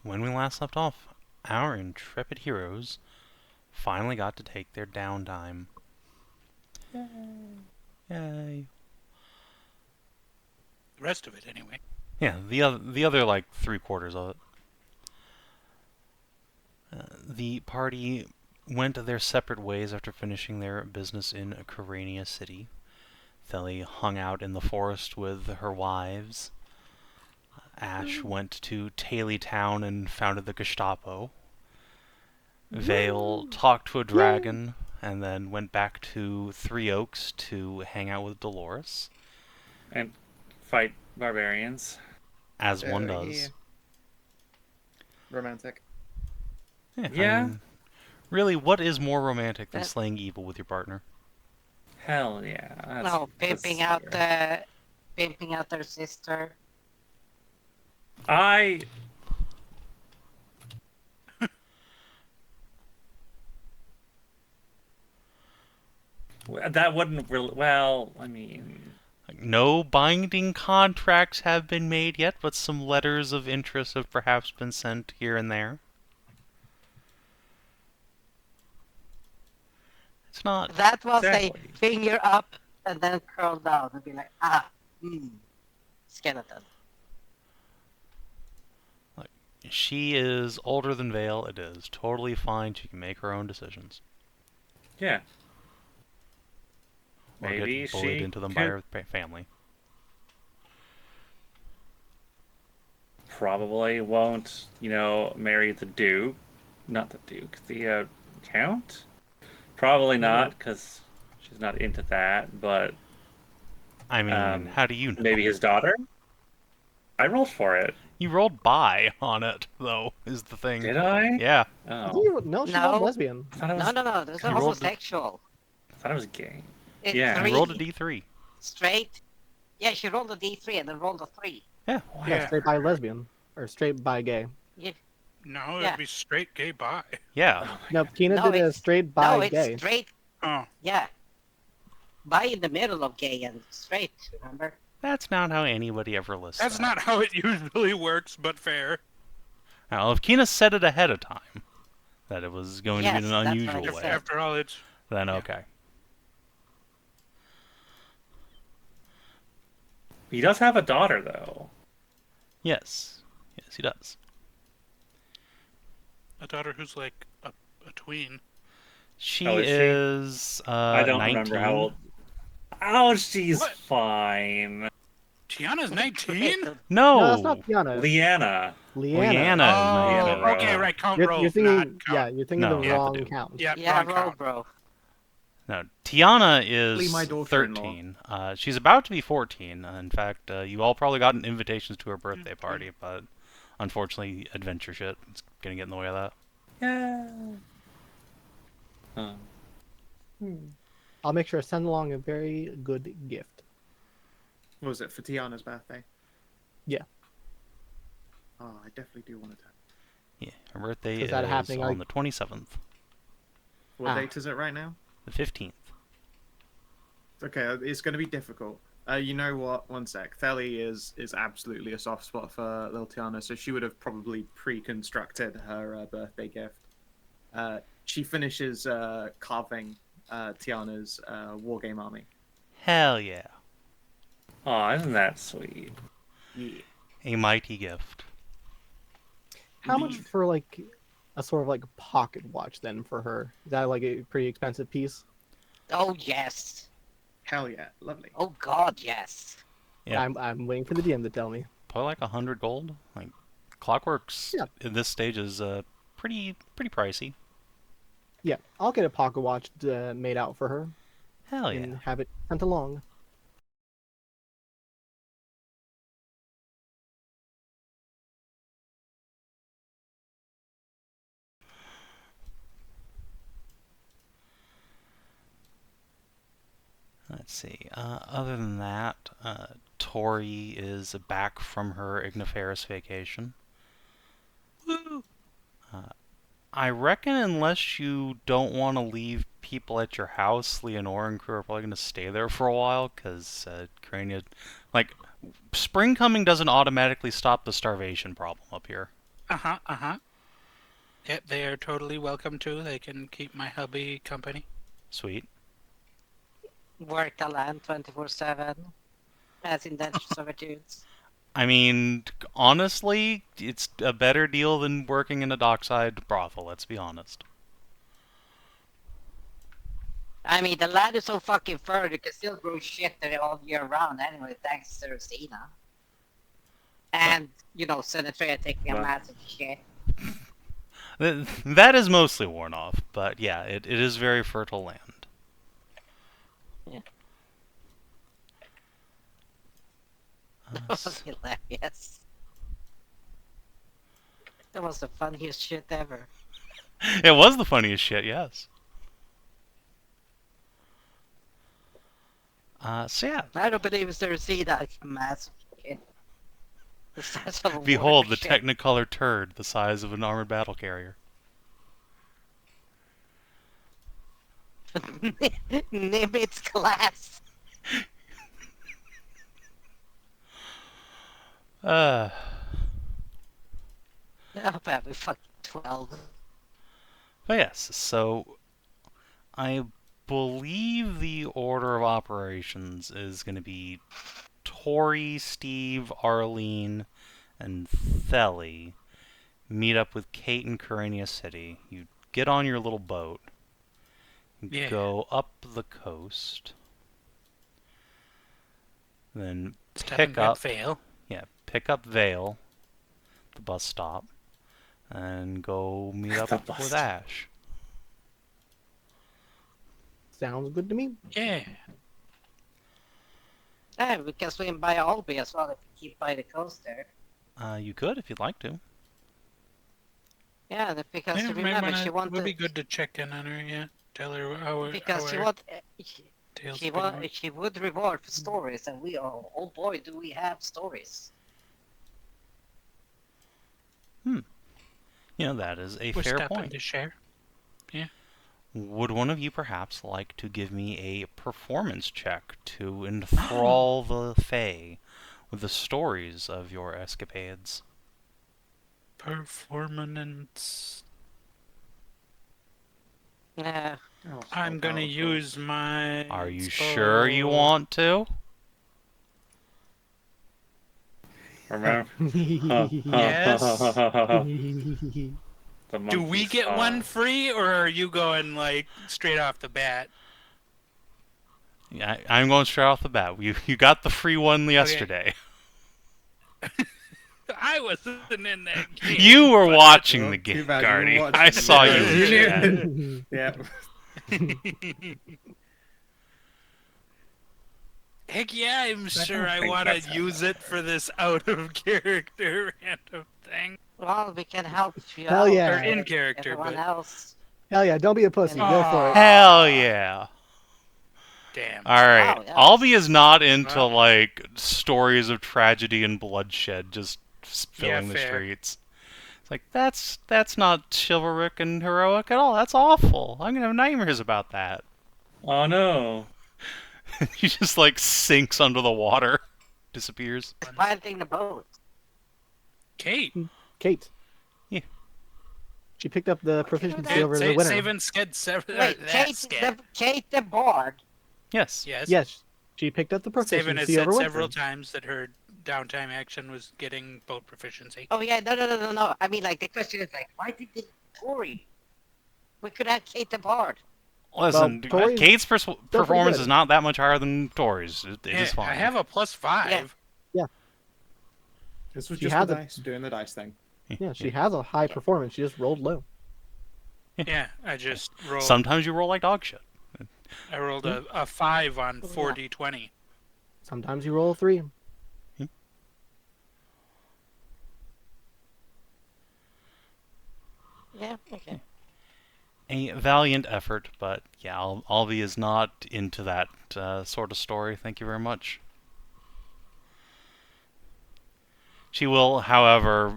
when we last left off, our intrepid heroes finally got to take their downtime. Yay. Yay. The rest of it, anyway. Yeah, the other like 3/4 of it. The party went their separate ways after finishing their business in Kyrania City. Theli hung out in the forest with her wives. Ashe went to Taily Town and founded the Gestapo. Vale talked to a dragon and then went back to Three Oaks to hang out with Dolores. And fight barbarians. As one does. Yeah. Romantic. Yeah. I mean, really, what is more romantic than slaying evil with your partner? Hell yeah. No, pimping out their sister. That wouldn't really. Well, I mean. Like, no binding contracts have been made yet, but some letters of interest have perhaps been sent here and there. It's not. That was Exactly. a finger up and then curl down and be like, skeleton. She is older than Vale. It is totally fine. She can make her own decisions. Yeah. Or Maybe get bullied she into them could by her family. probably won't, marry the Duke. Not the Duke. The Count? Probably not, because she's not into that, but I mean, how do you know? maybe his daughter? I rolled for it. You rolled by on it, though, is the thing. Did I? Yeah. Oh. No, she's No. not lesbian. I thought it was, No, there's You no rolled homosexual. I thought it was gay. It's Yeah. You three. rolled a d3. Straight. Yeah, she rolled a d3 and then rolled a 3. Yeah. Wow. Yeah, straight by lesbian. Or straight by gay. No, Yeah. it'd be straight gay bi. Yeah. Oh my No, God. Kina No, did a it's- straight No, by it's gay. straight. Oh. Yeah. Bi in the middle of gay and straight, remember? That's not how anybody ever lists That's that. not how it usually works, but fair. Now, if Kina said it ahead of time, that it was going to Yes, be an that's what I unusual said. way, After all, it's... then Yeah. okay. He does have a daughter, though. Yes. Yes, he does. A daughter who's like a tween. She Oh, is she? is I don't 19. remember how old. Oh, she's What? fine. Tiana's 19? No! No, that's not Tiana. Leanna. Leanna is Oh, 19. Leanna, okay, bro. right. Count You're Rove, thinking, not count. you're thinking No, the you have to wrong do. count. Yeah, Yeah, wrong roll, count. bro. No, Tiana is My daughter-in-law. 13. She's about to be 14. In fact, you all probably gotten invitations to her birthday party, but unfortunately, adventure shit is gonna get in the way of that. Yeah. I'll make sure to send along a very good gift. What was it, for Tiana's birthday? Yeah. Oh, I definitely do want to. Yeah, her birthday Is is that happening, on like- the 27th. What Ah. date is it right now? The 15th. Okay, it's going to be difficult. You know what? One sec. Theli is absolutely a soft spot for little Tiana, so she would have probably pre-constructed her birthday gift. She finishes carving Tiana's wargame army. Hell yeah. Aw, isn't that sweet? Yeah. A mighty gift. How much for like a sort of like pocket watch then for her? Is that like a pretty expensive piece? Oh, yes. Hell yeah, lovely. Oh, God, yes. Yeah. I'm waiting for the DM to tell me. Probably like 100 gold. Like, Clockworks Yeah. in this stage is pretty pricey. Yeah, I'll get a pocket watch made out for her Hell yeah. and have it sent along. Let's see. Other than that, Tori is back from her Igniferous vacation. Woo! I reckon unless you don't want to leave people at your house, Leonora and crew are probably going to stay there for a while, because Crania... Like, spring coming doesn't automatically stop the starvation problem up here. Yep, they are totally welcome to. They can keep my hubby company. Sweet. Work the land 24/7 as indentured servitudes. I mean, honestly, it's a better deal than working in a dockside brothel, let's be honest. I mean, the land is so fucking fertile, you can still grow shit there all year round anyway, thanks to Rosina. And, you know, Sinatria taking a Well. massive shit. That is mostly worn off, but yeah, it is very fertile land. Yeah. That was hilarious. That was the funniest shit ever. It was the funniest shit, yes. So yeah, I don't believe it's the Rosina, it's a massive shit. The size of a behold the warship. Technicolor turd the size of an armored battle carrier. Nimitz class. Uh, Oh, probably fucking 12. but yes, so I believe the order of operations is going to be Tori, Steve, Arlene, and Theli meet up with Kate in Kyrenia City. You get on your little boat, Yeah. go up the coast, then Step pick and grab up, fail. pick up Vale, the bus stop, and go meet The up bus with stop. Ashe. Sounds good to me. Yeah. Yeah, we can swim by Albi as well if we keep by the coast there. You could if you'd like to. Yeah, because Yeah, you might remember wanna, she would be wanted... good to check in on her, yeah. Tell her how Because she our want... tales She, have been wa- going. she would reward for stories, and we are... Oh boy, do we have stories. You know, that is a We're fair stopping point. to share. Would one of you perhaps like to give me a performance check to enthrall the Fae with the stories of your escapades? Performance. Yeah. Oh, I'm gonna use my... Are you sure you want to? Remember? Yes. The Do we monkey's get paw. one free, or are you going, like, straight off the bat? Yeah, I'm going straight off the bat. You got the free one yesterday. I wasn't in that game. You were but- watching Well, the too game, bad you were Guardy. watching I it. saw you You in knew. chat. Yeah. Heck yeah, I'm sure I think want to that's how use it for this out-of-character random thing. Well, we can help you Hell out. yeah. Or in character, Everyone but else. Hell yeah, don't be a pussy. Go for it. Hell yeah. damn. Alright. Wow, yes. Albie is not into, Well. like, stories of tragedy and bloodshed just filling the fair. streets. It's like, that's not chivalric and heroic at all. That's awful. I'm gonna have nightmares about that. Oh no. He just, like, sinks under the water. Disappears. Piloting the boat. Kate, Kate. Yeah. She picked up the proficiency over the Sa- winter. saving sked seven. Wait, that Kate sked. Kate the Bard. Yes. Yes. Yes, she picked up the Savin has proficiency said over winter. several times that her downtime action was getting boat proficiency. Oh yeah, no. I mean, like, the question is, like, why did they Tori? We could have Kate the Bard. Listen, Well, Tori's Kate's pretty performance good. is not that much higher than Tori's. It Yeah, is fine. I have a +5. Yeah. This was She just had the the- dice, doing the dice thing. Yeah, she has a high performance. She just rolled low. Yeah, I just rolled. Sometimes you roll like dog shit. I rolled a 5 on 4d20. Sometimes you roll a 3. Yeah, okay. A valiant effort, but yeah, Alvi is not into that sort of story. Thank you very much. She will, however,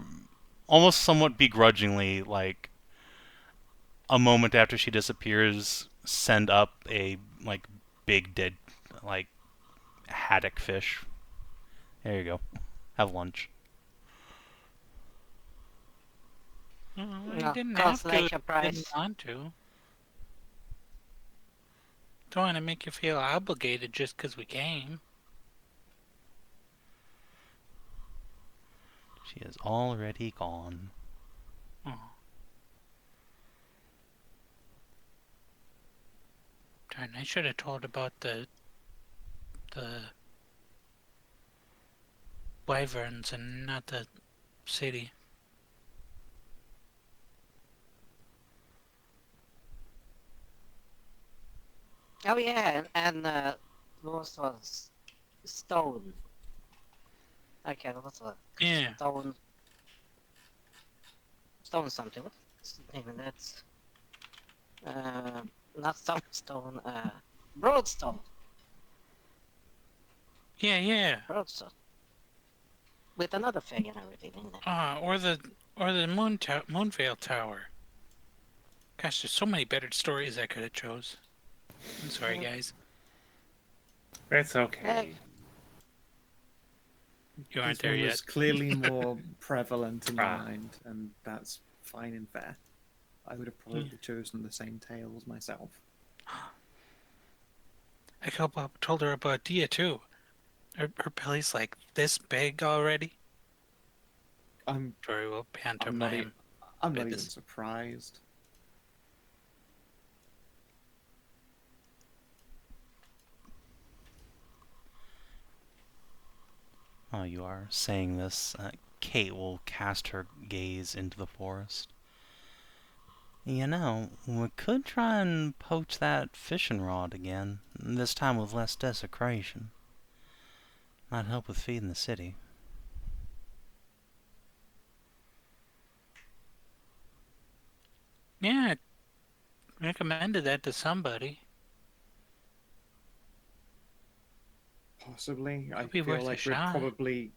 almost somewhat begrudgingly, like a moment after she disappears, send up a like big dead like haddock fish. There you go. Have lunch. You No, didn't have to. consolation Didn't prize. want to. Don't want to make you feel obligated just 'cause we came. She is already gone. Oh. Darn, I should have told about the wyverns and not the city. Oh yeah, and what was stone? Okay, what was Yeah. stone? Stone something. What's the name of that? Not stone. Broadstone. Yeah. Broadstone. With another thing and everything in there. Or the Moonvale Tower. Gosh, there's so many better stories I could have chose. I'm sorry, guys. It's okay. You aren't This there one yet. was clearly more prevalent in your Ah. mind, and that's fine and fair. I would have probably chosen the same tales myself. I told her about Dia too. Her belly's like this big already. I'm Tori will I'm not, pantomime. I'm not with even this. surprised. While you are saying this, Kate will cast her gaze into the forest. You know, we could try and poach that fishing rod again, this time with less desecration. Might help with feeding the city. Yeah, I recommended that to somebody. Possibly. I Could be feel worth a like we're shot. probably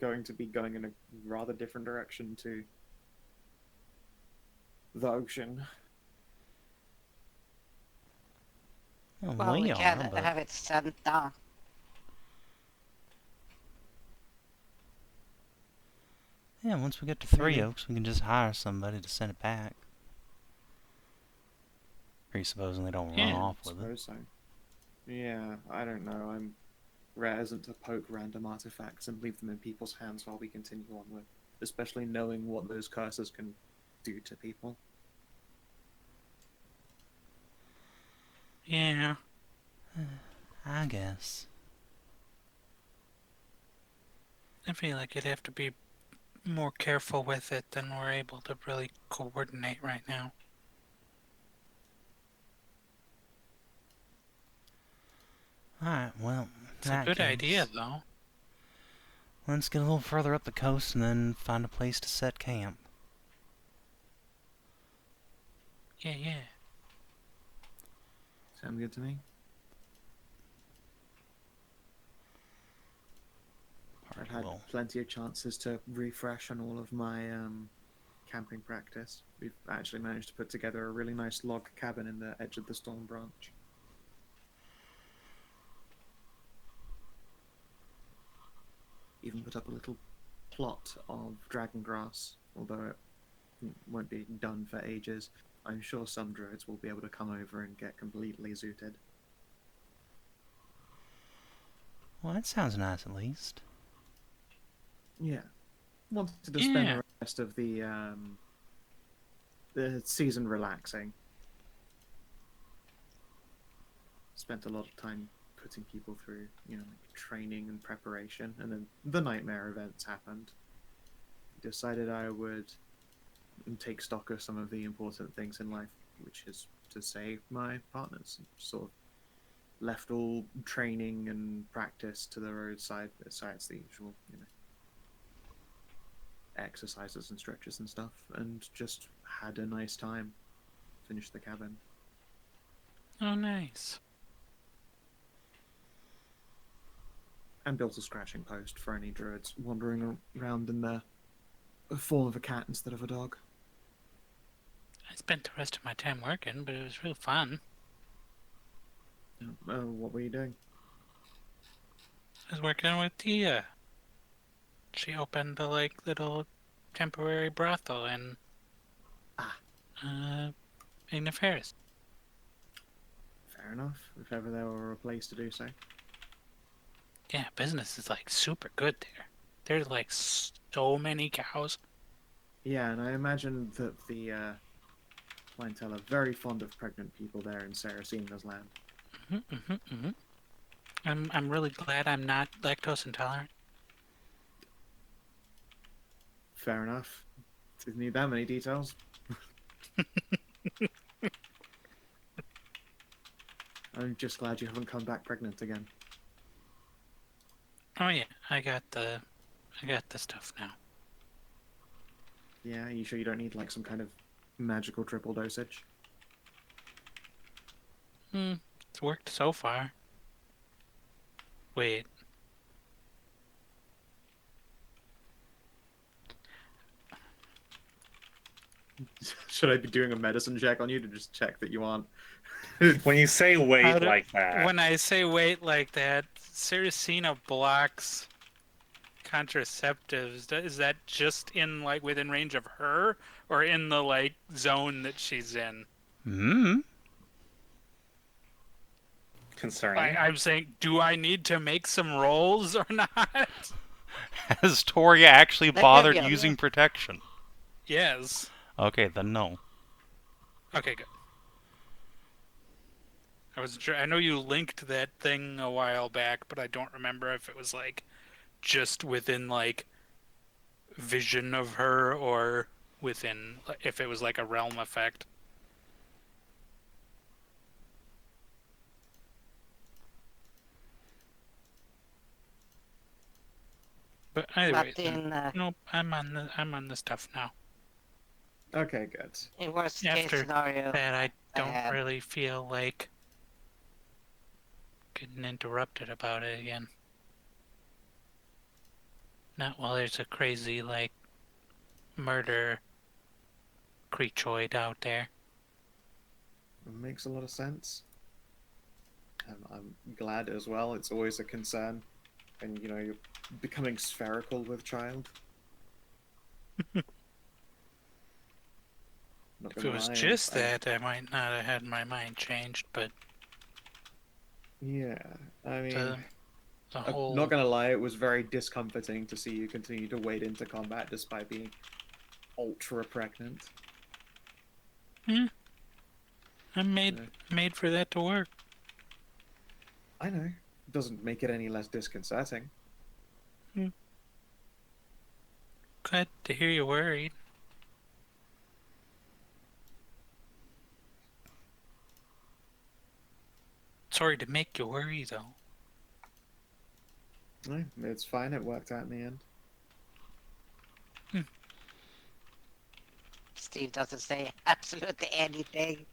going to be going in a rather different direction to the ocean. Well, we We can are, but have it sent down. yeah, once we get to Three Maybe. Oaks, we can just hire somebody to send it back. Presupposing they don't run Yeah, off I with it. suppose so. Yeah, I don't know. I'm reticent to poke random artifacts and leave them in people's hands while we continue onward, especially knowing what those curses can do to people. Yeah. I guess. I feel like you'd have to be more careful with it than we're able to really coordinate right now. Alright, well, It's a good idea, though. Let's get a little further up the coast and then find a place to set camp. Yeah. Sound good to me? I've had Well, plenty of chances to refresh on all of my camping practice. We've actually managed to put together a really nice log cabin in the edge of the storm branch. Even put up a little plot of dragon grass, although it won't be done for ages. I'm sure some druids will be able to come over and get completely zooted. well, that sounds nice at least. Yeah. Wanted to spend Yeah. the rest of the season relaxing. Spent a lot of time putting people through, like training and preparation, and then the nightmare events happened. Decided I would take stock of some of the important things in life, which is to save my partners. Sort of left all training and practice to the roadside, besides the usual, exercises and stretches and stuff, and just had a nice time. Finished the cabin. Oh, nice. And built a scratching post for any druids wandering around in the form of a cat instead of a dog. I spent the rest of my time working, but it was real fun. What were you doing? I was working with Dia. She opened the little temporary brothel in Igniferous. Fair enough, if ever there were a place to do so. Yeah, business is like super good there. There's like so many cows. Yeah, and I imagine that the clientele are very fond of pregnant people there in Saracina's land. I'm really glad I'm not lactose intolerant. Fair enough. Didn't need that many details. I'm just glad you haven't come back pregnant again. Oh yeah, I got the stuff now. Yeah, you sure you don't need like some kind of magical triple dosage? It's worked so far. Wait. Should I be doing a medicine check on you to just check that you aren't? When you say How wait do- like that, When I say wait like that, Saracina blocks contraceptives. Is that just in like within range of her, or in the like zone that she's in? Hmm. concerning. I'm saying, do I need to make some rolls or not? Has Toria actually That could bothered be a- using protection? Yes. Okay, then no. Okay, good. I was sure. I know you linked that thing a while back, but I don't remember if it was like just within like vision of her or within if it was like a realm effect. But either way, But in nope. I'm on the stuff now. Okay, good. in worst case After scenario, that, I don't have- really feel like getting interrupted about it again. Not while there's a crazy like murder creature out there. It makes a lot of sense. I'm glad as well. It's always a concern, and you know you're becoming spherical with child. Not If it gonna was lie, just that, I might not have had my mind changed, but Yeah, I mean, the I'm whole not gonna lie, it was very discomforting to see you continue to wade into combat despite being ultra pregnant. I'm made for that to work. I know. Doesn't make it any less disconcerting. Glad to hear you're worried. Sorry to make you worry, though. No, it's fine. It worked out in the end. Steve doesn't say absolutely anything.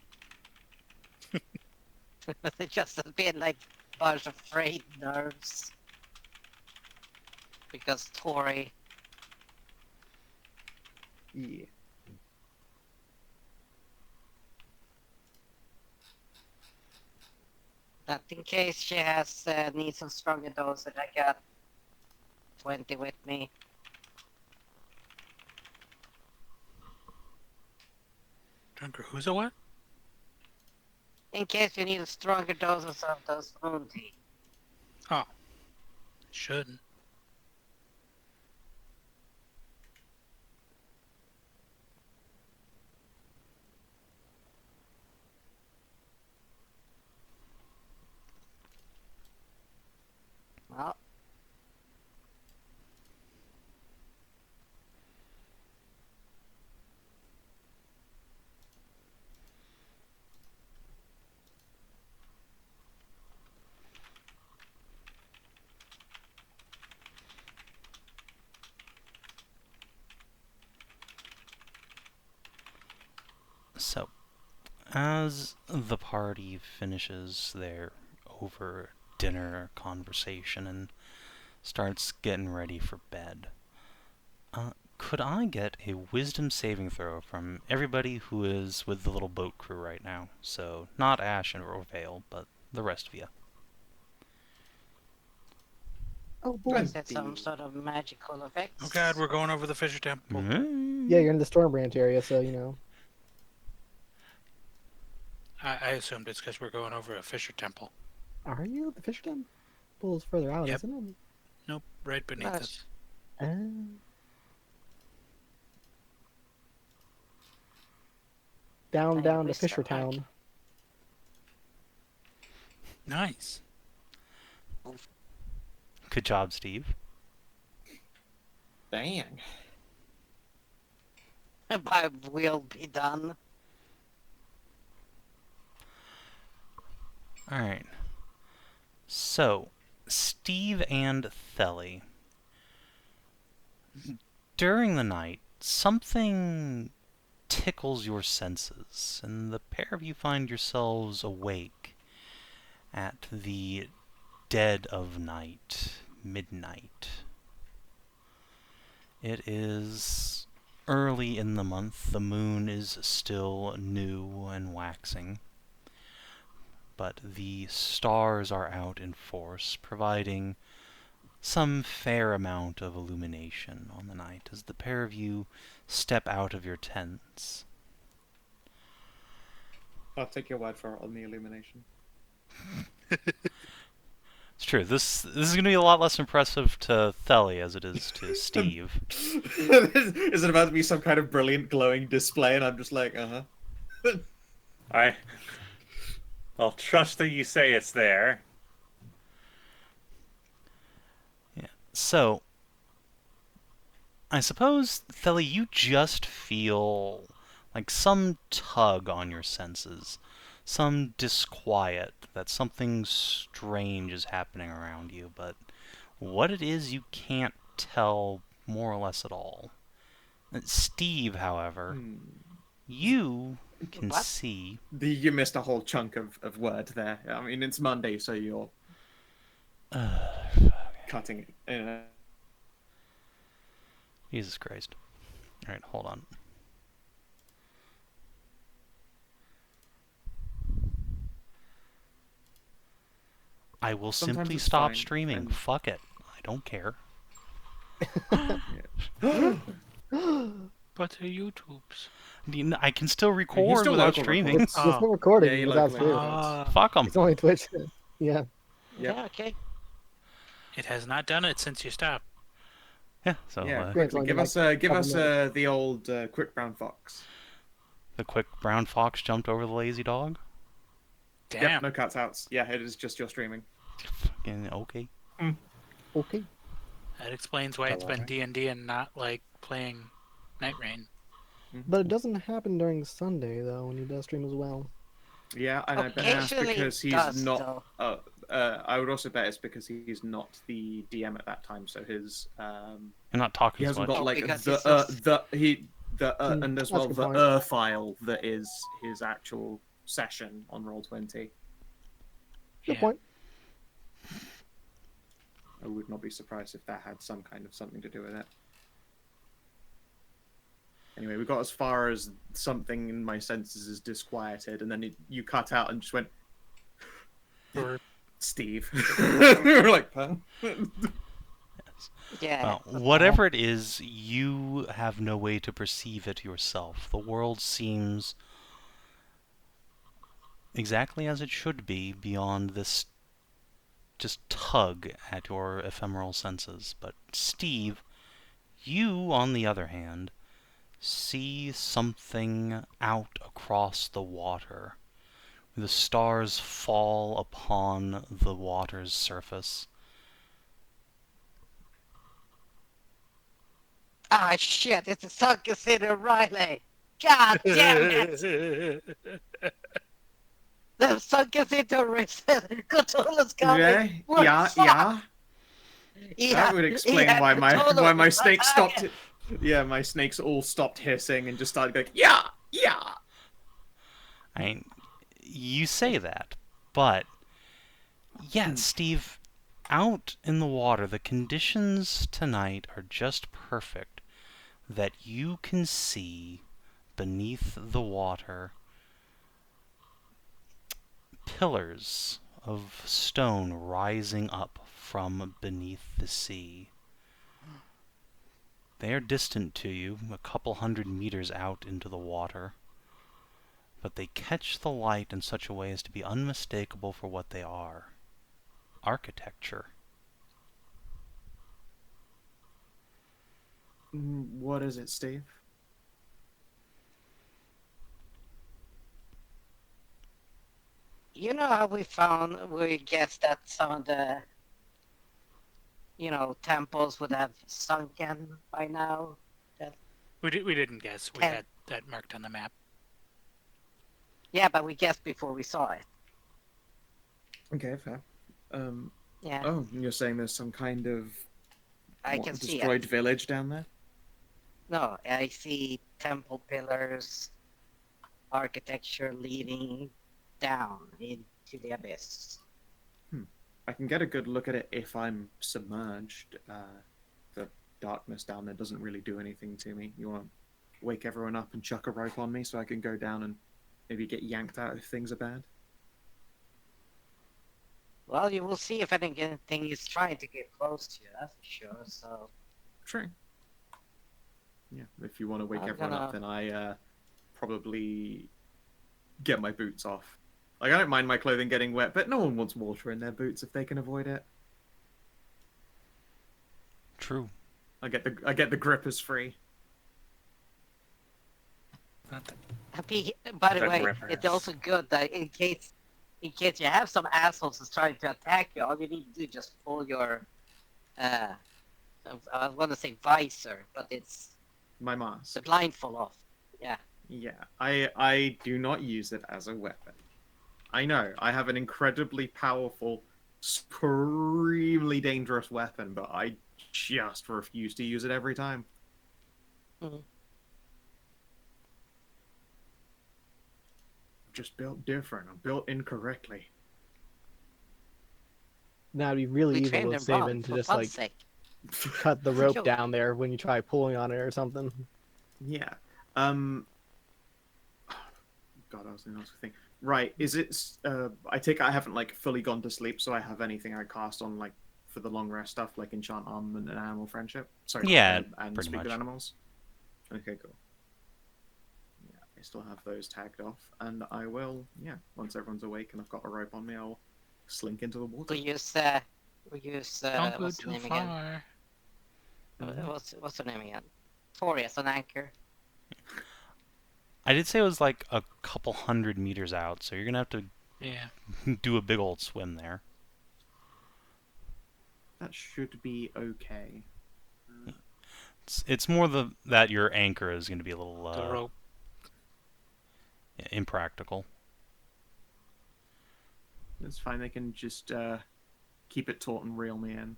It just has been like a bunch of frayed nerves. Because Tori, Yeah. that in case she has needs some stronger dosage, I got 20 with me. Drunker, who's a what? In case you need a stronger doses of those moon tea. Oh. Shouldn't. Well, So, as the party finishes their over dinner conversation and starts getting ready for bed, could I get a wisdom saving throw from everybody who is with the little boat crew right now? So, not Ashe or Vale, but the rest of you. Oh boy. Is that some sort of magical effect? Oh god, we're going over the Fisher Temple. Yeah, you're in the Storm Branch area, so you know. I assumed it's because we're going over a Fisher Temple. Are you? The Fisher Temple is further out, Yep. isn't it? Nope, right beneath Gosh. us. Down to wish Fisher that I Town. Nice. Good job, Steve. Dang. My will be done. Alright. So, Steve and Theli. During the night, something tickles your senses, and the pair of you find yourselves awake at the dead of night, midnight. It is early in the month. The moon is still new and waxing, but the stars are out in force, providing some fair amount of illumination on the night as the pair of you step out of your tents. I'll take your word for it on the illumination. It's true. This is going to be a lot less impressive to Theli as it is to Steve. Is it about to be some kind of brilliant glowing display? And I'm just like, I'll trust that you say it's there. Yeah. So, I suppose, Theli, you just feel like some tug on your senses, some disquiet that something strange is happening around you, but what it is you can't tell more or less at all. Steve, however, you can What? see... You missed a whole chunk of word there. I mean, it's Monday, so you're cutting it. Jesus Christ. Alright, hold on. I will Sometimes simply it's stop fine, streaming. and- Fuck it. I don't care. But the YouTubes. I can still record still without local streaming. record. It's still recording. Yeah, you that's locally true. record. Fuck them. It's only Twitch. Yeah. Yep. Yeah, okay. It has not done it since you stopped. Yeah, so Yeah, Great, it's quickly, only give been us like give couple us minutes. the old quick brown fox. the quick brown fox jumped over the lazy dog. Damn. Yep, no cuts outs. Yeah, it is just your streaming. Fucking okay. Okay. That explains why it's been D&D and not like playing Night Rain. But it doesn't happen during Sunday though when he does stream as well. Yeah, and I bet that's Occasionally because it he's does, not. I would also bet it's because he's not the DM at that time, so his You're not talking he so hasn't much. got like because the he's not- and as that's well a good the point. file that is his actual session on Roll20. Good Yeah. point. I would not be surprised if that had some kind of something to do with it. Anyway, we got as far as something in my senses is disquieted, and then you cut out and just went, Or Steve. We were like, huh? Yeah. Well, whatever it is, you have no way to perceive it yourself. The world seems exactly as it should be beyond this just tug at your ephemeral senses. But Steve, you, on the other hand, see something out across the water. The stars fall upon the water's surface. Ah, shit, it's a sunken city of Riley. God damn it! The sunken city of Riley. Cthulhu's coming. Yeah, We're yeah, fucked. yeah. Yeah, That would explain yeah, why Cthulhu my is snakes stopped. attacking. Yeah, my snakes all stopped hissing and just started going, yeah, yeah. I mean, you say that, but yeah, Steve, out in the water, the conditions tonight are just perfect that you can see beneath the water pillars of stone rising up from beneath the sea. They are distant to you, a couple hundred meters out into the water, but they catch the light in such a way as to be unmistakable for what they are. Architecture. What is it, Steve? You know how we guessed that some of the, temples would have sunken by now? We didn't guess. We Ten. had that marked on the map. Yeah, but we guessed before we saw it. Okay, fair. Yeah, Oh, you're saying there's some kind of I can see destroyed it. village down there? No, I see temple pillars, architecture leading down into the abyss. I can get a good look at it if I'm submerged. The darkness down there doesn't really do anything to me. You want to wake everyone up and chuck a rope on me so I can go down and maybe get yanked out if things are bad? Well, you will see if anything is trying to get close to you, that's for sure, so... True. Yeah, if you want to wake I'm everyone up, gonna- then I probably get my boots off. Like, I don't mind my clothing getting wet, but no one wants water in their boots if they can avoid it. True. I get the grippers free. Not that- By the The way, grippers. it's also good that in case you have some assholes who's trying to attack you, all you need to do is just pull your, I want to say visor, but it's My mask. the blindfold off. Yeah. Yeah, I do not use it as a weapon. I know, I have an incredibly powerful, supremely dangerous weapon, but I just refuse to use it every time. Mhm. Just built different. I'm built incorrectly. Now it'd be really We easy trained with them wrong, Savin to for just fun's like sake. cut the rope Sure. down there when you try pulling on it or something. Yeah. God, I was going to ask a thing. Right, is it... I take it I haven't, like, fully gone to sleep, so I have anything I cast on, like, for the long rest stuff, like Enchant Armament and Animal Friendship? Sorry, Yeah, and pretty Speak much. with Animals? Okay, cool. Yeah, I still have those tagged off, and I will, yeah, once everyone's awake and I've got a rope on me, I'll slink into the water. We use, Don't go what's the too name again? far. What's her name again? Tori as an anchor. I did say it was like a couple hundred meters out, so you're gonna have to Yeah. do a big old swim there. That should be okay. It's more that your anchor is gonna be a little The rope. impractical. It's fine, they can just keep it taut and reel me in.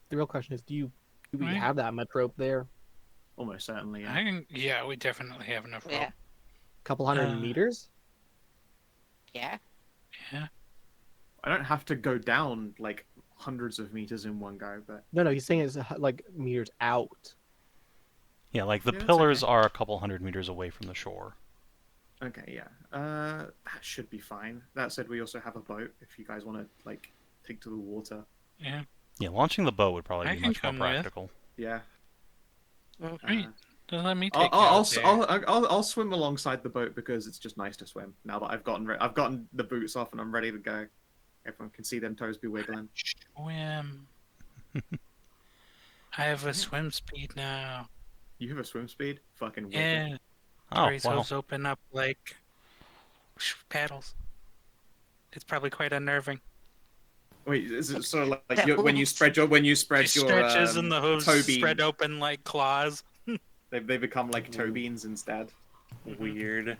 The real question is, do we Right. have that much rope there? Almost certainly, yeah. Yeah, we definitely have enough rope. Yeah. Couple hundred Uh, meters? Yeah. Yeah. I don't have to go down, like, hundreds of meters in one go, but... No, he's saying it's like meters out. Yeah, like the Yeah, that's pillars okay. are a couple hundred meters away from the shore. Okay, yeah. That should be fine. That said, we also have a boat, if you guys want to, like, take to the water. Yeah. Yeah, launching the boat would probably I be can much more come with. practical. Yeah. Right. Just let me I'll, take you I'll, out there. I'll swim alongside the boat because it's just nice to swim. Now that I've gotten the boots off and I'm ready to go. Everyone can see them toes be wiggling. Swim. I have a swim speed now. You have a swim speed? Fucking wicked. Yeah. Oh, Tori's wow. hooves open up like paddles. It's probably quite unnerving. Wait, is it sort of like That when you hooves. spread your She your stretches and the hooves toe spread bean, open like claws. they become like toe beans instead. Weird.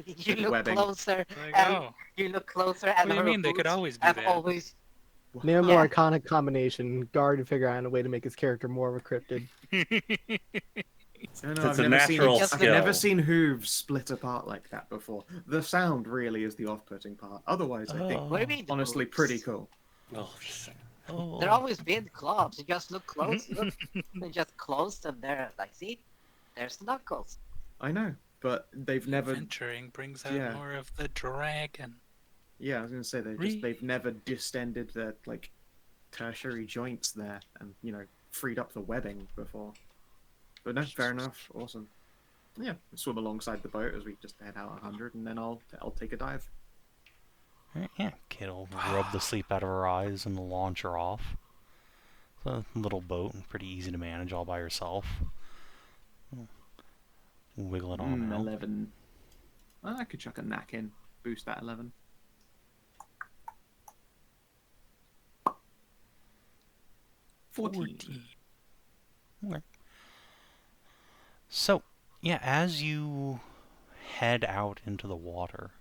You look webbing. closer, Like, and oh, you look closer, and what do you her mean? They could boots always do have that. always. Name a Yeah. more iconic combination. Guard to figure out a way to make his character more of a cryptid. No, It's I've a never seen natural I've never skill. seen hooves split apart like that before. The sound really is the off-putting part. Otherwise, I think What do you mean? the honestly boots? pretty cool. Oh, shit. Oh. They're always been clubs. You just look close. Look, they just closed and they're like, see, there's the knuckles. I know, but they've never. Adventuring brings out Yeah. more of the dragon. Yeah, I was gonna say they've never distended the like tertiary joints there, and freed up the webbing before. But no, fair enough. Awesome. Yeah, swim alongside the boat as we just head out 100, and then I'll take a dive. Yeah, Kit'll rub the sleep out of her eyes and launch her off. It's a little boat, and pretty easy to manage all by herself. Wiggle it on out. 11. Well, I could chuck a knack in, boost that 11. $14. Okay. So, yeah, as you head out into the water,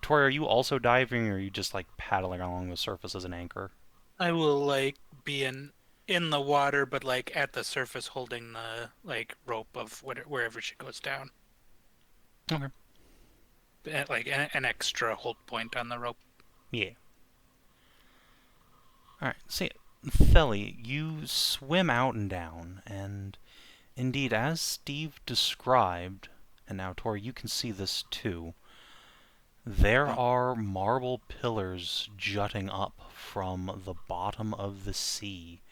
Tori, are you also diving, or are you just like paddling along the surface as an anchor? I will like be in the water, but like at the surface, holding the like rope of wherever she goes down. Okay. Like an extra hold point on the rope. Yeah. Alright, see, Theli, you swim out and down, and indeed, as Steve described, and now Tori, you can see this too, there are marble pillars jutting up from the bottom of the sea.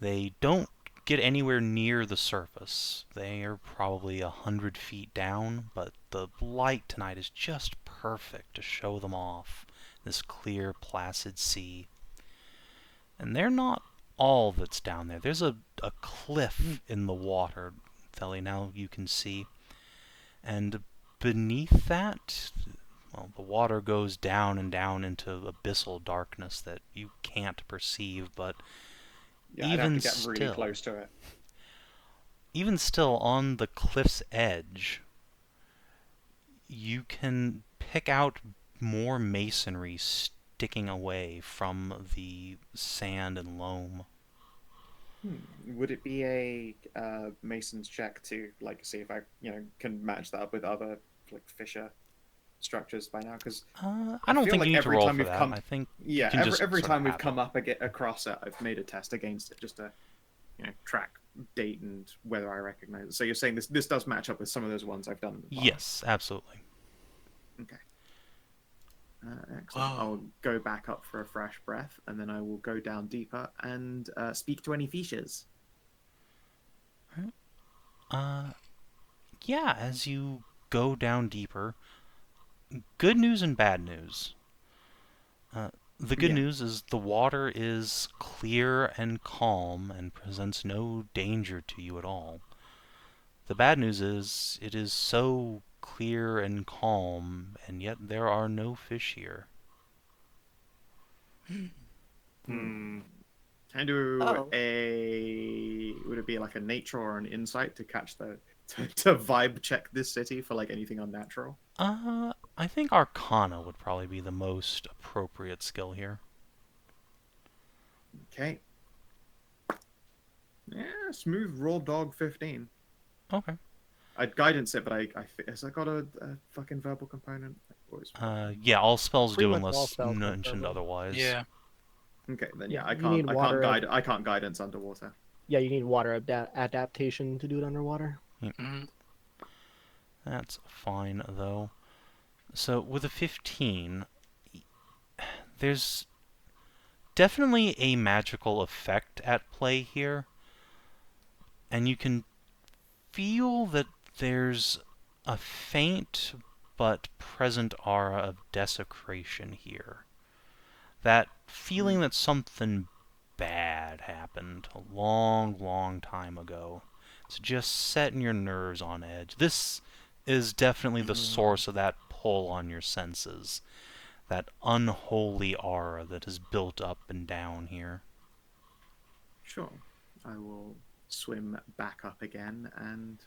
They don't get anywhere near the surface. They are probably 100 feet down, but the light tonight is just perfect to show them off. This clear, placid sea. And they're not all that's down there. There's a cliff in the water, Theli, now you can see. And beneath that, well, the water goes down and down into abyssal darkness that you can't perceive, but Yeah, I'd have to get really close to it. Even still, on the cliff's edge, you can pick out more masonry sticking away from the sand and loam. Would it be a mason's check to like see if I can match that up with other like fissure structures by now? Because I don't think you need to roll for that. I think every time we've come up across it, I've made a test against it just to track date and whether I recognize it. So you're saying this does match up with some of those ones I've done in the past? Yes, absolutely. Okay. Excellent. Wow. I'll go back up for a fresh breath, and then I will go down deeper and speak to any fishes. Yeah, as you go down deeper, good news and bad news. The good news is the water is clear and calm and presents no danger to you at all. The bad news is it is so clear and calm, and yet there are no fish here. Can I do would it be like a nature or an insight to catch to vibe check this city for like anything unnatural? I think Arcana would probably be the most appropriate skill here. Okay. Yeah, smooth raw dog 15. Okay. I'd guidance it, but has I got a fucking verbal component? Yeah, all spells Pretty do much all unless spells have mentioned verbal. otherwise. Yeah. Okay, then Yeah, I you need water I can't guidance underwater. Yeah, you need water adaptation to do it underwater. That's fine, though. So, with a 15, there's definitely a magical effect at play here. And you can feel that there's a faint but present aura of desecration here. That feeling that something bad happened a long, long time ago. It's just setting your nerves on edge. This is definitely the source of that pull on your senses. That unholy aura that is built up and down here. Sure. I will swim back up again and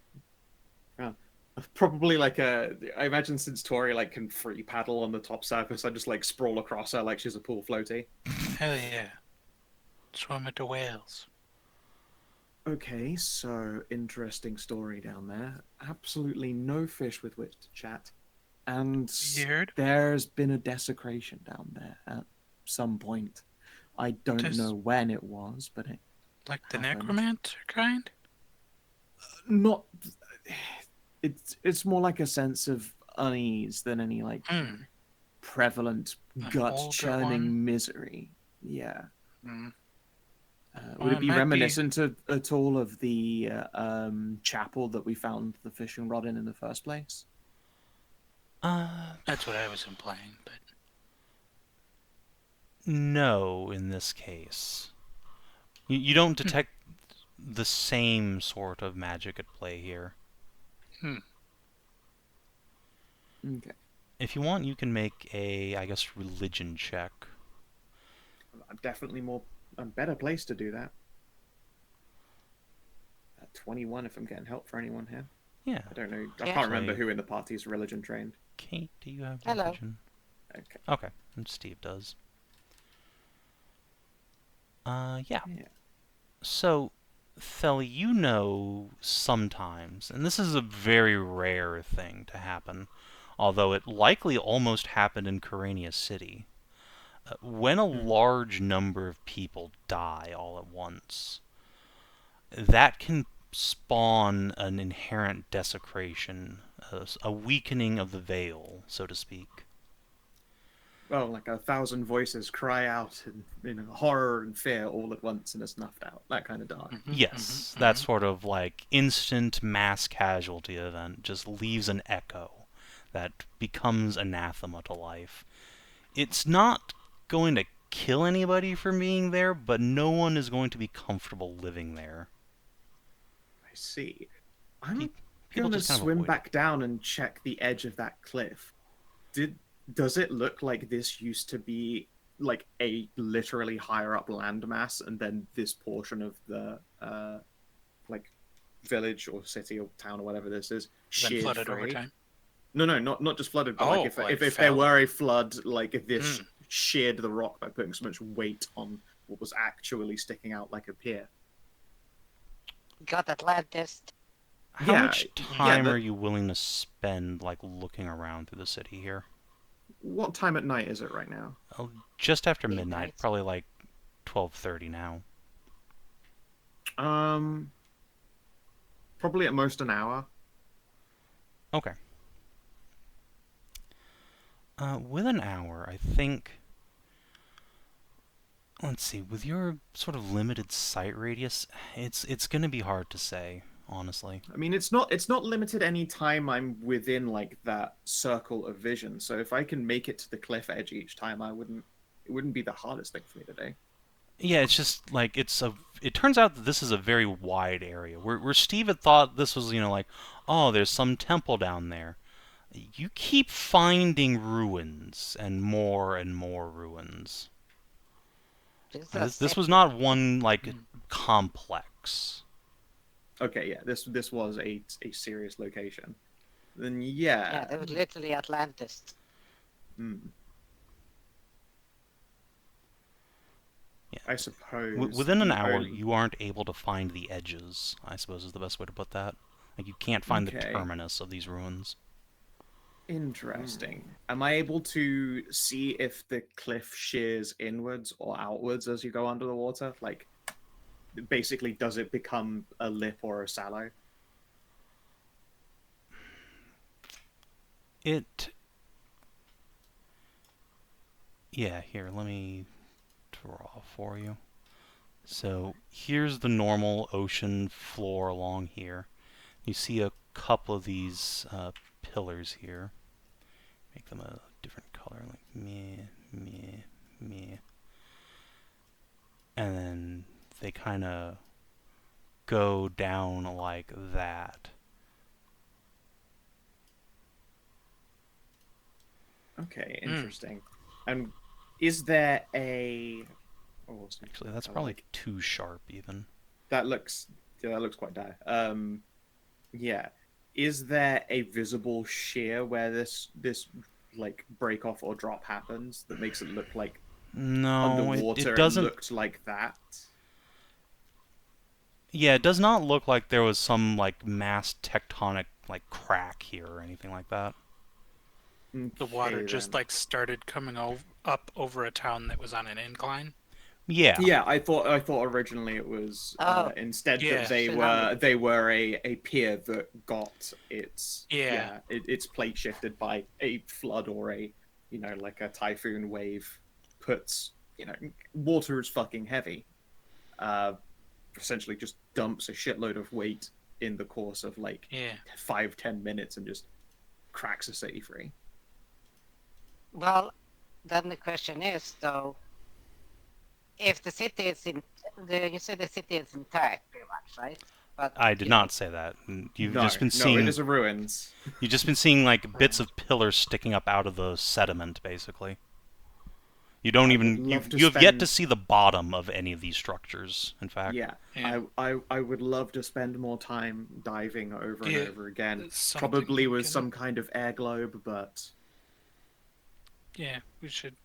probably like I imagine since Tori like can free paddle on the top surface, I just like sprawl across her like she's a pool floaty. Hell yeah. Swim with the whales. Okay, so interesting story down there. Absolutely no fish with which to chat. And Weird. there's been a desecration down there at some point. I don't know when it was, but it Like the happened. necromancer kind? Not. It's more like a sense of unease than any like prevalent, An older gut-churning one? misery. Yeah. Mm. Would it be Might be. reminiscent at all of the chapel that we found the fishing rod in the first place? That's what I was implying, but No, in this case. You don't detect the same sort of magic at play here. Okay. If you want, you can make a, I guess, religion check. Definitely a better place to do that. 21 if I'm getting help for anyone here. Yeah. I don't know. I Yeah. can't remember who in the party is religion trained. Kate, do you have Hello. religion? Okay. Okay, and Steve does. Yeah. So, Thel, you know sometimes, and this is a very rare thing to happen, although it likely almost happened in Kyrania City. When a large number of people die all at once, that can spawn an inherent desecration, a weakening of the veil, so to speak. Well, like 1,000 voices cry out in horror and fear all at once and are snuffed out. That kind of dark. Yes, that sort of like instant mass casualty event just leaves an echo that becomes anathema to life. It's not going to kill anybody from being there, but no one is going to be comfortable living there. I see. I'm People gonna just kind of swim avoid back down and check the edge of that cliff. Does it look like this used to be like a literally higher up landmass, and then this portion of the like village or city or town or whatever this is then sheared flooded over free? time. No, not just flooded, but Oh, like like if there fell. were a flood, like this Hmm. sheared the rock by putting so much weight on what was actually sticking out like a pier. Got Atlantis. How Yeah, much yeah, time that- are you willing to spend like looking around through the city here? What time at night is it right now? Just after Midnight. midnight, probably like 12:30 now. Probably at most an hour. Okay. With an hour, I think. Let's see. With your sort of limited sight radius, it's gonna be hard to say, honestly. I mean, it's not limited any time I'm within like that circle of vision. So if I can make it to the cliff edge each time, it wouldn't be the hardest thing for me to do. Yeah, it's just like it turns out that this is a very wide area. Where Steve had thought this was, like, oh, there's some temple down there. You keep finding ruins and more ruins. This was not one like complex. Okay, yeah, this was a serious location. Then Yeah, yeah. that was literally Atlantis. Hmm. Yeah. I suppose Within an the hour, only- you aren't able to find the edges, I suppose is the best way to put that. Like, you can't find the Okay. terminus of these ruins. Interesting. Am I able to see if the cliff shears inwards or outwards as you go under the water? Like, basically, does it become a lip or a sallow? Yeah, here, let me draw for you. So, here's the normal ocean floor along here. You see a couple of these pillars here. Make them a different color, like meh, meh, meh. And then they kind of go down like that. Okay, interesting. And is there a... Oh, Actually, that's I probably like- too sharp, even. that looks quite dire. Yeah. Is there a visible shear where this like break off or drop happens that makes it look like No, underwater it doesn't. looked like that? Yeah, it does not look like there was some like mass tectonic like crack here or anything like that. The water Okay, just then. like started coming up over a town that was on an incline. Yeah. Yeah, I thought originally it was Oh, instead yeah. that Tsunami. they were a pier that got its Yeah. its plate shifted by a flood or a like a typhoon wave puts, water is fucking heavy. Essentially just dumps a shitload of weight in the course of like Yeah. 5-10 minutes and just cracks a city free. Well, then the question is though, if the city is you said the city is intact, pretty much, right? But I did you know, not say that. You've No, just been it seeing is a ruins. you've just been seeing like bits of pillars sticking up out of the sediment, basically. You don't I even would love to you have yet to spend- see the bottom of any of these structures. In fact, Yeah, Yeah. I would love to spend more time diving over and Yeah, over again. that's something Probably we with can- some kind of air globe, but Yeah, we should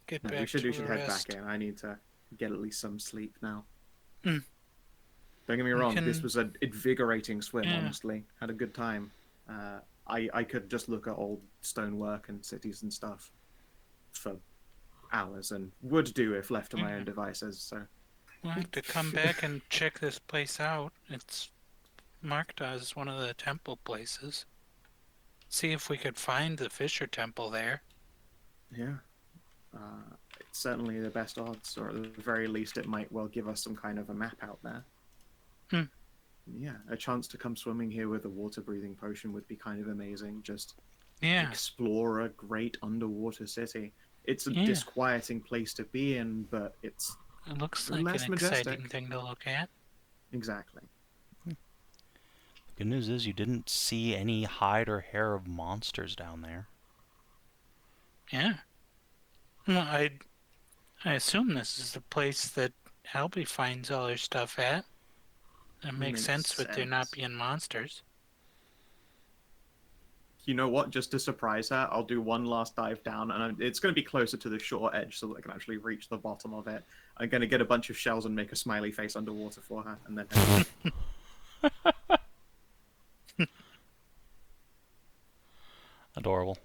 get no, back we should to head rest. back in. I need to get at least some sleep now. Mm. Don't get me We wrong, this can- was an invigorating swim. Yeah. Honestly, had a good time. I could just look at old stonework and cities and stuff for hours, and would do if left to my own devices. So We'll have to come back and check this place out. It's marked as one of the temple places. See if we could find the Fisher Temple there. yeah, it's certainly the best odds, or at the very least, it might well give us some kind of a map out there. Hmm. Yeah, a chance to come swimming here with a water-breathing potion would be kind of amazing. Just Yeah, explore a great underwater city. It's a Yeah. disquieting place to be in, but it's it looks like less an exciting majestic. thing to look at. exactly. good news is you didn't see any hide or hair of monsters down there. Yeah. Well, I assume this is the place that Albie finds all her stuff at. That makes sense with there not sense. being monsters. You know what? Just to surprise her, I'll do one last dive down, and it's going to be closer to the shore edge so that I can actually reach the bottom of it. I'm going to get a bunch of shells and make a smiley face underwater for her, and then Adorable.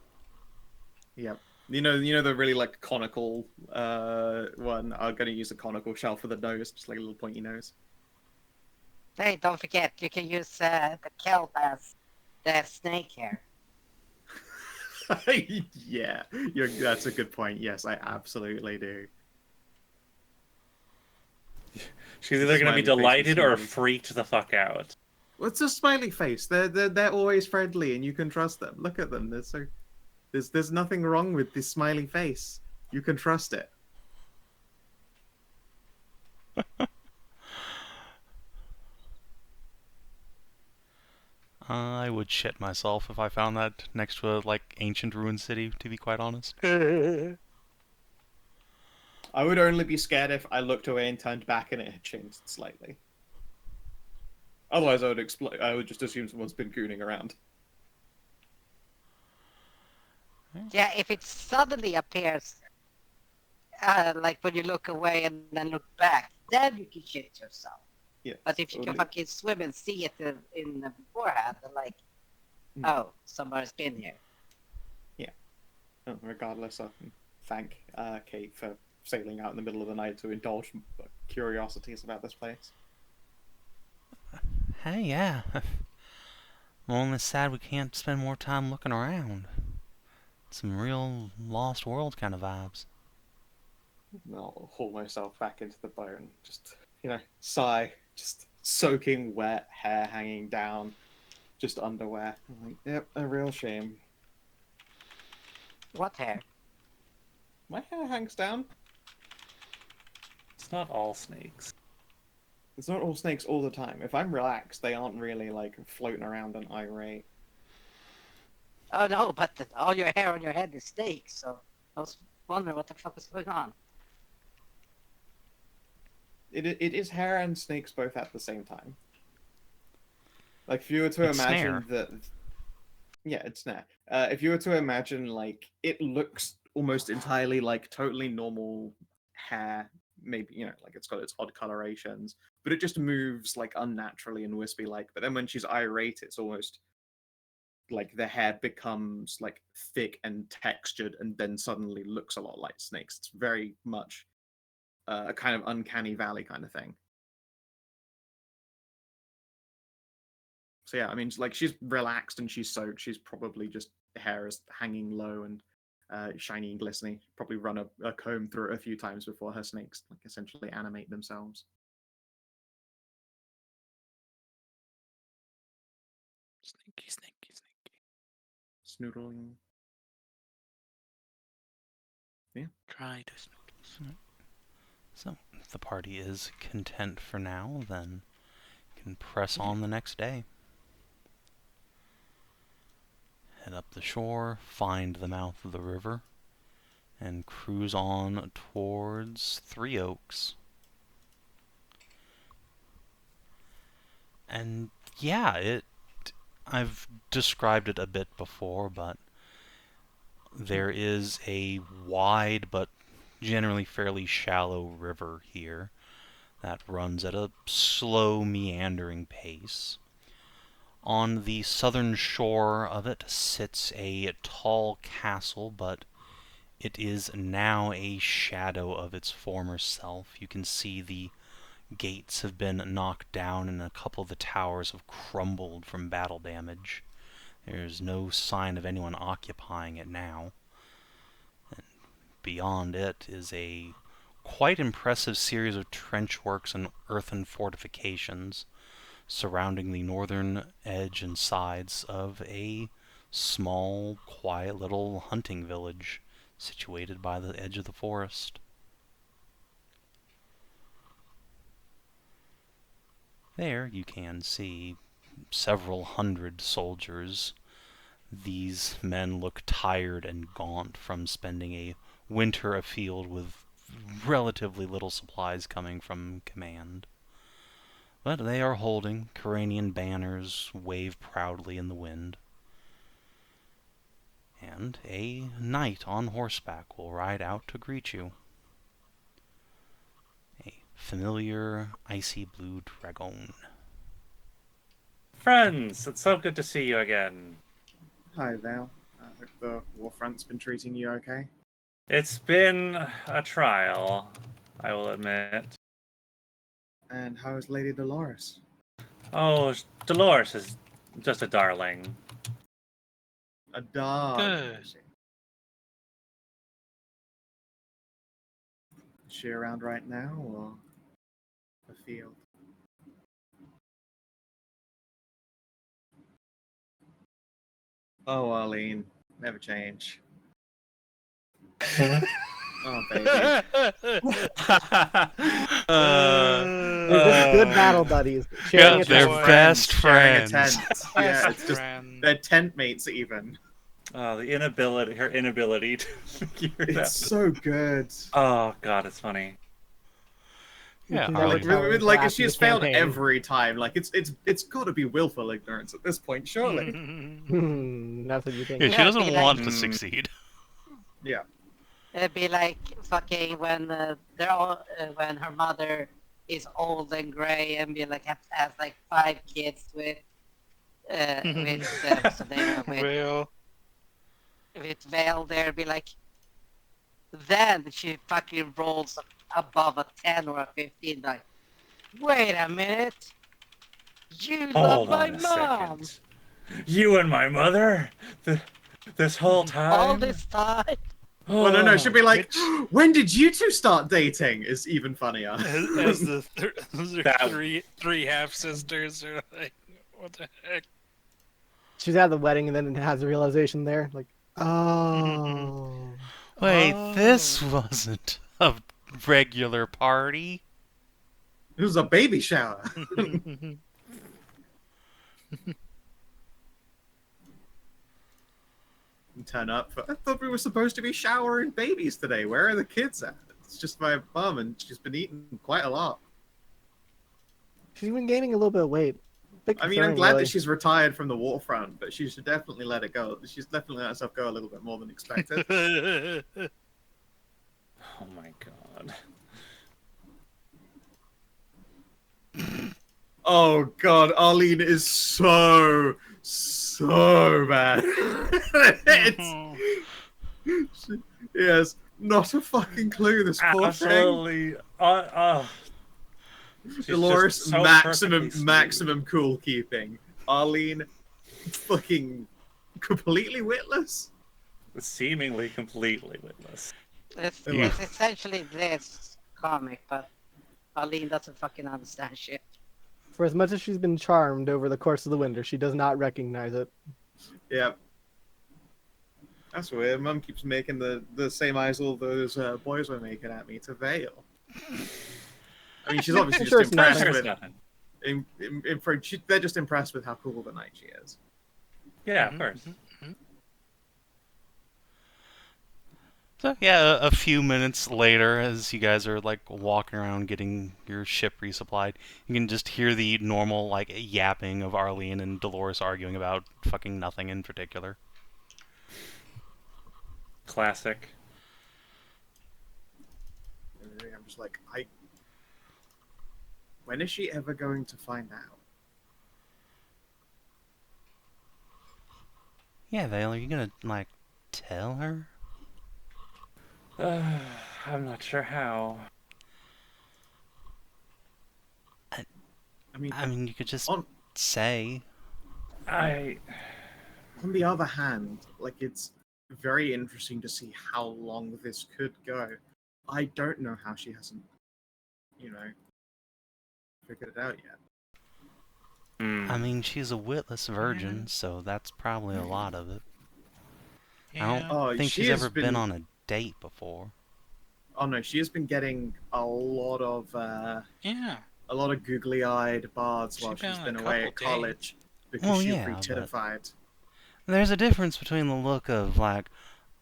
yep. You know the really like conical one. I'm going to use a conical shell for the nose, just like a little pointy nose. hey, don't forget you can use the kelp as the snake hair. Yeah, that's a good point. Yes, I absolutely do. She's either going to be Smiley face delighted or smiley. freaked the fuck out. What's a smiley face? They're always friendly, and you can trust them. Look at them. There's nothing wrong with this smiley face. You can trust it. I would shit myself if I found that next to a like ancient ruined city. To be quite honest. I would only be scared if I looked away and turned back and it had changed slightly. Otherwise, I would just assume someone's been gooning around. Yeah, if it suddenly appears, like when you look away and then look back, then you can shit yourself. Yeah. But if you can totally. fucking swim and see it in the beforehand, then like, Mm. oh, somebody's been here. Regardless, I thank Kate for sailing out in the middle of the night to indulge curiosities about this place. Hey, yeah. I'm only sad we can't spend more time looking around. Some real Lost World kind of vibes. I'll haul myself back into the boat and just, sigh. Just soaking wet, hair hanging down, just underwear. I'm like, yep, a real shame. What hair? My hair hangs down. It's not all snakes. It's not all snakes all the time. If I'm relaxed, they aren't really, floating around and irate. Oh no, but all your hair on your head is snakes, so I was wondering what the fuck was going on. It is hair and snakes both at the same time. Like, if you were to It's imagine snare. that... Yeah, it's snare. If you were to imagine, it looks almost entirely like totally normal hair, maybe, it's got its odd colorations, but it just moves, unnaturally and wispy-like. But then when she's irate, it's almost like the hair becomes, thick and textured and then suddenly looks a lot like snakes. It's very much a kind of uncanny valley kind of thing. So yeah, I mean, she's relaxed and she's soaked. She's probably just hair is hanging low and shiny and glistening. Probably run a comb through it a few times before her snakes like essentially animate themselves. Sneaky, sneaky, sneaky. Snoodling. Try to snoodles. So, if the party is content for now, then you can press on the next day. Head up the shore, find the mouth of the river, and cruise on towards Three Oaks. And yeah, I've described it a bit before, but there is a wide but generally fairly shallow river here that runs at a slow, meandering pace. On the southern shore of it sits a tall castle, but it is now a shadow of its former self. You can see the gates have been knocked down and a couple of the towers have crumbled from battle damage. There's no sign of anyone occupying it now. And beyond it is a quite impressive series of trenchworks and earthen fortifications surrounding the northern edge and sides of a small, quiet little hunting village situated by the edge of the forest. There you can see several hundred soldiers. These men look tired and gaunt from spending a winter afield with relatively little supplies coming from command. But they are holding Kyranian banners wave proudly in the wind. And a knight on horseback will ride out to greet you. A familiar icy blue dragon. Friends, it's so good to see you again. Hi, Val. I hope the warfront's been treating you okay. It's been a trial, I will admit. And how is Lady Dolores? Oh, Dolores is just a darling. A dog. Good. Is she around right now, or afield? Oh, Arlene, never change. Oh, baby. They're just good battle buddies. Sharing Yeah, a they're tent. best Sharing a friends. tent. Yeah, it's just Friend. they're tent mates even. Oh, her inability to figure it out. It's so good. Oh god, it's funny. You Yeah, can Arlene. never tell Like, until like after she has the failed campaign. every time. Like it's got to be willful ignorance at this point, surely. That's what you think. Yeah, she Yeah, doesn't be like- want to succeed. Yeah. It'd be like fucking when they're all when her mother is old and gray and be like has like 5 kids with what's the name of it? Well, With Vale there, be like, then she fucking rolls above a 10 or a 15. Like, wait a minute, you love Hold my on a mom second. You and my mother? This whole time? all this time. Well, no, she'd be like, Which- when did you two start dating? Is even funnier. as the those are That- three half sisters are like, what the heck? She's at the wedding and then has the realization there, like, oh. Wait, this Oh. wasn't a regular party. It was a baby shower. Turn up. I thought we were supposed to be showering babies today. Where are the kids at? It's just my mum, and she's been eating quite a lot. She's been gaining a little bit of weight. Big I mean, I'm concern, glad really. that she's retired from the waterfront, but she should definitely let it go. She's definitely let herself go a little bit more than expected. Oh my god. Oh god, Arlene is so bad. He has not a fucking clue. This poor thing. Absolutely. She's Dolores, just so maximum perfectly sweet. maximum cool keeping. Arlene, fucking completely witless. seemingly completely witless. It's essentially this comic, but Arlene doesn't fucking understand shit. For as much as she's been charmed over the course of the winter, she does not recognize it. Yep. That's weird. Mum keeps making the same eyes all those boys were making at me to Veil. I mean, she's obviously Sure, just it's nothing. impressed There's with. nothing. They're just impressed with how cool the knight she is. Yeah, of course. So yeah, a few minutes later, as you guys are like walking around getting your ship resupplied, you can just hear the normal like yapping of Arlene and Dolores arguing about fucking nothing in particular. Classic. I'm just like, when is she ever going to find out? Yeah, Vale, are you gonna like tell her? I'm not sure how. I mean, I mean, you could just on say. I on the other hand, like it's very interesting to see how long this could go. I don't know how she hasn't, figured it out yet. I mean, she's a witless virgin, so that's probably a lot of it. I don't Oh, think she she's has ever been on a date before. Oh no, she has been getting a lot of Yeah. googly-eyed bards while She's been she's on been a away couple at college because Well, she's yeah, but- re-titified. There's a difference between the look of like,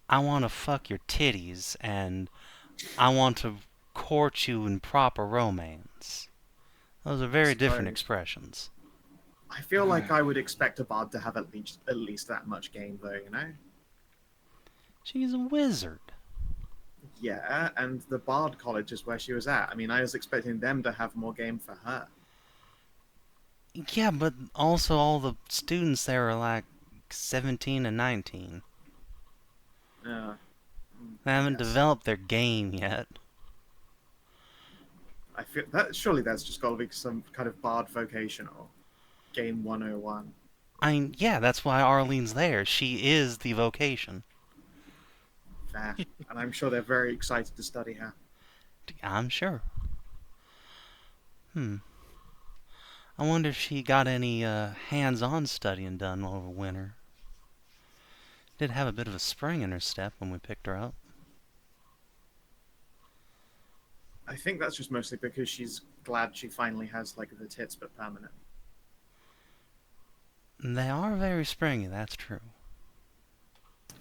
I want to fuck your titties and I want to court you in proper romance. Those are very different Suppose. expressions. I feel like I would expect a bard to have at least that much game, though. She's a wizard. Yeah, and the Bard College is where she was at. I mean, I was expecting them to have more game for her. Yeah, but also all the students there are like 17 and 19. They haven't Yes. developed their game yet. I feel that surely that's just got to be some kind of Bard vocational game 101. I mean, yeah, that's why Arlene's there. She is the vocation. Fair. And I'm sure they're very excited to study her. I'm sure. I wonder if she got any hands-on studying done over winter. Did have a bit of a spring in her step when we picked her up. I think that's just mostly because she's glad she finally has like the tits but permanent. They are very springy, that's true.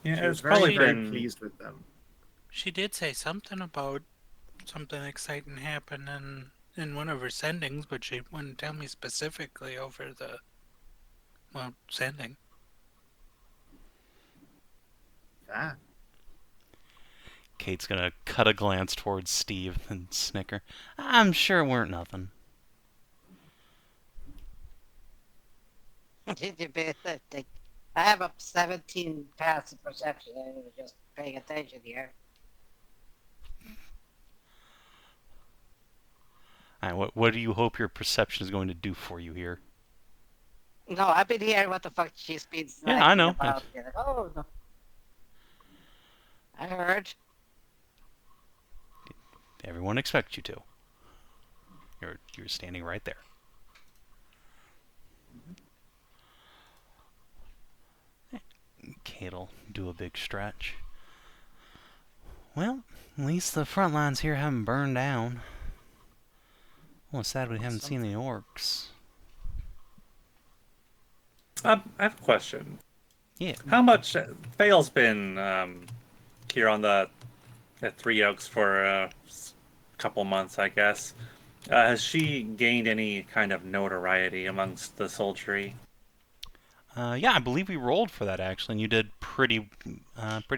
yeah, She it's was very, probably very been pleased with them. She did say something about something exciting happening in one of her sendings, but she wouldn't tell me specifically over the, sending. Fair. Kate's gonna cut a glance towards Steve and snicker. I'm sure it weren't nothing. Did you be like, I have a 17 passive perception. I was just paying attention here. Alright, what do you hope your perception is going to do for you here? No, I've been hearing what the fuck she's been Yeah, I know. about. Like, oh, no. I heard. Everyone expects you to. You're standing right there. Kate'll do a big stretch. Well, at least the front lines here haven't burned down. Well, sad we haven't seen the orcs. I have a question. Yeah. How much Vale's been here on the Three Oaks for a couple months, I guess. Has she gained any kind of notoriety amongst the soldiery? Yeah, I believe we rolled for that actually, and you did pretty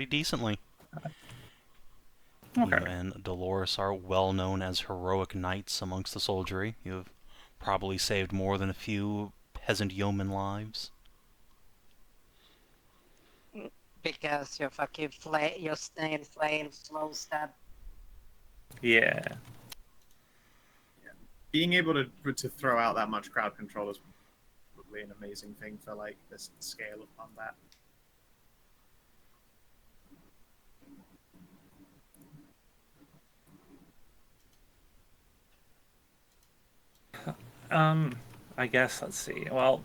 decently. Okay. You and Dolores are well known as heroic knights amongst the soldiery. You have probably saved more than a few peasant yeoman lives. Because your fucking your snail flame slow stab. Yeah. Being able to throw out that much crowd control is probably an amazing thing for like this scale of combat. I guess, let's see. Well,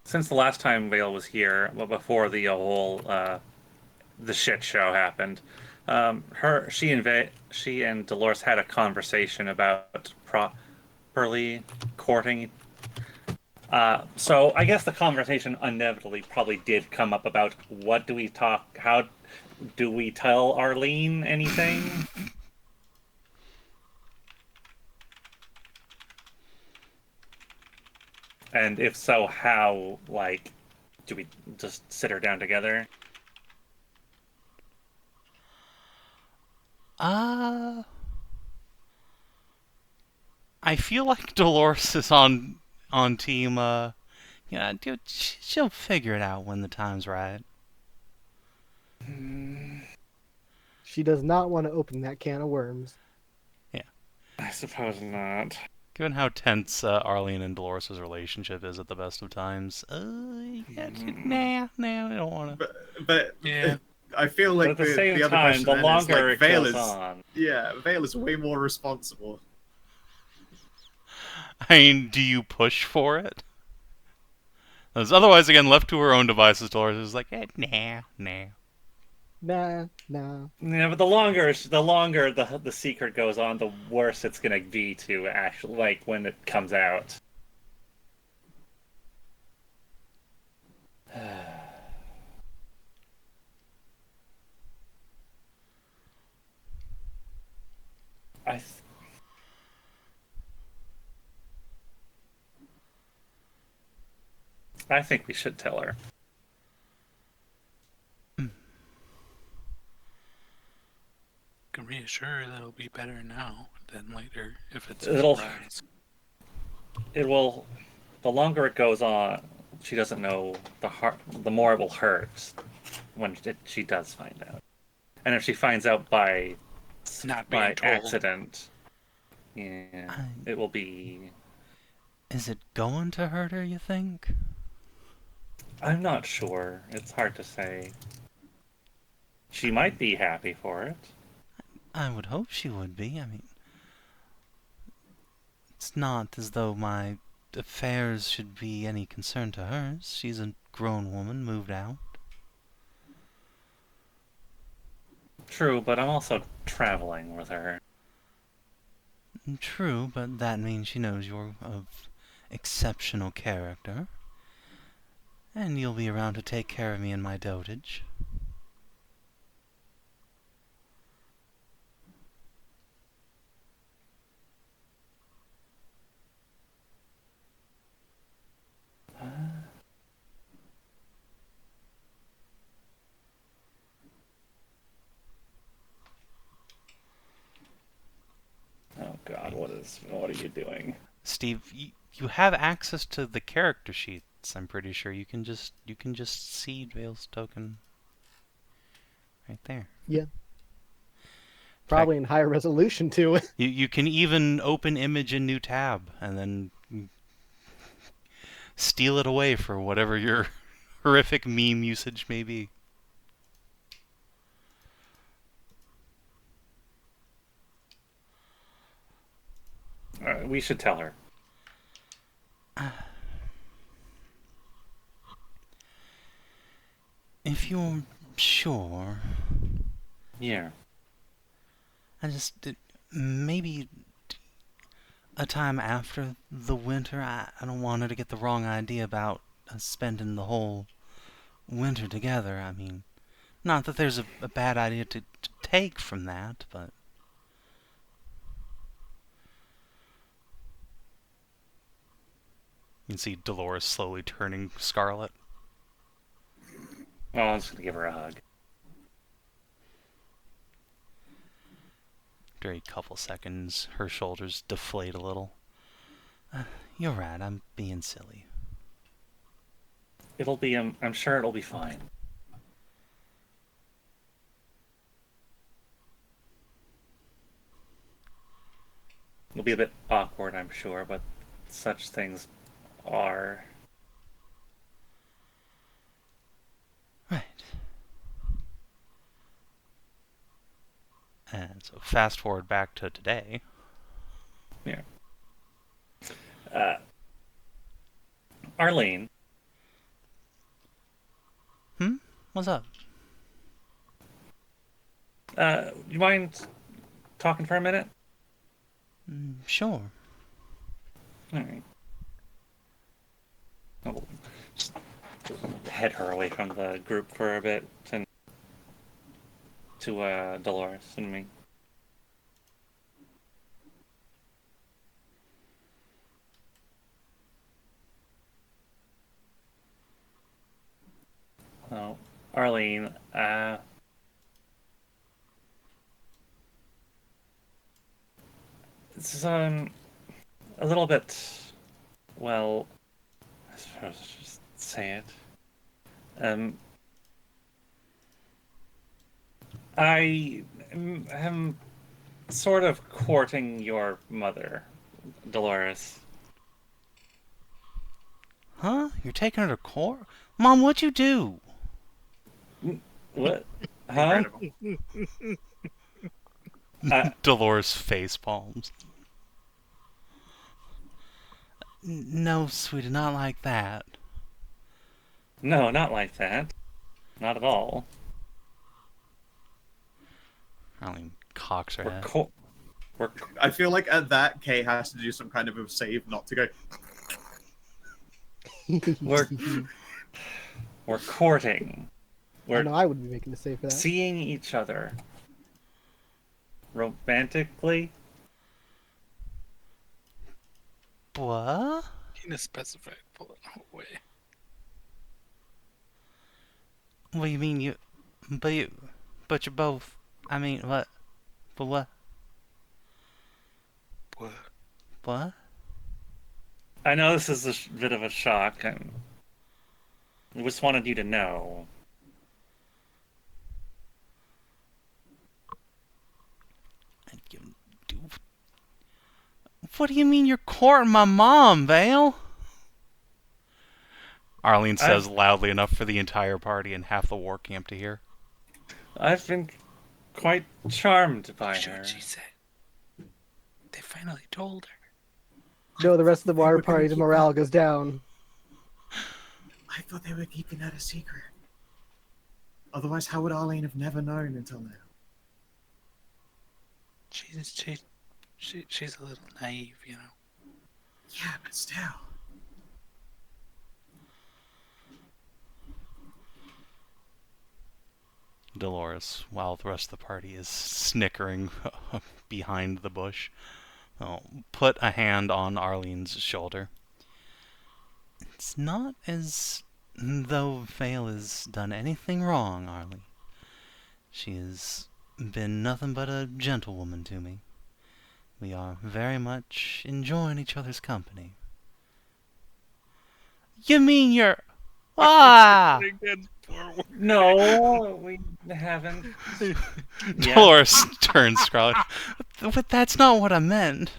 since the last time Vale was here, well, before the whole the shit show happened, she and Dolores had a conversation about properly courting. So I guess the conversation inevitably probably did come up about what do we talk, how do we tell Arlene anything? And if so, how, like, do we just sit her down together? I feel like Dolores is on team. Yeah, dude, she'll figure it out when the time's right. She does not want to open that can of worms. I suppose not. Given how tense Arlene and Dolores' relationship is at the best of times, yeah, nah, we don't want to. But Yeah. I feel But like at the same the other time, question the then is, longer like, it Vale goes is on, Vale is way more responsible. I mean, do you push for it? Because otherwise, again, left to her own devices, Dolores is like, nah. Nah. yeah. But the longer the secret goes on, the worse it's gonna be to actually, like, when it comes out. I th- I think we should tell her. Can reassure her that it'll be better now than later if it's a It'll- surprise. It will. The longer it goes on, she doesn't know the more it will hurt when she does find out. And if she finds out by Not being told. accident, yeah, it will be. Is it going to hurt her, you think? I'm not sure. It's hard to say. She might be happy for it. I would hope she would be. I mean, it's not as though my affairs should be any concern to hers. She's a grown woman, moved out. True, but I'm also traveling with her. True, but that means she knows you're of exceptional character. And you'll be around to take care of me in my dotage. Oh God, what are you doing? Steve, you have access to the character sheets. I'm pretty sure you can just see Vale's token right there. Yeah. Probably in higher resolution too. You can even open image in new tab and then steal it away for whatever your horrific meme usage may be. We should tell her. If you're sure, Yeah. maybe a time after the winter. I don't want her to get the wrong idea about us spending the whole winter together. I mean, not that there's a bad idea to take from that, but you can see Dolores slowly turning scarlet. Oh, I'm just gonna give her a hug. After a couple seconds, her shoulders deflate a little. You're right, I'm being silly. It'll be. I'm sure it'll be fine. It'll be a bit awkward, I'm sure, but such things are. Right. And so fast forward back to today. Yeah. Arlene, What's up? you mind talking for a minute? Sure. Alright. I'll just head her away from the group for a bit and to Dolores and me. Oh, Arlene, it's a little bit, well, I suppose I'll just say it. I am sort of courting your mother, Dolores. Huh? You're taking her to court? Mom, what'd you do? What? Huh? Incredible. Dolores face palms. No, sweetie, not like that. No, not like that. Not at all. Arlene cocks her We're head. we're I feel like at that, Kay has to do some kind of a save not to go. we're we're courting. I We're know I would be making a save for that. seeing each other romantically. What? In a specified bullet way. What do you mean you... But you're both... I mean, what? But what? What? What? I know this is a bit of a shock, and I just wanted you to know. What do you mean you're courting my mom, Vale? Arlene says loudly enough for the entire party and half the war camp to hear. I've been quite charmed by That's her. what she said. They finally told her. No, the rest of the They water were gonna party's keep morale that- goes down. I thought they were keeping that a secret. Otherwise, how would Arlene have never known until now? She's a little naive, you know. Yeah, but still. Dolores, while the rest of the party is snickering behind the bush, put a hand on Arlene's shoulder. It's not as though Vale has done anything wrong, Arlene. She has been nothing but a gentlewoman to me. We are very much enjoying each other's company. You mean you're... Ah! No, we haven't. Yeah. Dolores turns scarlet. But that's not what I meant.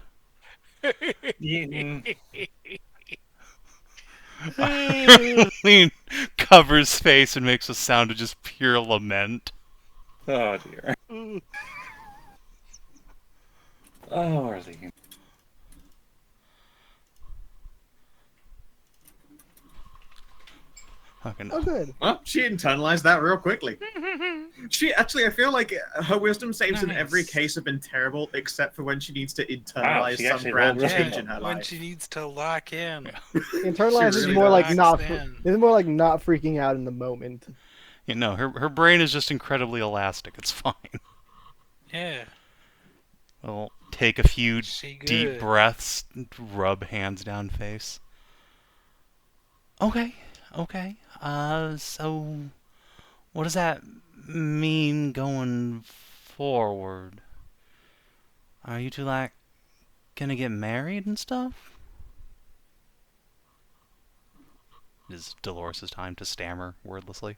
Arlene covers face and makes a sound of just pure lament. Oh dear. Oh, Arlene. Fucking Oh, good. Well, she internalized that real quickly. She actually, I feel like her wisdom saves in every Nice. case have been terrible, except for when she needs to Wow, internalize she some actually grand rolled change really in her When life. she needs to lock in. Internalize She is really more like relaxed not. then. It's more like not freaking out in the moment. You know, her brain is just incredibly elastic. It's fine. Yeah. We'll take a few She deep good. breaths, rub hands down face. Okay. So what does that mean going forward? Are you two, like, gonna get married and stuff? It is Dolores' time to stammer wordlessly.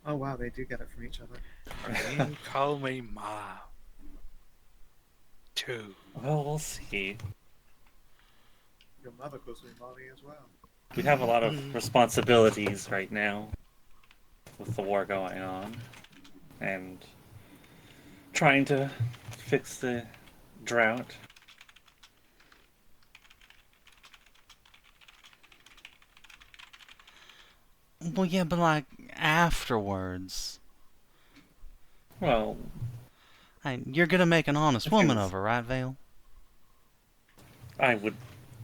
Oh wow, they do get it from each other. You call me Ma. Too. Well, we'll see. Your mother calls me mommy as well. We have a lot of responsibilities right now with the war going on and trying to fix the drought. Well, yeah, but like afterwards. Well, You're gonna make an honest If woman it's- of her, right, Vale? I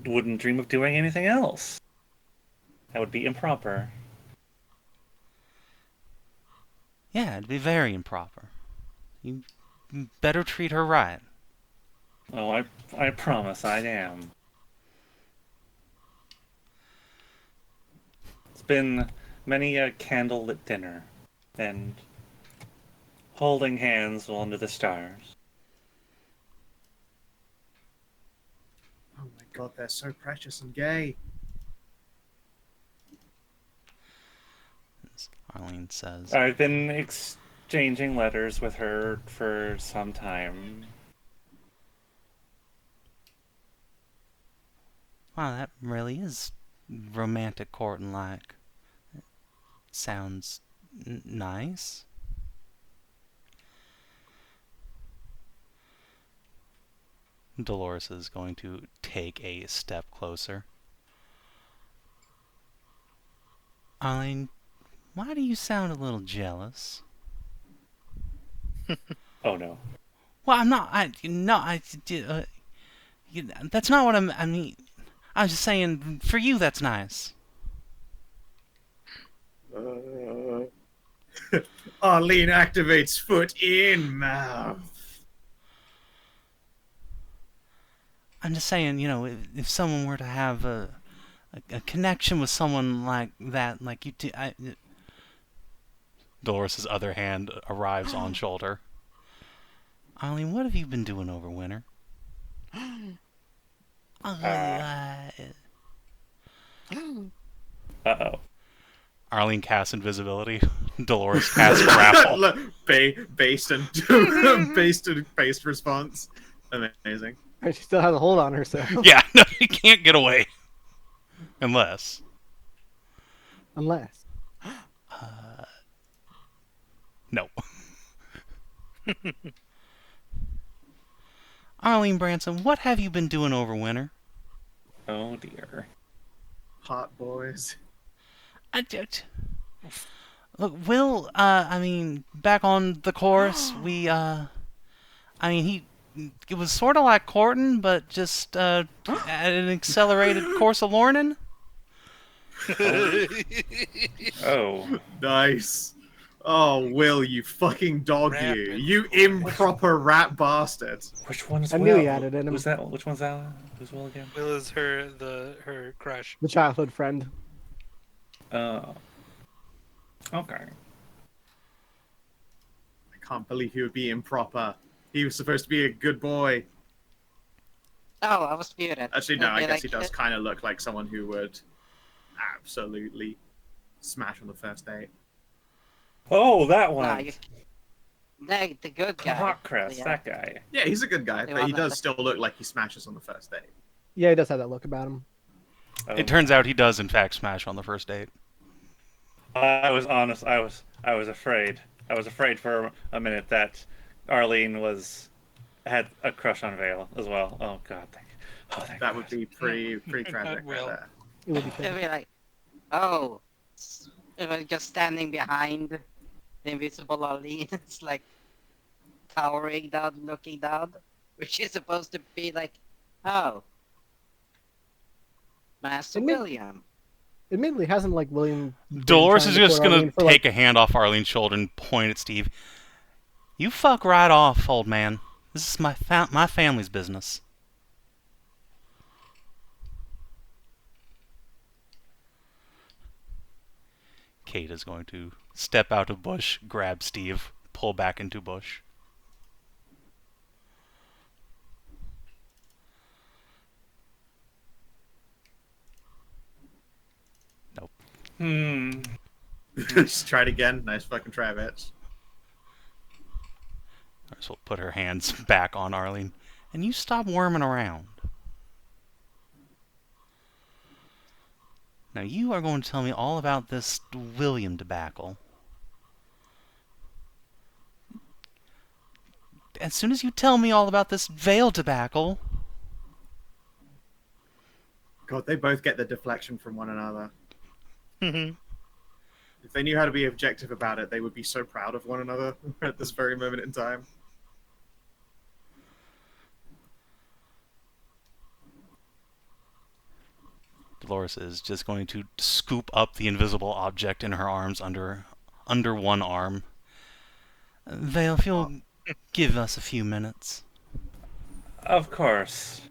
wouldn't dream of doing anything else. That would be improper. Yeah, it'd be very improper. You better treat her right. Oh, I promise I am. It's been many a candlelit dinner, and holding hands while under the stars. Oh my god, they're so precious and gay. As Arlene says. I've been exchanging letters with her for some time. Wow, that really is romantic courting like. Sounds nice. Dolores is going to take a step closer. Arlene, why do you sound a little jealous? Oh no. Well, I'm not. That's not what I mean. I was just saying, for you, that's nice. Arlene activates foot in mouth. I'm just saying, if someone were to have a connection with someone like that, like you do. Dolores' other hand arrives on shoulder. Arlene, what have you been doing over winter? Uh-oh. Arlene casts invisibility. Dolores casts grapple. Look, based and based response. Amazing. She still has a hold on herself. Yeah, no, you can't get away. Unless. Unless. No. Arlene Branson, what have you been doing over winter? Oh dear. Hot boys. Look, Will, back on the course, it was sort of like courting, but just at an accelerated course of learning. Oh. Nice. Oh, Will, you fucking dog you. Rapid. You improper rat bastard. Which one's I Will? knew he had it in him. Who's that? Which one's that? Who's Will again? Will is her crush. The childhood friend. Oh. Okay. I can't believe he would be improper. He was supposed to be a good boy. Oh, I was muted. Actually, no, I Maybe, guess he like, does kind of look like someone who would absolutely smash on the first date. Oh, that Nah, one. the good guy. Hot Crest, Yeah. that guy. Yeah, he's a good guy, They but he want does that- still look like he smashes on the first date. Yeah, he does have that look about him. Oh. It turns out he does, in fact, smash on the first date. I was honest. I was afraid. I was afraid for a minute that Arlene had a crush on Vale as well. Oh God, thank That God. would be pretty tragic right Will. there. It would be It'd good. be like, oh, it was just standing behind the invisible Arlene. It's like towering down, looking down, which is supposed to be like, oh, Master Admit- William. Admittedly, hasn't like William. been Dolores trying is to just court gonna Arlene for, take like, a hand off Arlene's shoulder and point at Steve. You fuck right off, old man. This is my family's business. Kate is going to step out of bush, grab Steve, pull back into bush. Nope. Just try it again. Nice fucking try, bitch. So we'll put her hands back on Arlene. And you stop worming around. Now you are going to tell me all about this William debacle. As soon as you tell me all about this Vale debacle, God, they both get the deflection from one another. If they knew how to be objective about it, they would be so proud of one another at this very moment in time. Dolores is just going to scoop up the invisible object in her arms under one arm. Vale, if you'll give us a few minutes. Of course.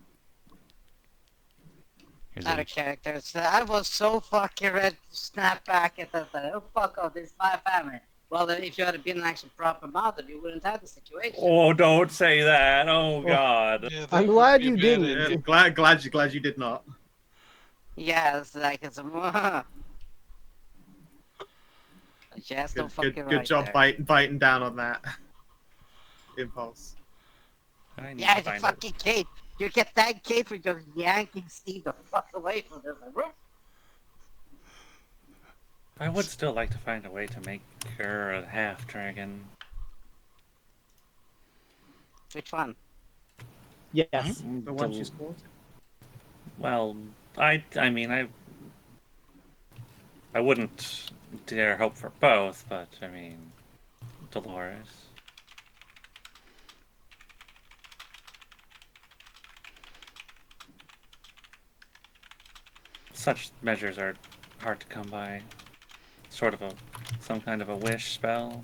Here's Out a, of character. So I was so fucking ready to snap back at that. Oh, fuck off, this is my family. Well, then if you had been an actual proper mother, you wouldn't have the situation. Oh, don't say that. Oh, God. Yeah, that I'm would glad be a you bad didn't. idea. Glad you did not. Yeah, it's like it's a. Just no fucking Good right job there. biting down on that impulse. I need Yeah, to it's a find fucking cape. You get that cape for just yanking Steve the fuck away from this. I would still like to find a way to make her a half-dragon. Which one? Yes. The one she's caught. Well, I mean, I wouldn't dare hope for both, but I mean, Dolores. Such measures are hard to come by. Sort of some kind of a wish spell.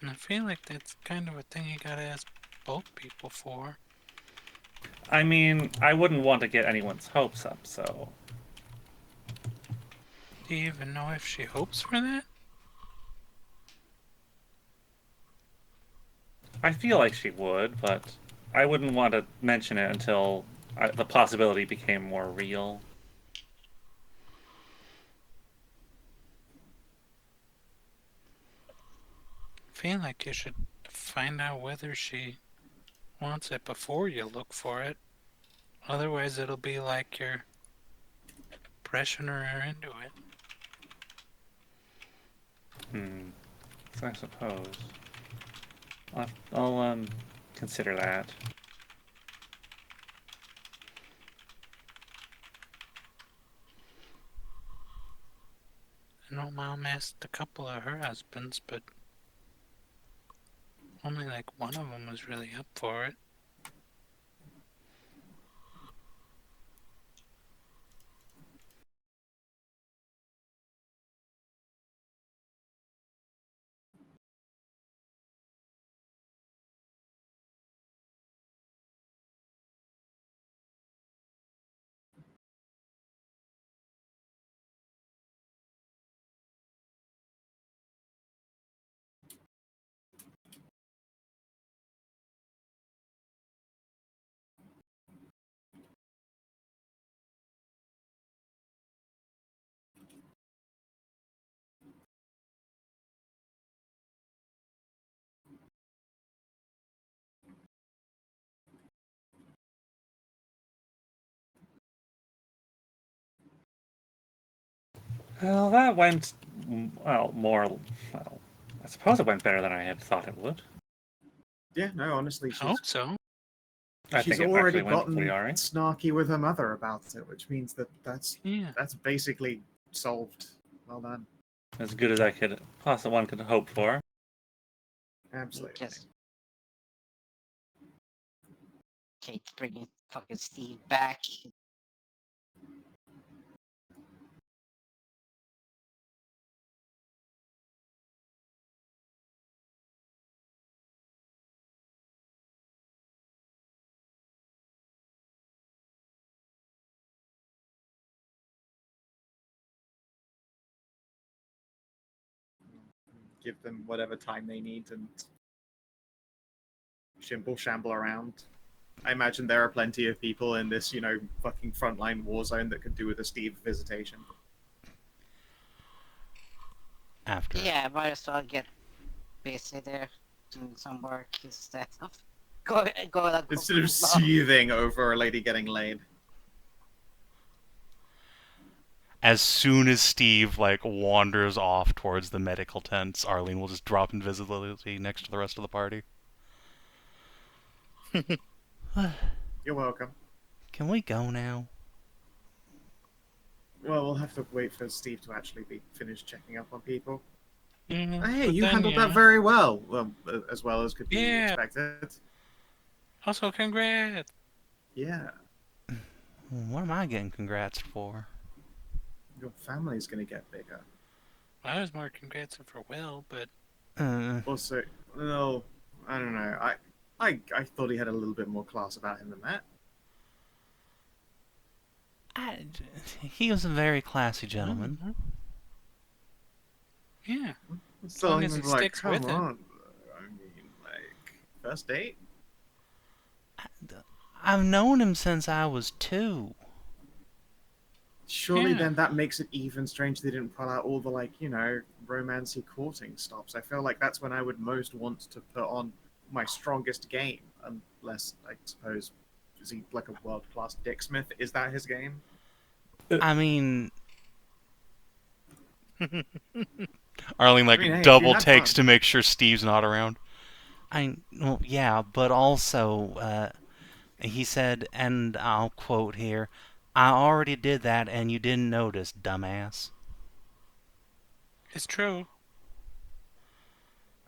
And I feel like that's kind of a thing you gotta ask both people for. I mean, I wouldn't want to get anyone's hopes up, so Do you even know if she hopes for that? I feel like she would, but I wouldn't want to mention it until the possibility became more real. I feel like you should find out whether she wants it before you look for it. Otherwise, it'll be like you're pressuring her into it. So I suppose I'll consider that. I know Mom asked a couple of her husbands, but only like one of them was really up for it. Well, that went well. I suppose it went better than I had thought it would. Yeah, no, honestly, I hope so. I she's think it already actually went gotten pretty alright. snarky with her mother about it, which means that's Yeah. basically solved. Well done. As good as one could hope for. Absolutely. Just Kate's bringing fucking Steve back. Give them whatever time they need and shamble around. I imagine there are plenty of people in this, fucking frontline war zone that could do with a Steve visitation. after. Yeah, might as well get busy there doing some work instead of going Instead of seething over a lady getting laid. As soon as Steve wanders off towards the medical tents, Arlene will just drop invisibility next to the rest of the party. You're welcome. Can we go now? Well, we'll have to wait for Steve to actually be finished checking up on people. Yeah, Hey, but you then, handled yeah. that very well. Well, as well as could be Yeah. expected. Also, congrats. Yeah, What am I getting congrats for? your family's gonna get bigger. I was more congrats for Will, but Also, no, I don't know. I thought he had a little bit more class about him than that. He was a very classy gentleman. Mhm. Yeah. So long as I'm he like, sticks come with it. on. I mean, like, first date? I've known him since I was 2. Surely Yeah. then that makes it even strange they didn't pull out all the, like, romancy courting stops. I feel like that's when I would most want to put on my strongest game. Unless, I suppose, is he like a world-class dicksmith? Is that his game? I mean, Arlene like I mean, hey, if you double had takes fun. to make sure Steve's not around. Well, yeah, but also, he said, and I'll quote here, "I already did that and you didn't notice, dumbass." It's true.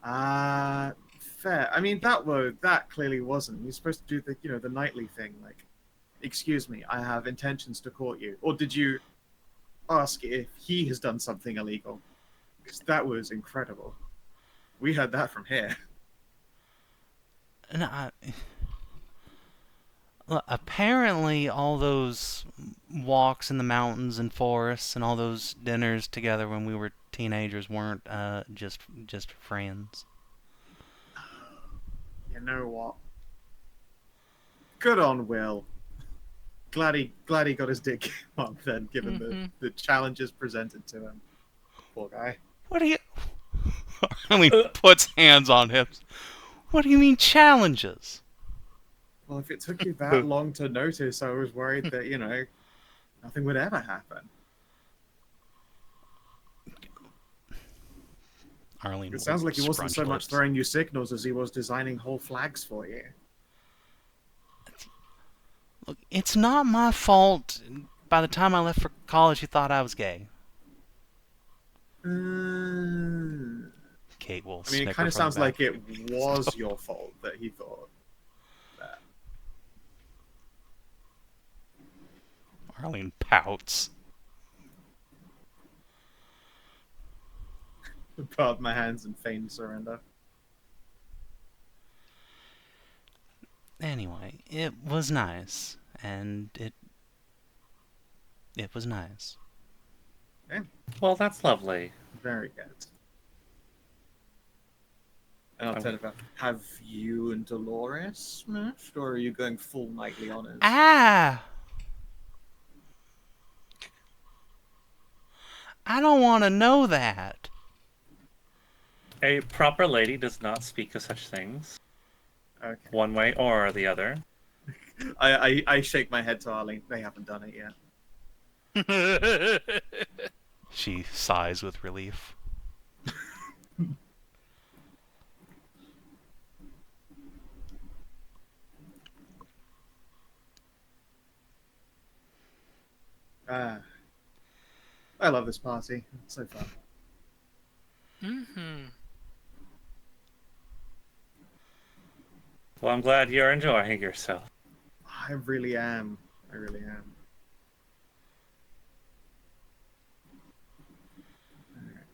Fair. I mean, that clearly wasn't. You're supposed to do the nightly thing, like, excuse me, I have intentions to court you. Or did you ask if he has done something illegal? Because that was incredible. We heard that from here. And look, apparently all those walks in the mountains and forests and all those dinners together when we were teenagers weren't just friends. You know what? Good on Will. Glad he got his dick up then, given the challenges presented to him. Poor guy. What do you... Arlene puts hands on him. What do you mean challenges? Well, if it took you that long to notice, I was worried that, nothing would ever happen. Arlene It sounds like he wasn't so much lips. throwing you signals as he was designing whole flags for you. Look, it's not my fault. By the time I left for college, he thought I was gay. Kate will I mean, it snicker kind of from the sounds back. like it was your fault that he thought that. Arlene pouts. Put up my hands and feign surrender. Anyway, it was nice, and it was nice. Well, that's lovely. Very good. And I'll tell you about, have you and Dolores smashed, or are you going full nightly honors? Ah! I don't want to know that. A proper lady does not speak of such things, Okay. one way or the other. I shake my head to Arlene. They haven't done it yet. She sighs with relief. I love this party. It's so fun. Well, I'm glad you're enjoying yourself. I really am. I really am. Alright.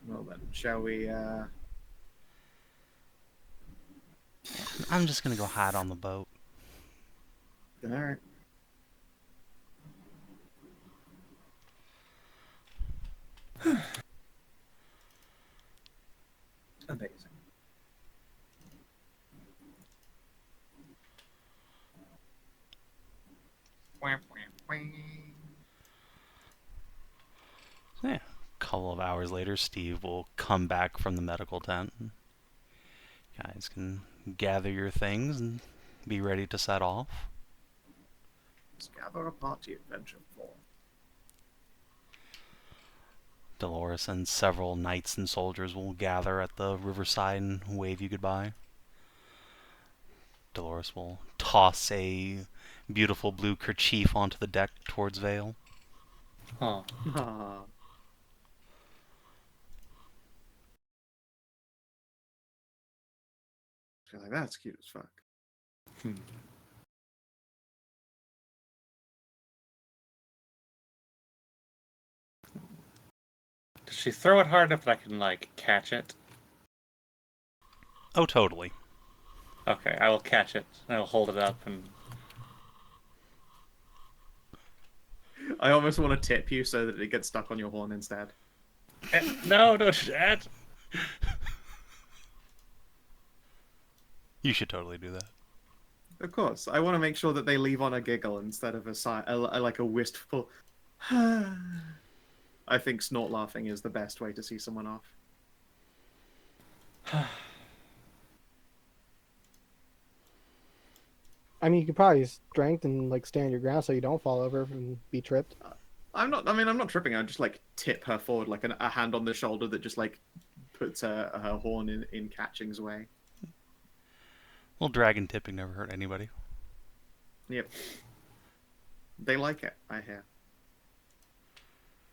Well then, shall we, I'm just gonna go hide on the boat. Alright. Amazing. Yeah. A couple of hours later, Steve will come back from the medical tent. You guys can gather your things and be ready to set off. Let's gather a party adventure for. Dolores and several knights and soldiers will gather at the riverside and wave you goodbye. Dolores will toss a beautiful blue kerchief onto the deck towards Vale. Huh. Ah. I feel like that's cute as fuck. Hmm. Does she throw it hard enough that I can, like, catch it? Oh, totally. Okay, I will catch it. I will hold it up and... I almost want to tip you so that it gets stuck on your horn instead. No, don't do that! You should totally do that. Of course, I want to make sure that they leave on a giggle instead of like a wistful. I think snort laughing is the best way to see someone off. I mean, you could probably strength and like stand your ground so you don't fall over and be tripped. I'm not. I mean, I'm not tripping. I just like tip her forward, like a hand on the shoulder that just like puts her horn in catching's way. Well, dragon tipping never hurt anybody. Yep. They like it, I hear.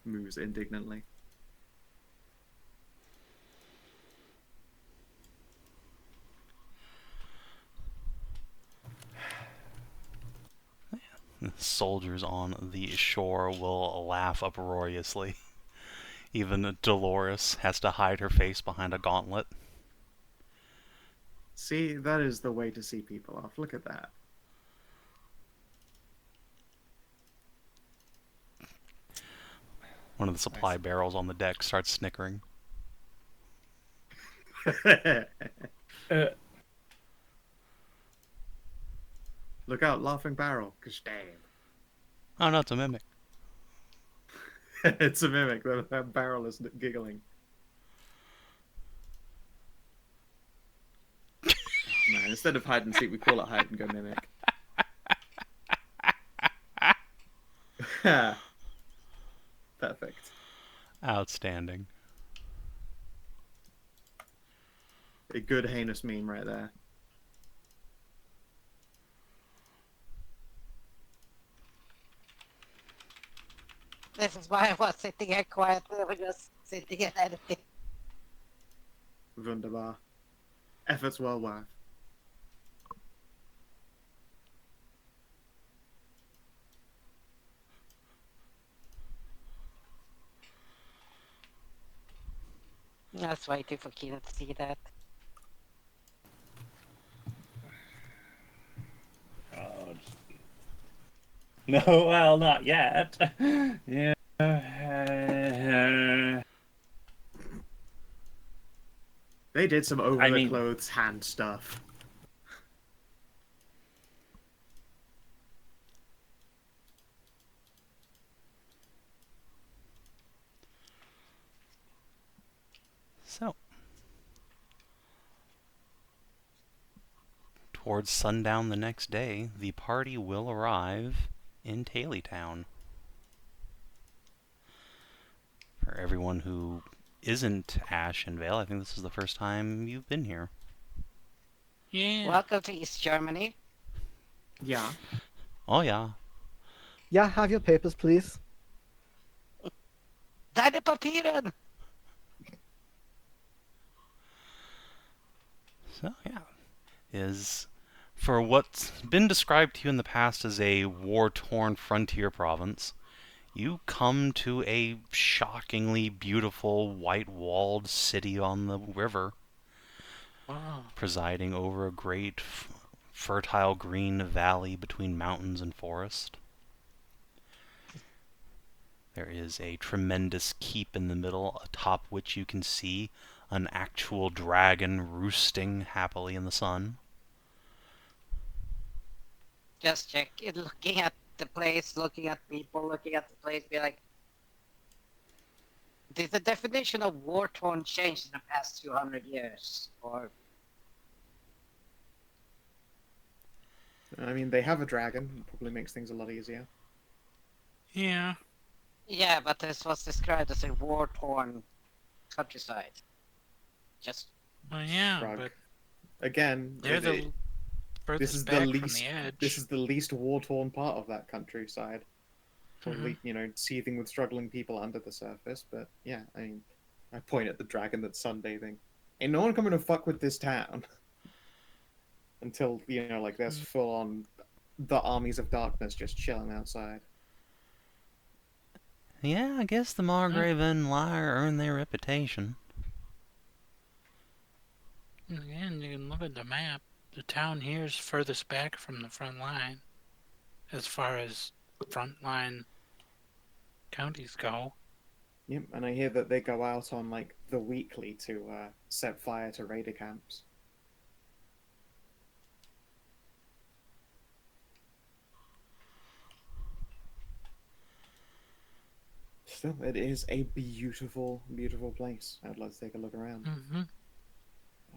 Moves indignantly. Soldiers on the shore will laugh uproariously. Even Dolores has to hide her face behind a gauntlet. See, that is the way to see people off. Look at that. One of the supply barrels on the deck starts snickering. Look out, laughing barrel. Damn. Oh no, it's a mimic. It's a mimic. That barrel is giggling. Man, instead of hide and seek, we call it hide and go mimic. Perfect. Outstanding. A good heinous meme right there. This is why I was sitting here quietly. I was just sitting and editing. Wunderbar. Efforts well worth. That's waiting for Kina to see that. Oh, no, well, not yet. Yeah. They did some over I the mean- clothes hand stuff. So, towards sundown the next day, the party will arrive in Town. For everyone who isn't Ashe and Vale, I think this is the first time you've been here. Yeah. Welcome to East Germany. Yeah. Oh yeah. Yeah, have your papers, please. Deine Papieren! So yeah, is for what's been described to you in the past as a war-torn frontier province, you come to a shockingly beautiful white-walled city on the river, Wow. presiding over a great fertile green valley between mountains and forest. There is a tremendous keep in the middle, atop which you can see an actual dragon roosting happily in the sun. Just check it, looking at the place, looking at people, looking at the place, be like, did the definition of war-torn change in the past 200 years? Or I mean, they have a dragon. It probably makes things a lot easier. Yeah. yeah, but this was described as a war-torn countryside. Just Well, yeah, Shrug. but Again, they're the this furthest is the back least. from the edge. This is the least war-torn part of that countryside. probably seething with struggling people under the surface. But yeah, I mean, I point at the dragon that's sunbathing. Ain't no one coming to fuck with this town until like there's full on the armies of darkness just chilling outside. Yeah, I guess the Margrave and Liar earned their reputation. Again, you can look at the map. The town here is furthest back from the front line, as far as frontline counties go. Yep, and I hear that they go out on like the weekly to set fire to raider camps. Still, it is a beautiful, beautiful place. I'd love to take a look around. Mm-hmm.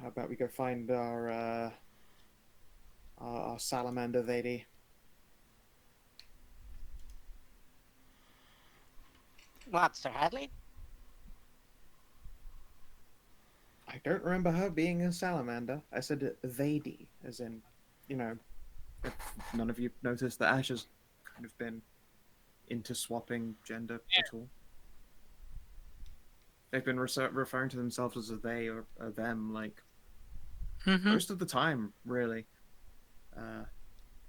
How about we go find our Salamander lady? What, Sir Hadley? I don't remember her being a salamander. I said lady, as in, if none of you noticed that Ashe has kind of been into swapping gender at all. They've been referring to themselves as a they or a them, like, most of the time, really.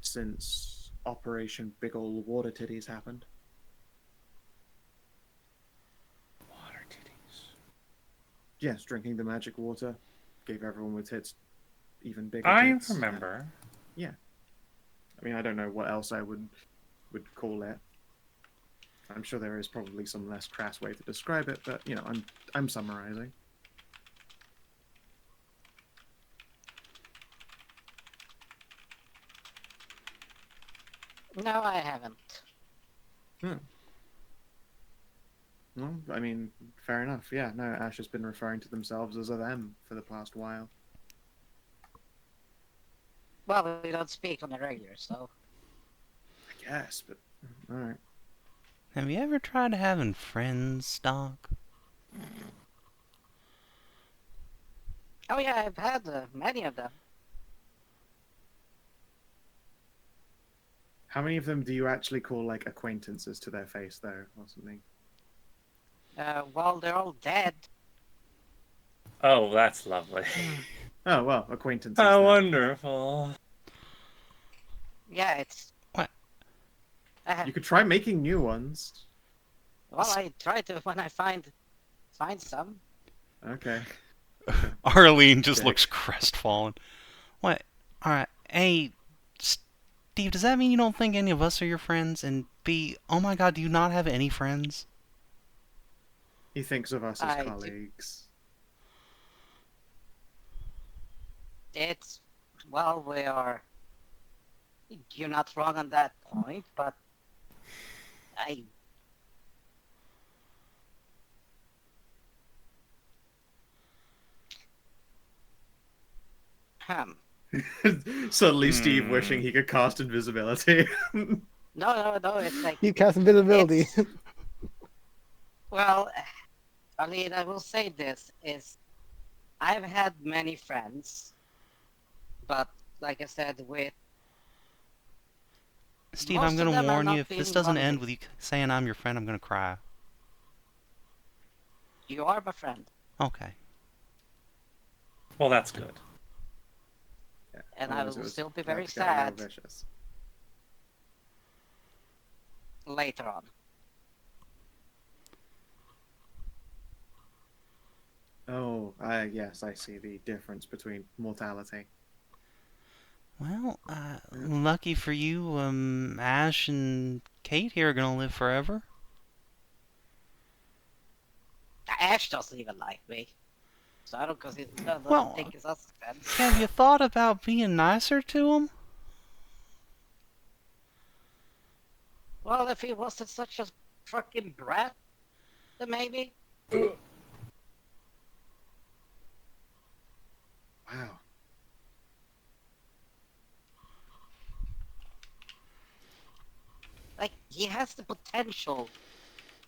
Since Operation Big Ol' Water Titties happened. Water titties. Yes, drinking the magic water gave everyone with tits even bigger I tits. remember. Yeah. I mean, I don't know what else I would call it. I'm sure there is probably some less crass way to describe it, but I'm summarizing. No, I haven't. Well, I mean, fair enough. Yeah, no, Ashe has been referring to themselves as a them for the past while. Well, we don't speak on the regular, so. I guess, but alright. Have you ever tried having friends, Doc? Oh yeah, I've had many of them. How many of them do you actually call, like, acquaintances to their face, though, or something? Well, they're all dead. Oh, that's lovely. Oh, well, acquaintances. How then. wonderful. Yeah, it's. What? You could try making new ones. Well, I try to when I find some. Okay. Arlene just Dick. looks crestfallen. What? Alright, A, Steve, does that mean you don't think any of us are your friends? And B, oh my god, do you not have any friends? He thinks of us as I do. colleagues. It's. Well, we are. You're not wrong on that point, but. I. Suddenly, Steve wishing he could cast invisibility. No, it's like. You cast invisibility. Well, I mean, I will say this is, I've had many friends, but like I said, with Steve, most I'm of gonna them are warn you, not if this being doesn't end lovely. with you saying I'm your friend, I'm gonna cry. You are my friend, Okay. Well, that's good. Yeah, and I otherwise will it was still be about very to get real sad vicious. later on. Oh, yes, I see the difference between mortality. Well, lucky for you, Ashe and Kate here are gonna live forever. Ashe doesn't even like me, so I don't Well, think it's us friends. Have you thought about being nicer to him? Well, if he wasn't such a fucking brat, then maybe. Wow. Like, he has the potential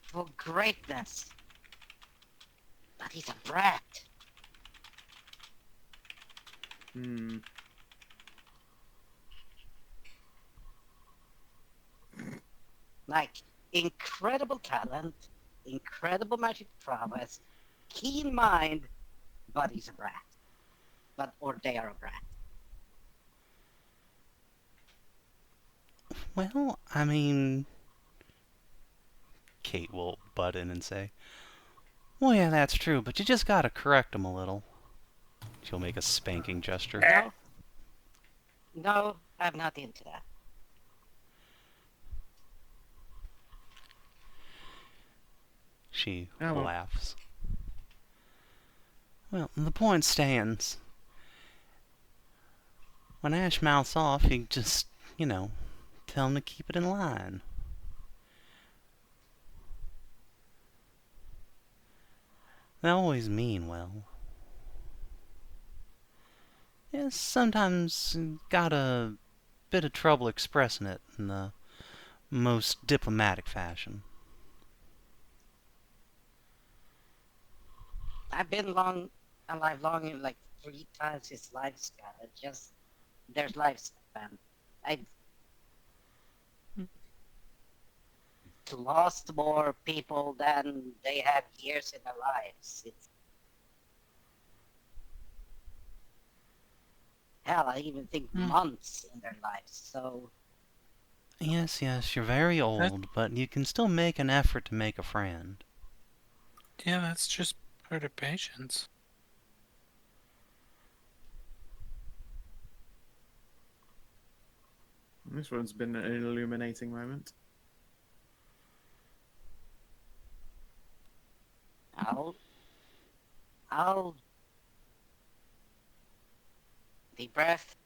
for greatness. But he's a brat. Hmm. Like, incredible talent, incredible magic prowess, keen mind, but he's a brat. Or they are a brat. Well, I mean... Kate will butt in and say, well, yeah, that's true, but you just gotta correct him a little. She'll make a spanking gesture. No, I'm not into that. She Oh, well. laughs. Well, the point stands. When Ashe mouths off, you just, tell him to keep it in line. They always mean well. Yeah, sometimes got a bit of trouble expressing it in the most diplomatic fashion. I've been alive long like 3 times his lifespan. It's just their lifespan. I've lost more people than they have years in their lives. Hell, I even think months in their lives. So Yes, you're very old, but you can still make an effort to make a friend. Yeah, that's just part of patience. This one's been an illuminating moment. I'll deep breath.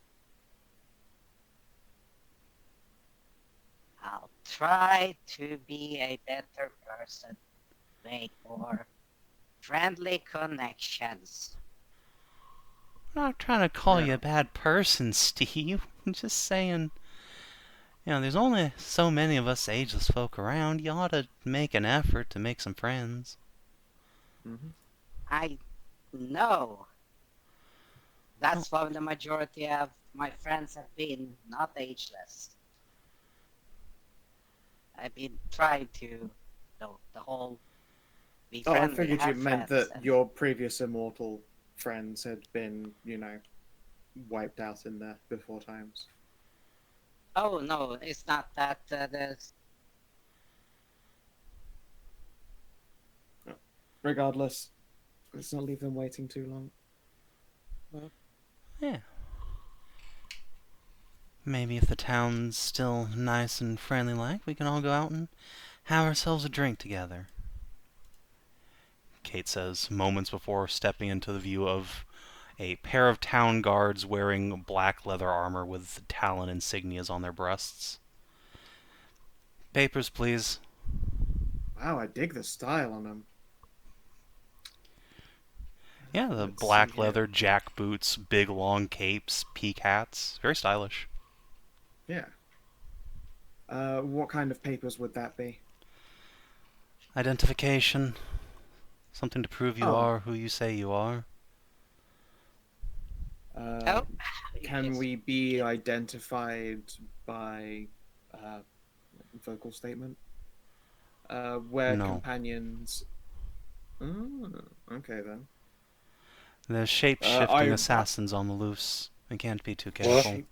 I'll try to be a better person, make more friendly connections. I'm not trying to call you a bad person, Steve. I'm just saying, there's only so many of us ageless folk around. You ought to make an effort to make some friends. Mm-hmm. I know. That's why the majority of my friends have been not ageless. I've been trying to, the whole be Oh, I friendly. figured you have meant friends, that and- your previous immortal friends had been, wiped out in there before times. Oh no, it's not that. Regardless, let's not leave them waiting too long. Yeah. Maybe if the town's still nice and friendly-like, we can all go out and have ourselves a drink together. Kate says, moments before stepping into the view of a pair of town guards wearing black leather armor with Talon insignias on their breasts. Papers, please. Wow, I dig the style on them. Yeah, the Let's black see here. leather jack boots, big long capes, peak hats. Very stylish. Yeah. What kind of papers would that be? Identification. Something to prove you Oh. are who you say you are. Can we be identified by vocal statement? Where No. companions... Oh, okay then. There's shape-shifting assassins on the loose. We can't be too careful.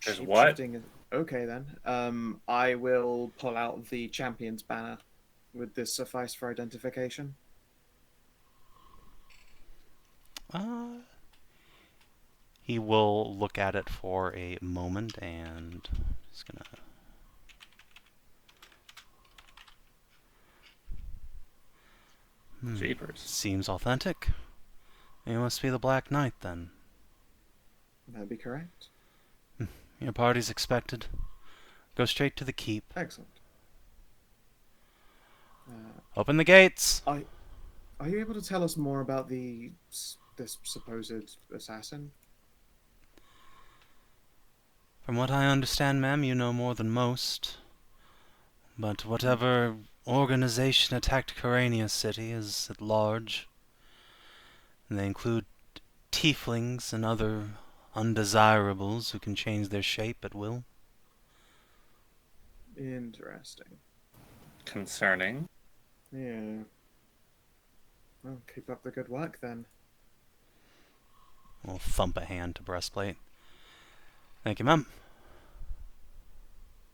There's what? Shape-shifting. Okay then. I will pull out the champion's banner. Would this suffice for identification? He will look at it for a moment and just gonna... Jeepers. Seems authentic. You must be the Black Knight then. That'd be correct. Your party's expected. Go straight to the keep. Excellent. Open the gates! Are you able to tell us more about this supposed assassin? From what I understand, ma'am, you know more than most. But whatever organization attacked Kyrania City is at large. And they include tieflings and other undesirables who can change their shape at will. Interesting. concerning. Yeah. Well, keep up the good work then. We'll thump a hand to breastplate. Thank you, ma'am.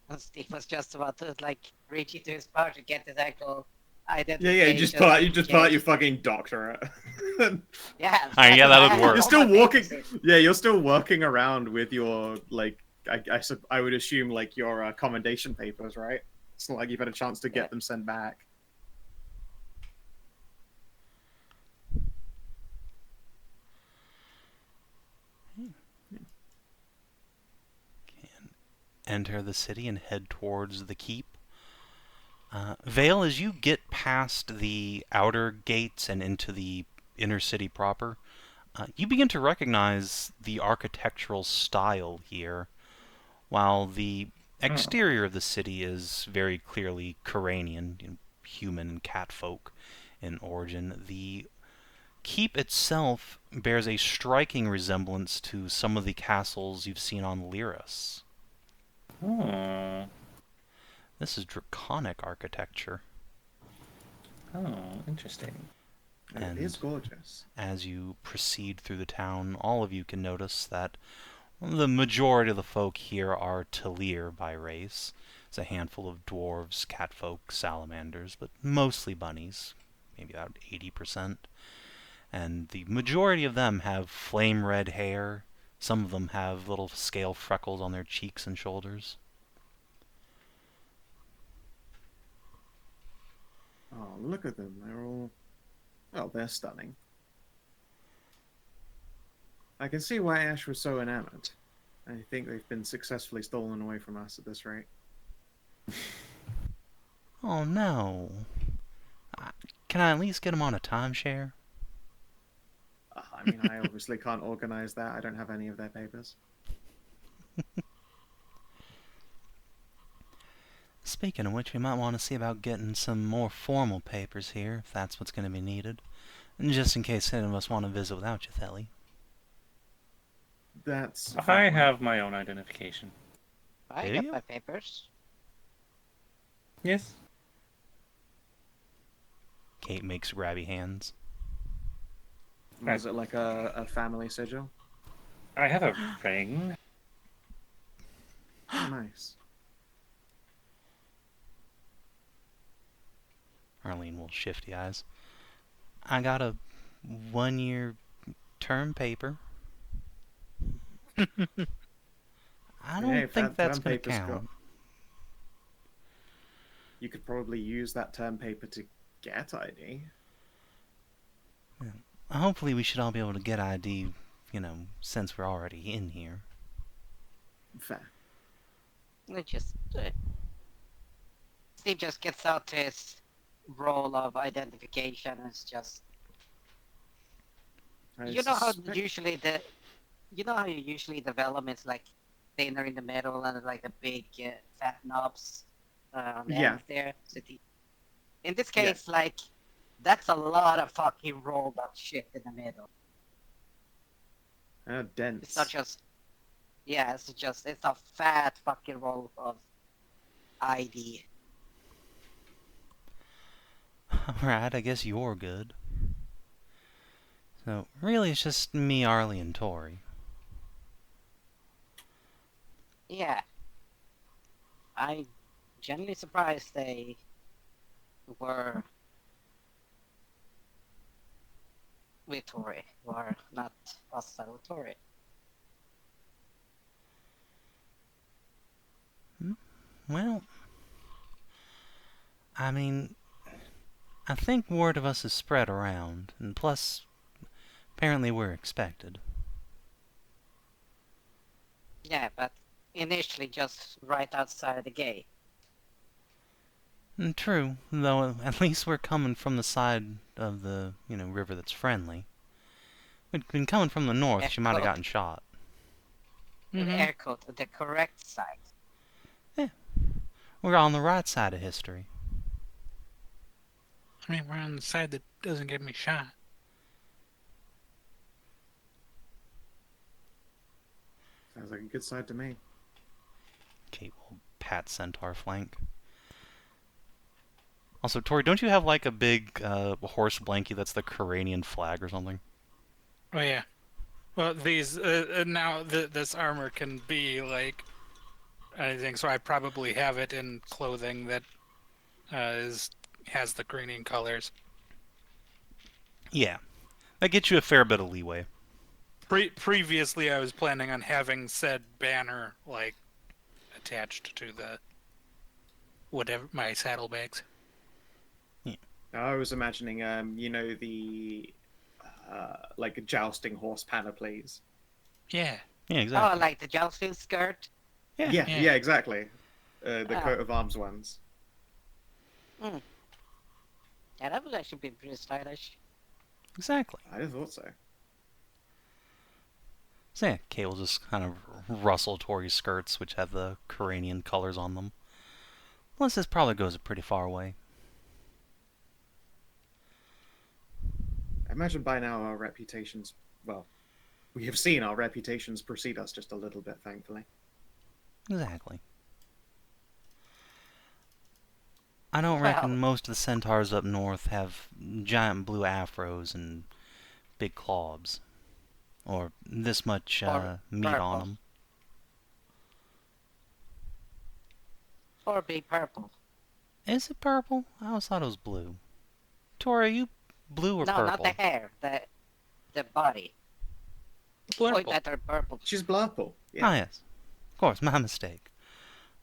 And Steve was just about to like reach into his pouch to get his actual Yeah, identification. you just pull out your fucking doctorate. Yeah. Yeah, that would work. You're still walking. Yeah, you're still working around with your I would assume like your commendation papers, right? It's not like you've had a chance to get them sent back. Enter the city and head towards the keep. Vale, as you get past the outer gates and into the inner city proper, you begin to recognize the architectural style here. While the exterior of the city is very clearly Coranian, human and cat folk in origin, the keep itself bears a striking resemblance to some of the castles you've seen on Lyris. Oh. This is draconic architecture. Oh, interesting. And it is gorgeous. As you proceed through the town, all of you can notice that the majority of the folk here are Thelerien by race. It's a handful of dwarves, catfolk, salamanders, but mostly bunnies, maybe about 80%. And the majority of them have flame red hair. Some of them have little scale freckles on their cheeks and shoulders. Oh, look at them. They're all... Well, they're stunning. I can see why Ashe was so enamored. I think they've been successfully stolen away from us at this rate. Oh no. Can I at least get them on a timeshare? I mean, I obviously can't organize that. I don't have any of their papers. Speaking of which, we might want to see about getting some more formal papers here, if that's what's going to be needed. And just in case any of us want to visit without you, Theli. That's... I have my own identification. I Do got you? my papers. Yes. Kate makes grabby hands. Was it like a family sigil? I have a ring. Oh, nice. Arlene will shifty eyes. I got a 1-year term paper. I don't Yeah, if think that that's term going to paper's got- count. You could probably use that term paper to get ID. Hopefully we should all be able to get ID, since we're already in here. Fair. It just Steve just gets out his roll of identification and it's just you know how usually you usually develop it's like thinner in the middle and like the big fat knobs on the end there. So in this case, like that's a lot of fucking rolled up shit in the middle. Dense. It's not just it's a fat fucking roll of ID. Alright, I guess you're good. So, really it's just me, Arlie, and Tori. Yeah. I'm genuinely surprised they were with Tori, or not hostile with Tori. Well, I mean, I think word of us is spread around, and plus, apparently we're expected. Yeah, but initially just right outside the gate. True, though at least we're coming from the side of the, river that's friendly. If we'd been coming from the north, she might have gotten shot. An air quote, the correct side. Yeah, we're on the right side of history. I mean, we're on the side that doesn't get me shot. Sounds like a good side to me. Kate will pat Centaur flank. Also, Tori, don't you have like a big horse blankie that's the Coranian flag or something? Oh yeah. Well, these now this armor can be like anything, so I probably have it in clothing that has the greening colors. Yeah. That gets you a fair bit of leeway. Previously, I was planning on having said banner like attached to the whatever my saddlebags. I was imagining, the like jousting horse panoplies. Yeah. Yeah, Oh, exactly. like the jousting skirt. Yeah. Yeah, exactly. The Oh. coat of arms ones. Yeah, that would actually be pretty stylish. Exactly. I just thought so. So yeah, Kay will just kind of rustle Tori's skirts, which have the Coranian colors on them. Plus, this probably goes pretty far away. I imagine by now our reputations, well, we have seen our reputations precede us just a little bit, thankfully. Exactly. I don't reckon Well. most of the centaurs up north have giant blue afros and big claws. Or this much Or meat purple. on them. Or be purple. Is it purple? I always thought it was blue. Tori, are you blue or No, purple? not the hair. The body. Point Blurple. that are purple. She's blurple. Ah, Yeah. yes. Of course, my mistake.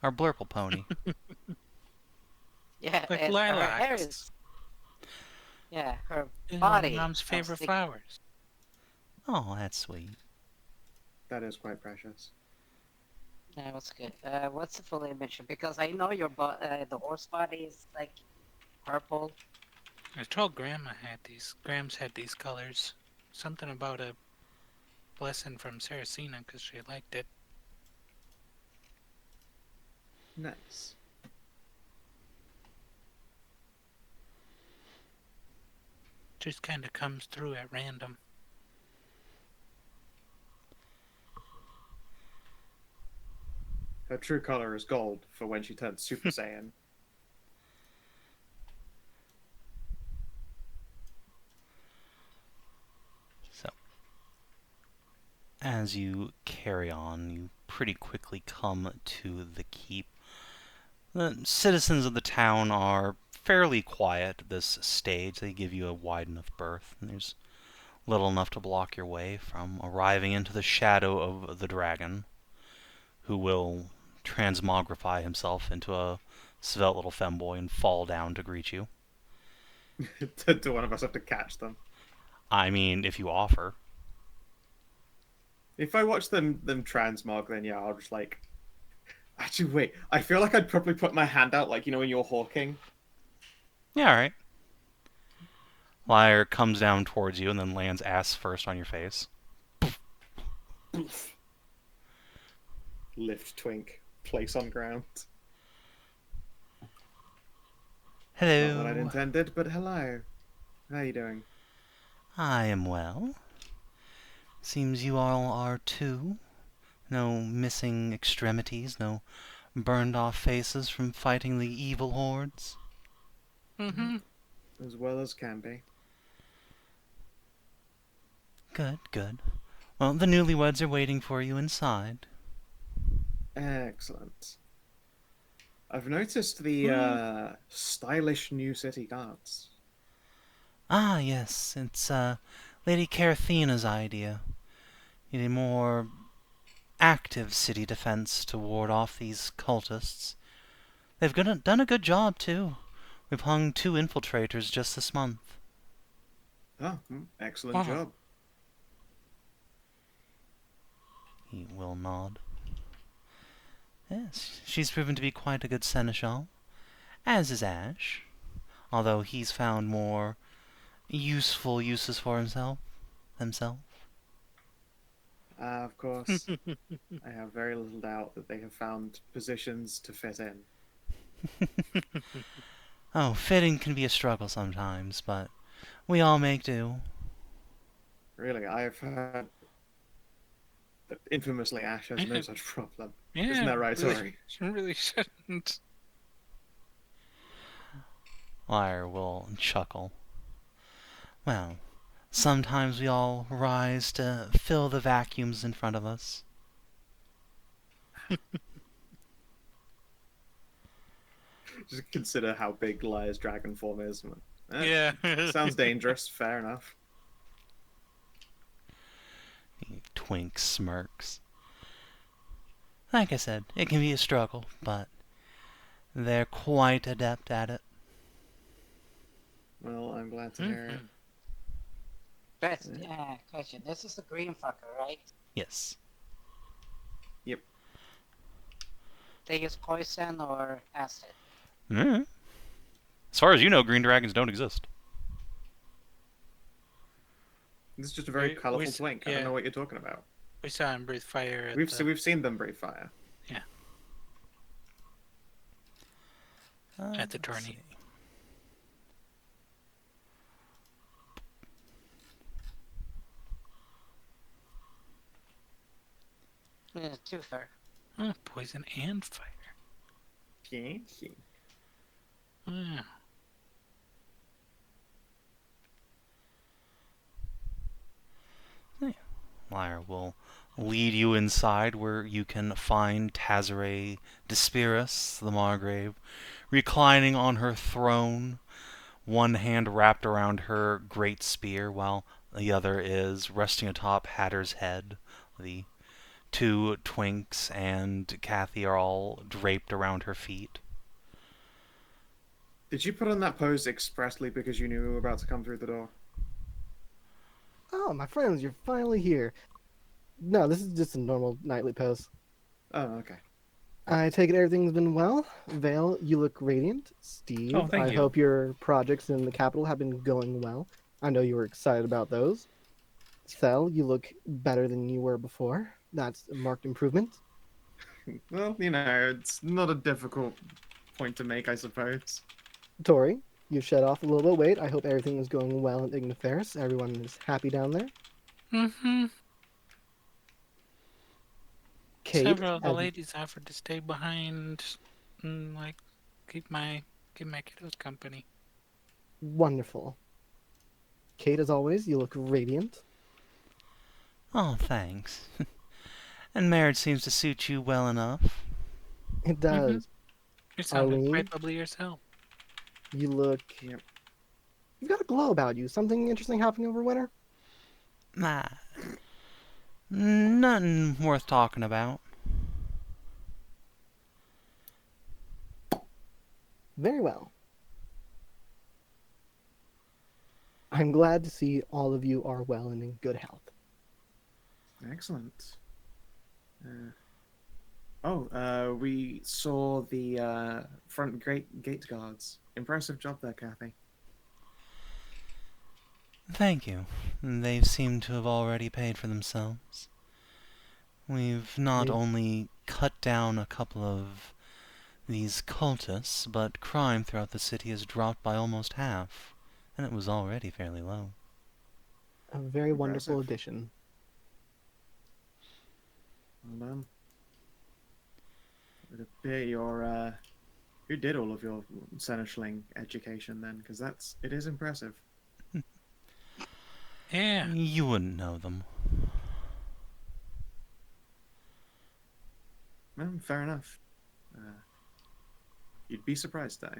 Our blurple pony. Yeah, Like and her hair lilacs. is. Yeah, her Yeah, body. Mom's favorite of flowers. Oh, that's sweet. That is quite precious. That was good. What's the full image? Because I know the horse body is like purple. I told Grams had these colors. Something about a blessing from Saracena because she liked it. Nice. Just kind of comes through at random. Her true color is gold for when she turns Super Saiyan. So, as you carry on, you pretty quickly come to the keep. The citizens of the town are fairly quiet at this stage. They give you a wide enough berth, and there's little enough to block your way from arriving into the shadow of the dragon, who will transmogrify himself into a svelte little femboy and fall down to greet you. Do one of us have to catch them? I mean, if you offer. If I watch them transmog, then yeah, I'll just like. Actually, wait. I feel like I'd probably put my hand out, like when you're hawking. Yeah, alright. Liar comes down towards you and then lands ass first on your face. Lift twink, place on ground. Hello. Not what I'd intended, but hello. How are you doing? I am well. Seems you all are too. No missing extremities, no burned off faces from fighting the evil hordes. Mm-hmm. As well as can be. Good, good. Well, the newlyweds are waiting for you inside. Excellent. I've noticed the stylish new city guards. Ah, yes, it's Lady Carathena's idea. Need a more active city defense to ward off these cultists. They've done a good job, too. We've hung 2 infiltrators just this month. Oh, excellent job. He will nod. Yes, she's proven to be quite a good seneschal, as is Ashe, although he's found more useful uses for himself. Of course. I have very little doubt that they have found positions to fit in. Oh, fitting can be a struggle sometimes, but we all make do. Really, I've heard that infamously Ashe has no such problem. Yeah, Isn't that right, really, Tori? She really shouldn't. Lyre will chuckle. Well, sometimes we all rise to fill the vacuums in front of us. Just consider how big Lyre's dragon form is. Yeah. Sounds dangerous. Fair enough. Twink smirks. Like I said, it can be a struggle, but they're quite adept at it. Well, I'm glad to hear it. But, question. This is the green fucker, right? Yes. Yep. They use poison or acid? Mm. As far as you know, green dragons don't exist. This is just a very We- colourful we s- twink. I yeah. don't know what you're talking about. We saw him breathe fire at We've seen them breathe fire. at the Let's tourney. see. Toother. Poison and fire. Fancy. Yeah. Lyre will lead you inside where you can find Tazare Despirus, the Margrave, reclining on her throne, one hand wrapped around her great spear, while the other is resting atop Hatter's head. The two twinks and Kathy are all draped around her feet. Did you put on that pose expressly because you knew we were about to come through the door? Oh, my friends, you're finally here. No, this is just a normal nightly pose. Oh, okay. I take it everything's been well. Vale, you look radiant. Steve, Oh, thank I you. hope your projects in the capital have been going well. I know you were excited about those. Thel, you look better than you were before. That's a marked improvement. Well, you know, it's not a difficult point to make, I suppose. Tori, you shed off a little bit of weight. I hope everything is going well in Igniferis. Everyone is happy down there. Mm-hmm. Kate, Several of the as- ladies offered to stay behind and keep my kiddos company. wonderful. Kate, as always, you look radiant. Oh, thanks. And marriage seems to suit you well enough. It does. You sounded Arlene? quite lovely yourself. You look. Yep. You've got a glow about you. Something interesting happening over winter? Nah. Nothing worth talking about. Very well. I'm glad to see all of you are well and in good health. Excellent. We saw the front gate guards. Impressive job there, Kathy. Thank you. They've seemed to have already paid for themselves. We've not Yeah. only cut down a couple of these cultists, but crime throughout the city has dropped by almost half, and it was already fairly low. A very wonderful Impressive. addition. Well done. It would appear you're who did all of your Seneschling education then? Because it is impressive. Yeah. You wouldn't know them. Well, fair enough. You'd be surprised, though.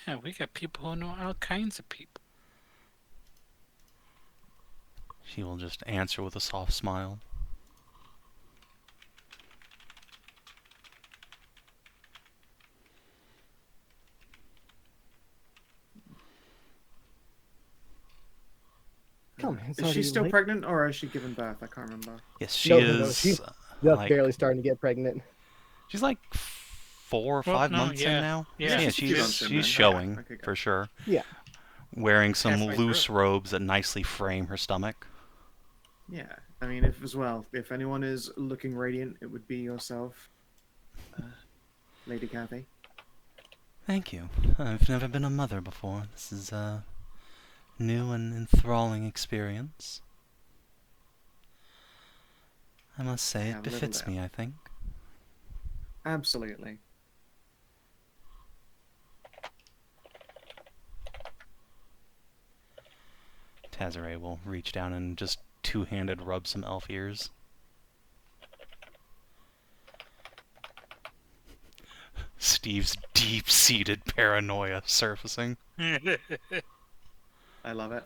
Yeah, we got people who know all kinds of people. She will just answer with a soft smile. Come on, it's Is she already still late. pregnant, or has she given birth? I can't remember. Yes, she No, is. she's just like, barely starting to get pregnant. She's like 4 or Well, 5 no, months yeah. in now. Yeah, yeah she's a few months in then. she's showing Okay, good. for sure. Yeah. Wearing some Halfway loose through. robes that nicely frame her stomach. Yeah, I mean, if anyone is looking radiant, it would be yourself, Lady Kathy. Thank you. I've never been a mother before. This is a new and enthralling experience. I must say, Yeah, it little befits doubt. me, I think. Absolutely. Tazare will reach down and just two-handed rub some elf ears. Steve's deep-seated paranoia surfacing. I love it.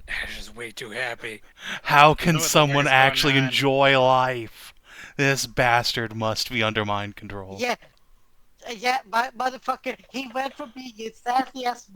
Ash is way too happy. How can know what the someone heck's going actually on. enjoy life? This bastard must be under mind control. Yeah, yeah, my motherfucker, he went from being a sassy ass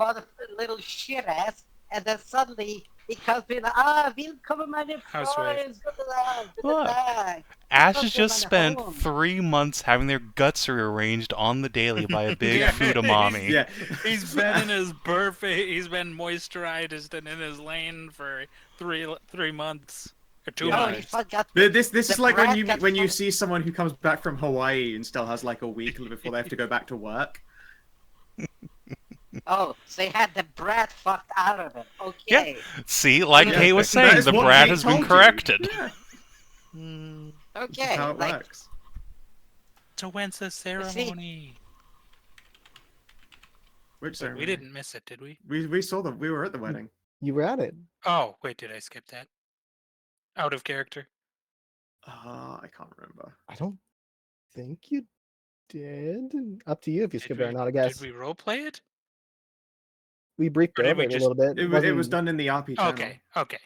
little shit ass, and then suddenly he comes in, willkommen meine Housewife. Freunde, guten Tag, guten Look, Tag. Ash Welcome has to just my spent home." 3 months having their guts rearranged on the daily by a big Yeah. foodamami. Yeah. He's been in his perfect. He's been moisturized and in his lane for 3 months or 2 Yeah. Oh, he months. forgot. This is The like when brat you got when you fucked. see someone who comes back from Hawaii and still has like a week before they have to go back to work. Oh, so he had the brat fucked out of him. Okay. See, like Yeah, Kate was that saying, is the what brat Kate has been told you. corrected. Yeah, Mm, this is Okay. how it Like, works. so when's the ceremony? Which Wait, ceremony? we didn't miss it, did we? We saw them. We were at the wedding. You were at it. Oh, wait, did I skip that? Out of character. I can't remember. I don't think you did. Up to you if you Did skipped it or we, not, I guess. did we roleplay it? We briefed Or did over we it a just- little bit. It was Wasn't- done in the RP channel. Okay, okay.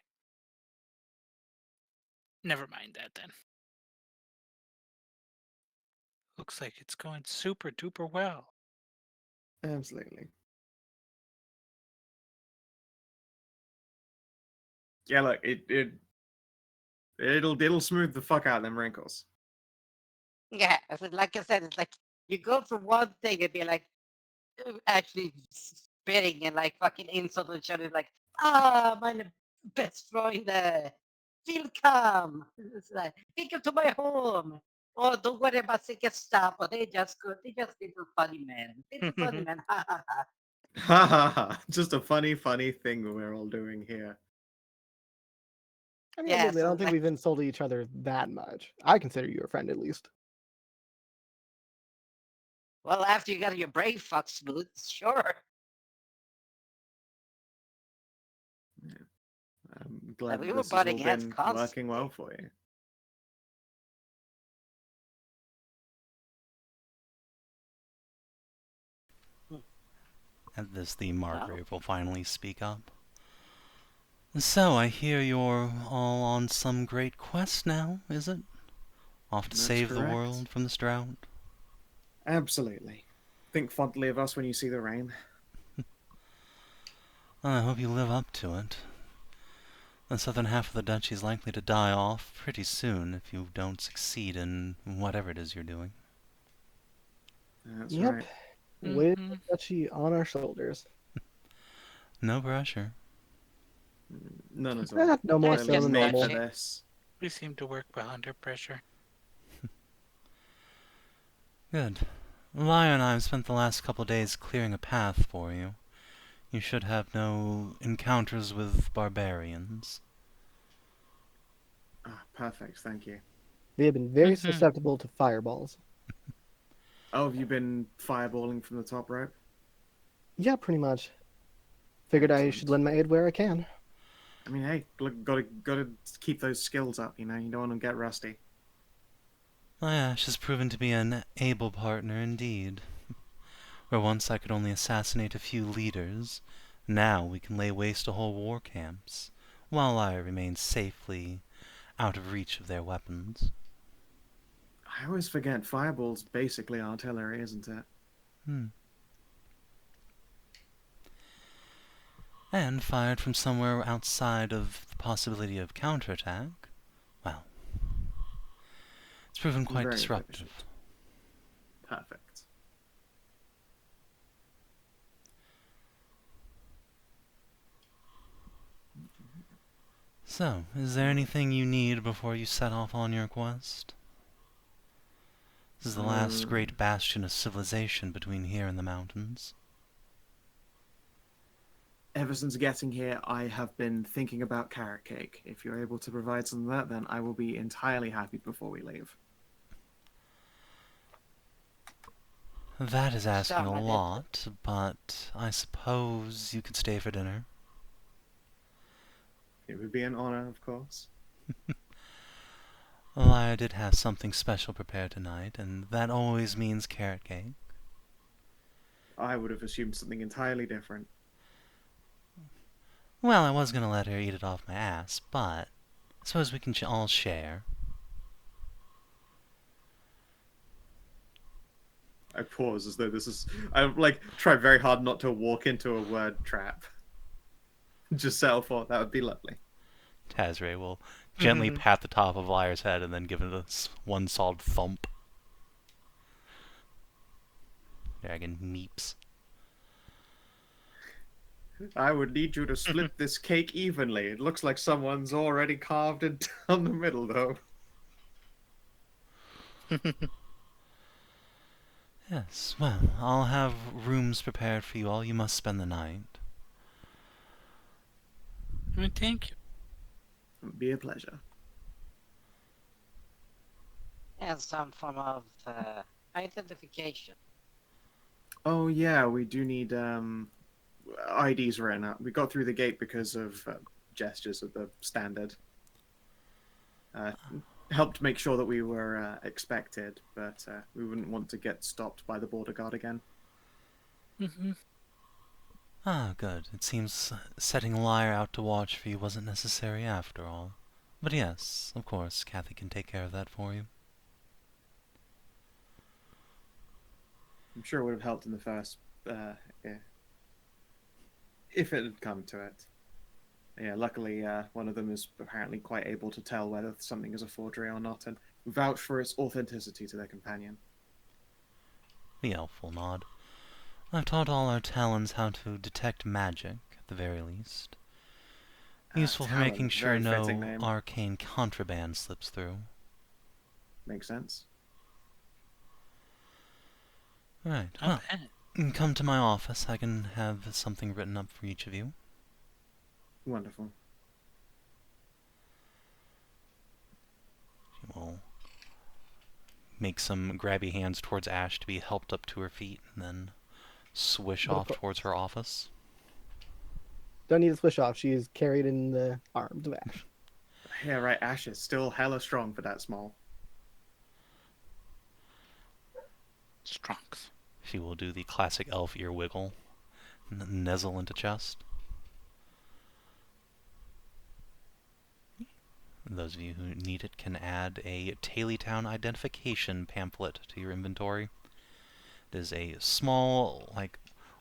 Never mind that then. Looks like it's going super duper well. Absolutely. Yeah, look, it'll smooth the fuck out of them wrinkles. yeah, like I said, it's like you go from one thing and be like actually spitting and like fucking insult each other, like, my best friend, welcome. It's like, welcome to my home. Oh, don't worry about the Gestapo. They just good. They just little funny man. Little funny man. Ha ha ha. Ha ha ha. Just a funny thing we're all doing here. I mean, Yeah, admittedly, I so don't think like- we've insulted each other that much. I consider you a friend at least. Well, after you got your brain fucked smooth, sure. I'm glad we that were this has all butting heads been constantly. working well for you. At this, the Margrave will finally speak up. So, I hear you're all on some great quest now, is it? Off to That's save the correct. world from this drought? Absolutely. Think fondly of us when you see the rain. Well, I hope you live up to it. The southern half of the duchy is likely to die off pretty soon if you don't succeed in whatever it is you're doing. That's Yep. right. With Mhm. the duchy on our shoulders. No pressure. None at all. No more That's so just than Made normal. for this. We seem to work well under pressure. Good. Lyle and I have spent the last couple days clearing a path for you. You should have no encounters with barbarians. Ah, perfect. Thank you. They have been very Mhm. susceptible to fireballs. Oh, have you been fireballing from the top rope? Yeah, pretty much. Figured I should lend my aid where I can. I mean, hey, look, gotta keep those skills up. You know, you don't want to get rusty. Ashe has proven to be an able partner indeed. Where once I could only assassinate a few leaders, now we can lay waste to whole war camps, while I remain safely out of reach of their weapons. I always forget fireball's basically artillery, isn't it? And fired from somewhere outside of the possibility of counterattack, well, it's proven quite Very disruptive. efficient. Perfect. So, is there anything you need before you set off on your quest? This is the last great bastion of civilization between here and the mountains. Ever since getting here, I have been thinking about carrot cake. If you're able to provide some of that, then I will be entirely happy before we leave. That is asking a Salamander. lot, but I suppose you could stay for dinner. It would be an honor, of course. Well, I did have something special prepared tonight, and that always means carrot cake. I would have assumed something entirely different. Well, I was gonna let her eat it off my ass, but I suppose we can all share. I pause as though this is. I like try very hard not to walk into a word trap. Just settle for that would be lovely. Tazray will gently pat the top of Liar's head and then give it one solid thump. Dragon meeps. I would need you to split this cake evenly. It looks like someone's already carved it down the middle, though. Yes, well, I'll have rooms prepared for you all. You must spend the night. Thank you. It would be a pleasure. And some form of identification. Oh yeah, we do need IDs written up. We got through the gate because of gestures of the standard. Helped make sure that we were expected, but we wouldn't want to get stopped by the border guard again. Ah, good. It seems setting Liar out to watch for you wasn't necessary after all. But yes, of course, Kathy can take care of that for you. I'm sure it would have helped in the first, if it had come to it. Yeah, luckily one of them is apparently quite able to tell whether something is a forgery or not, and vouch for its authenticity to their companion. The elf will nod. I've taught all our Talons how to detect magic, at the very least. Useful for Talon, making sure very no fitting name. arcane contraband slips through. Makes sense. Right, Not well, bad. come to my office. I can have something written up for each of you. Wonderful. She will make some grabby hands towards Ashe to be helped up to her feet, and then swish But of off course- towards her office. Don't need to switch off. She is carried in the arms of Ashe. Yeah, right. Ashe is still hella strong for that small. Strunks. She will do the classic elf ear wiggle, and nuzzle into chest. Those of you who need it can add a Taleytown identification pamphlet to your inventory. It is a small,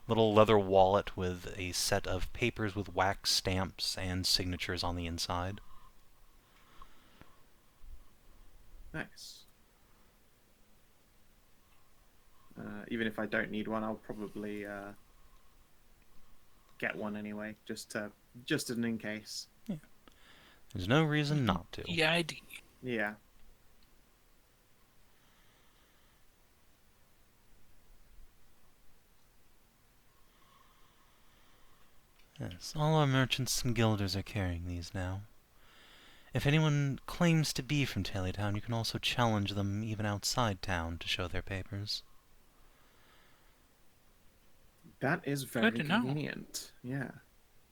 little leather wallet with a set of papers with wax stamps and signatures on the inside. Nice. Even if I don't need one, I'll probably get one anyway, just an in case. There's no reason not to. EID. Yeah. Yes, all our merchants and guilders are carrying these now. If anyone claims to be from Taleytown, you can also challenge them even outside town to show their papers. That is very to know. convenient. Yeah.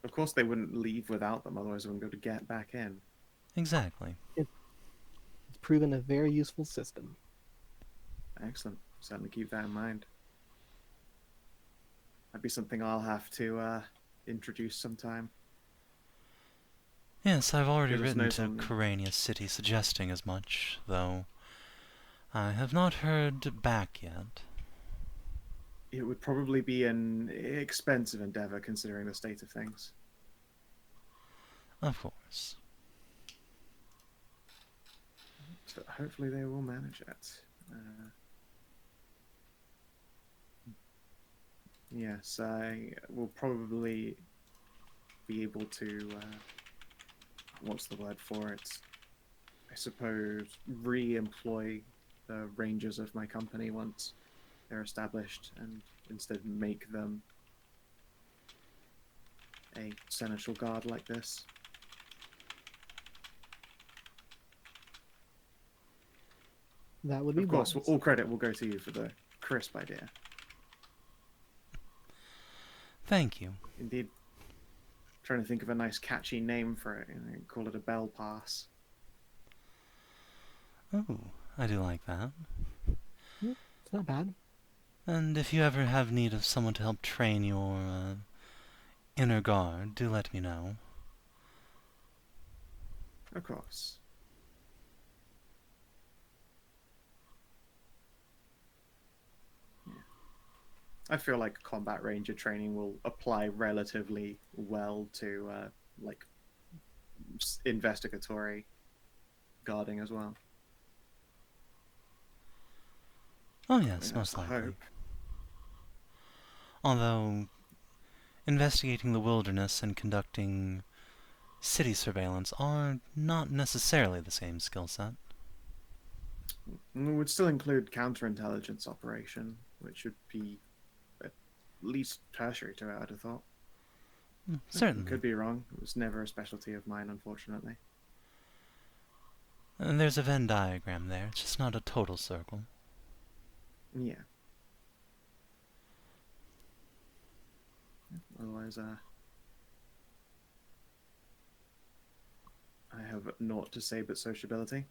Of course they wouldn't leave without them, otherwise they wouldn't be able to get back in. Exactly. It's proven a very useful system. Excellent. Certainly keep that in mind. That'd be something I'll have to introduce sometime. Yes, I've already Give us written notes to on them. Kyrania City suggesting as much, though I have not heard back yet. It would probably be an expensive endeavor considering the state of things. Of course. So hopefully they will manage it. Yes, I will probably be able to, what's the word for it? I suppose re-employ the rangers of my company once they're established, and instead make them a seneschal guard like this. That would be Of course, wise. all credit will go to you for the crisp idea. Thank you. Indeed. trying to think of a nice catchy name for it. Call it a bell pass. Oh, I do like that. It's not bad. And if you ever have need of someone to help train your inner guard, do let me know. Of course. Yeah. I feel like combat ranger training will apply relatively well to like investigatory guarding as well. Oh yes, I mean, most that's the likely. hope. Although, investigating the wilderness and conducting city surveillance are not necessarily the same skill set. It would still include counterintelligence operation, which would be at least tertiary to it, I'd have thought. Certainly. Could be wrong. It was never a specialty of mine, unfortunately. And there's a Venn diagram there. It's just not a total circle. Yeah. Otherwise, I have naught to say but sociability.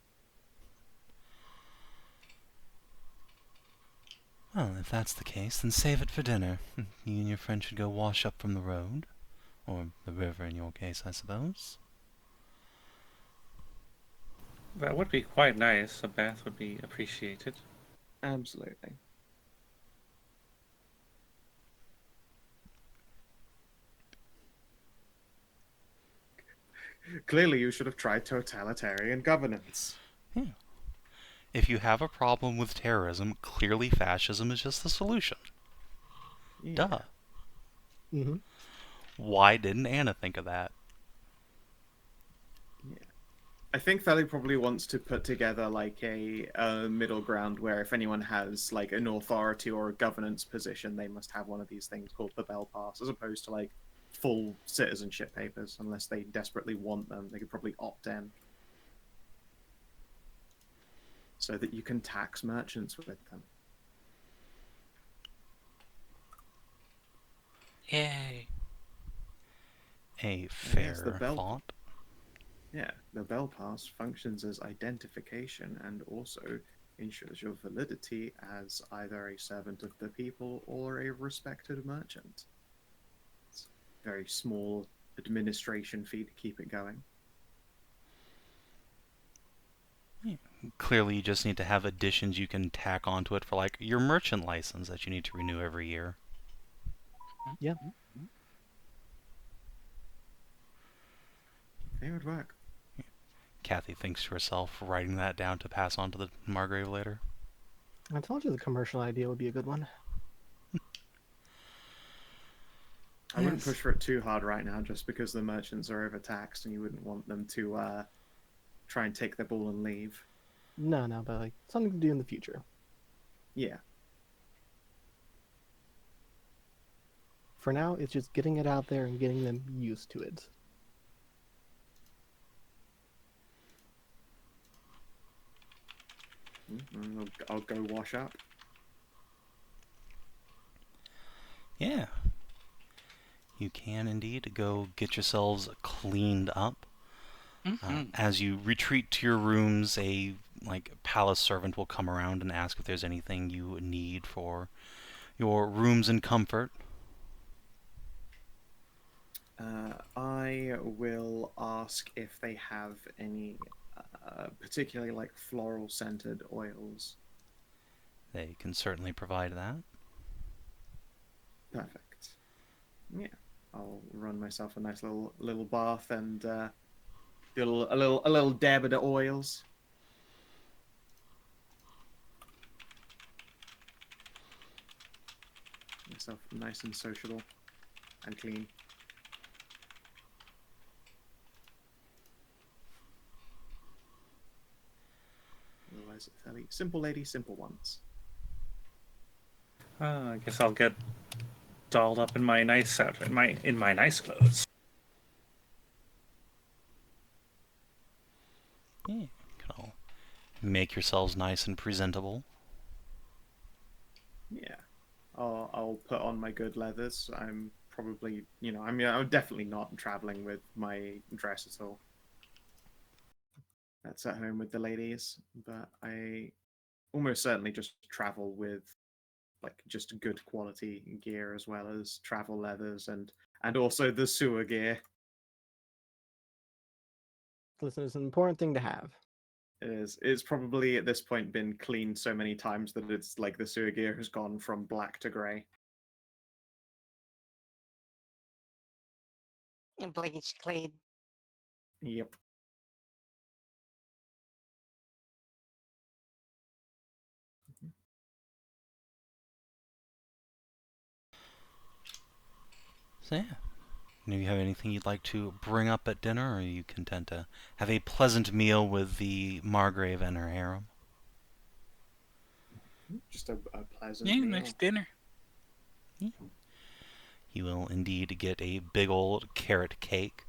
Well, if that's the case, then save it for dinner. You and your friend should go wash up from the road. Or the river in your case, I suppose. That would be quite nice. A bath would be appreciated. Absolutely. Clearly, you should have tried totalitarian governance. Yeah. If you have a problem with terrorism, clearly fascism is just the solution. Yeah. Duh. Mm-hmm. Why didn't Anna think of that? Yeah. I think Theli probably wants to put together like a middle ground where if anyone has like an authority or a governance position, they must have one of these things called the Bell Pass, as opposed to like full citizenship papers. Unless they desperately want them, they could probably opt in, so that you can tax merchants with them. Yay. A Yes, the fair bell- thought. Yeah, the Bell Pass functions as identification and also ensures your validity as either a servant of the people or a respected merchant. It's a very small administration fee to keep it going. Clearly, you just need to have additions you can tack onto it for, like, your merchant license that you need to renew every year. Yeah. It would work. Kathy thinks to herself, writing that down to pass on to the Margrave later. I told you the commercial idea would be a good one. I wouldn't Yes. push for it too hard right now, just because the merchants are overtaxed, and you wouldn't want them to try and take their ball and leave. No, but like something to do in the future. Yeah. For now, it's just getting it out there and getting them used to it. I'll go wash up. Yeah. You can indeed go get yourselves cleaned up. As you retreat to your rooms, a palace servant will come around and ask if there's anything you need for your rooms and comfort. I will ask if they have any particularly like floral scented oils. They can certainly provide that. Perfect. Yeah, I'll run myself a nice little bath and do a little dab of the oils. Myself nice and sociable and clean. Otherwise, fairly simple lady, simple ones. I guess I'll get dolled up in my nice outfit, in my nice clothes. Yeah, you can all make yourselves nice and presentable. Yeah, I'll put on my good leathers. I'm probably, I'm definitely not traveling with my dress at all. That's at home with the ladies, but I almost certainly just travel with like just good quality gear as well as travel leathers and also the sewer gear. Listen, it's an important thing to have. It's probably at this point been cleaned so many times that it's like the sewer gear has gone from black to grey. And bleach clean. Yep. So yeah. Do you have anything you'd like to bring up at dinner, or are you content to have a pleasant meal with the Margrave and her harem? Just a pleasant Yeah, meal. next dinner. You will indeed get a big old carrot cake.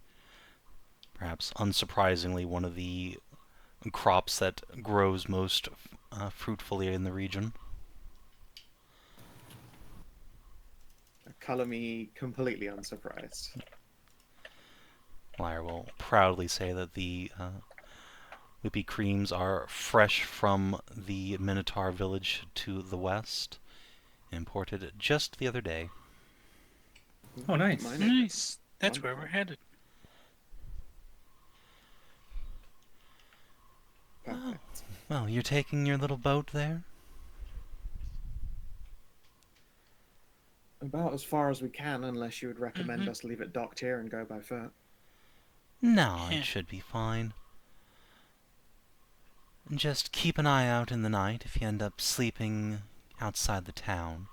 Perhaps unsurprisingly, one of the crops that grows most fruitfully in the region. Color me completely unsurprised. Lyre will proudly say that the whippy creams are fresh from the Minotaur village to the west, imported just the other day. Oh, nice. Mine Nice. That's where Wonderful. we're headed. Perfect. Well, you're taking your little boat there? About as far as we can, unless you would recommend Mhm. us leave it docked here and go by foot. No, Yeah. it should be fine. Just keep an eye out in the night if you end up sleeping outside the town.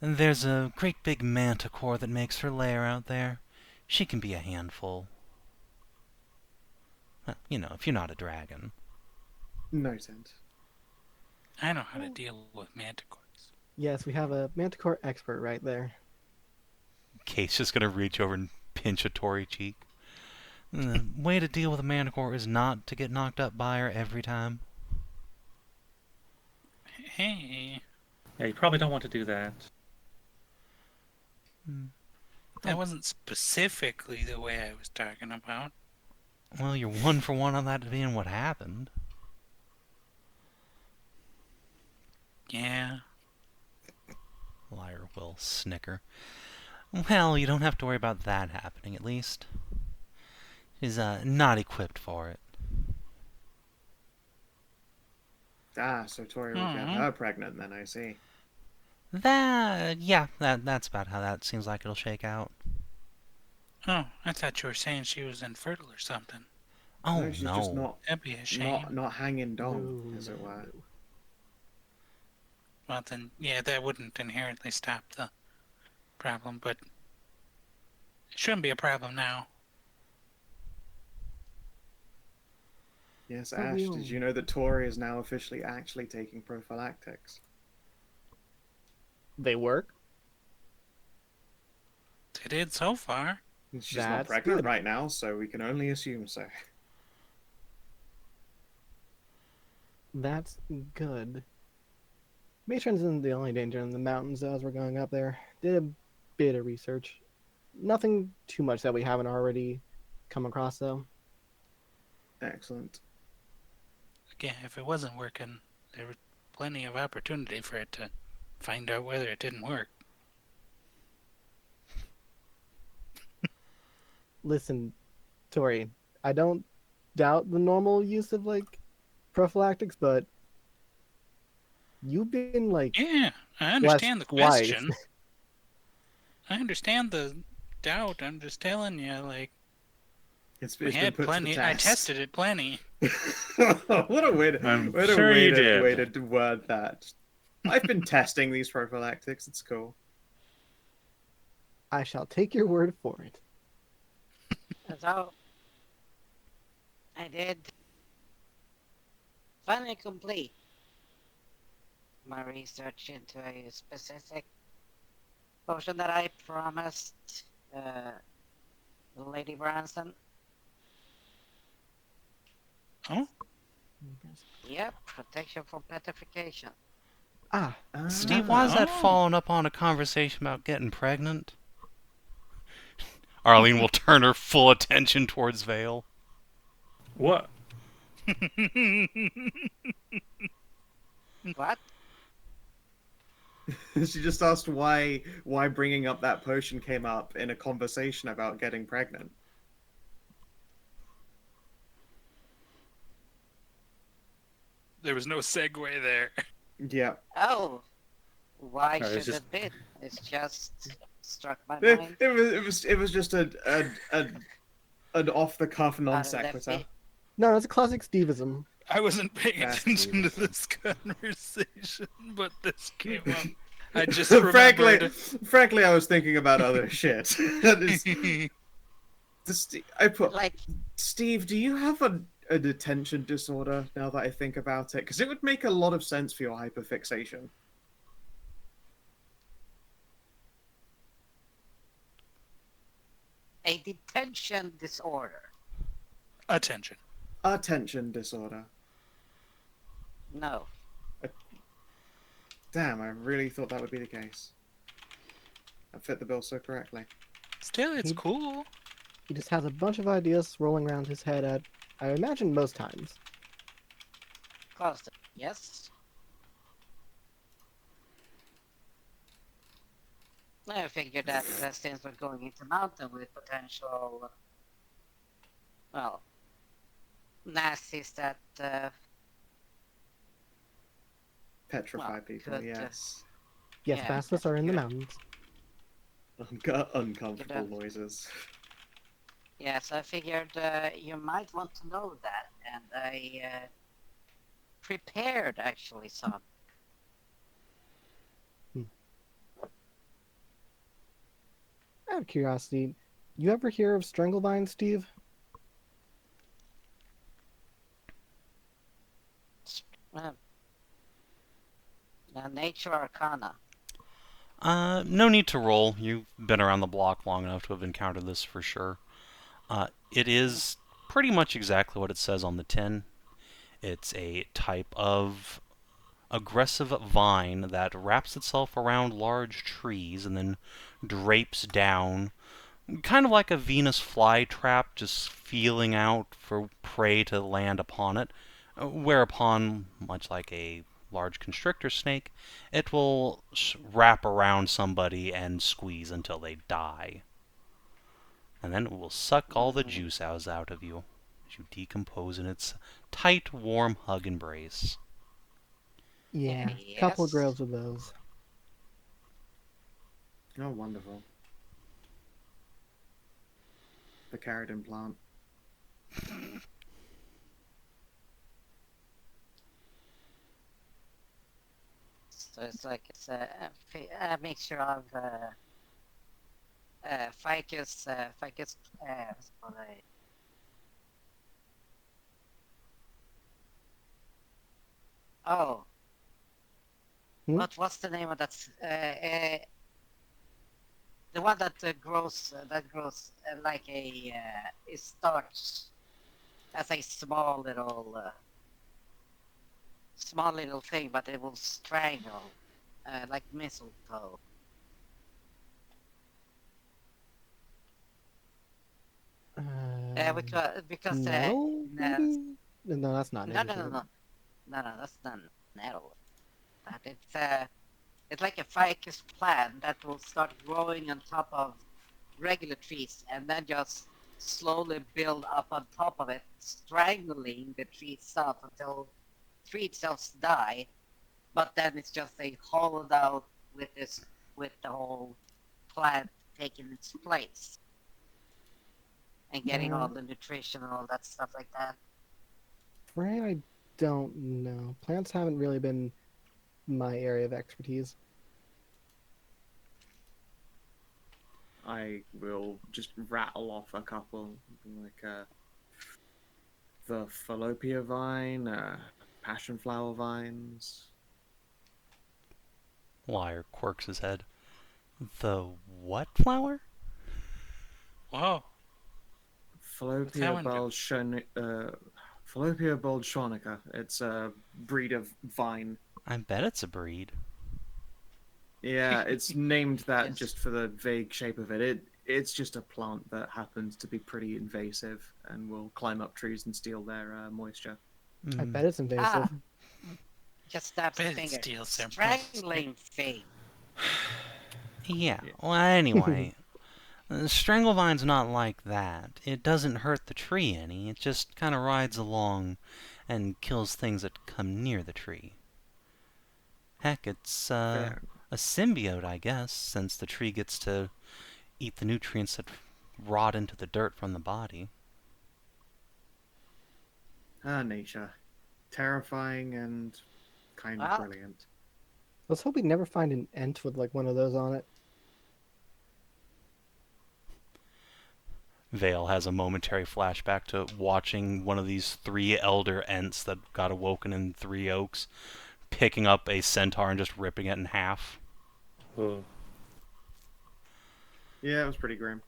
There's a great big manticore that makes her lair out there. She can be a handful. If you're not a dragon. Noted. I know how to deal with manticores. Yes, we have a Manticore expert right there. Kate's just gonna reach over and pinch a Tory cheek. The way to deal with a manticore is not to get knocked up by her every time. Hey, Yeah, you probably don't want to do that. that wasn't specifically the way I was talking about. Well, you're one for one on that being what happened. Yeah. Lyre will snicker. Well, you don't have to worry about that happening, at least. She's not equipped for it. Ah, so Tori will get her pregnant then, I see. That's about how that seems like it'll shake out. Oh, I thought you were saying she was infertile or something. Oh, No, she's just no. That'd be a shame. not hanging dong, No, as it no, were. no. Well, then, yeah, that wouldn't inherently stop the problem, but it shouldn't be a problem now. Yes, But Ash, we did all- you know that Tori is now officially actually taking prophylactics? They work. They did so far. She's not That's pregnant good. right now, so we can only assume so. That's good. Matron's isn't the only danger in the mountains as we're going up there. Did a bit of research. Nothing too much that we haven't already come across, though. Excellent. Again, if it wasn't working, there was plenty of opportunity for it to find out whether it didn't work. Listen, Tori, I don't doubt the normal use of, prophylactics, but you've been, Yeah, I blessed understand the twice. question. I understand the doubt. I'm just telling you, It's we been had put plenty. to the I test. tested it plenty. What a way to, I'm what a sure way you to, did. way to word that. I've been testing these prophylactics. It's cool. I shall take your word for it. So, I did finally complete my research into a specific potion that I promised Lady Branson. Oh, Yep, protection from petrification. Ah, Steve, why is that Oh. following up on a conversation about getting pregnant? Arlene will turn her full attention towards Vale. What? What? She just asked why bringing up that potion came up in a conversation about getting pregnant. There was no segue there. Yeah. Oh, why No, it's should just- it be? It's just struck my It, mind. it was just an off the cuff non Left sequitur. it. No, it's a classic Steveism. I wasn't paying That's attention to beautiful. this conversation, but this came up. I just frankly, remembered. frankly, I was thinking about other shit. That is, I put Like, Steve. Do you have an attention disorder? Now that I think about it, because it would make a lot of sense for your hyperfixation. a detention disorder. Attention. Attention disorder. No. Damn, I really thought that would be the case. I fit the bill so correctly. Still, it's He- cool. He just has a bunch of ideas rolling around his head at, I imagine, most times. Close to yes. I figured that since we're going into mountain with potential, well, nasties that Petrify Well, people, good, yes. Yes, Yeah, fastest are in the good. mountains. Uncomfortable Good. noises. yes, I figured you might want to know that, and I prepared actually some. Out of curiosity, you ever hear of Stranglevine, Steve? Nature Arcana. No need to roll. You've been around the block long enough to have encountered this for sure. It is pretty much exactly what it says on the tin. It's a type of aggressive vine that wraps itself around large trees and then drapes down, kind of like a Venus flytrap, just feeling out for prey to land upon it, whereupon, much like a large constrictor snake, it will wrap around somebody and squeeze until they die. And then it will suck all the juice out of you as you decompose in its tight, warm hug embrace. Yeah, couple Yes. groves of those. Oh, wonderful. The Caridin plant. So it's like it's a mixture of ficus, what's it called? Oh, Hmm? what's the name of that? The one that grows like a it starts as a small little thing, but it will strangle like mistletoe. Because nettle, no, maybe? No, that's not no, it. no, is no, it? no, no, that's not nettle. But it's like a ficus plant that will start growing on top of regular trees and then just slowly build up on top of it, strangling the tree itself until tree itself die. But then it's just a hollowed out with the whole plant taking its place and getting all the nutrition and all that stuff like that. Right, I don't know. Plants haven't really been my area of expertise. I will just rattle off a couple, like the Fallopia vine, passion flower vines. Liar quirks his head. The what flower? Whoa. Fallopia one do? bolshonica. It's a breed of vine. I bet it's a breed. Yeah, it's named that Yes. just for the vague shape of it. it's just a plant that happens to be pretty invasive and will climb up trees and steal their moisture. I Mm, bet it's invasive. Just stabs his Bet it finger. steals their Strangling thing. yeah. Yeah. Well, anyway, Stranglevine's not like that. It doesn't hurt the tree any. It just kind of rides along and kills things that come near the tree. Heck, it's Fair. a symbiote, I guess, since the tree gets to eat the nutrients that rot into the dirt from the body. Ah, nature. Terrifying and kind of Well, brilliant. Let's hope we never find an ent with like one of those on it. Vale has a momentary flashback to watching one of these 3 elder ents that got awoken in 3 Oaks picking up a centaur and just ripping it in half. Ooh. Yeah, it was pretty grim.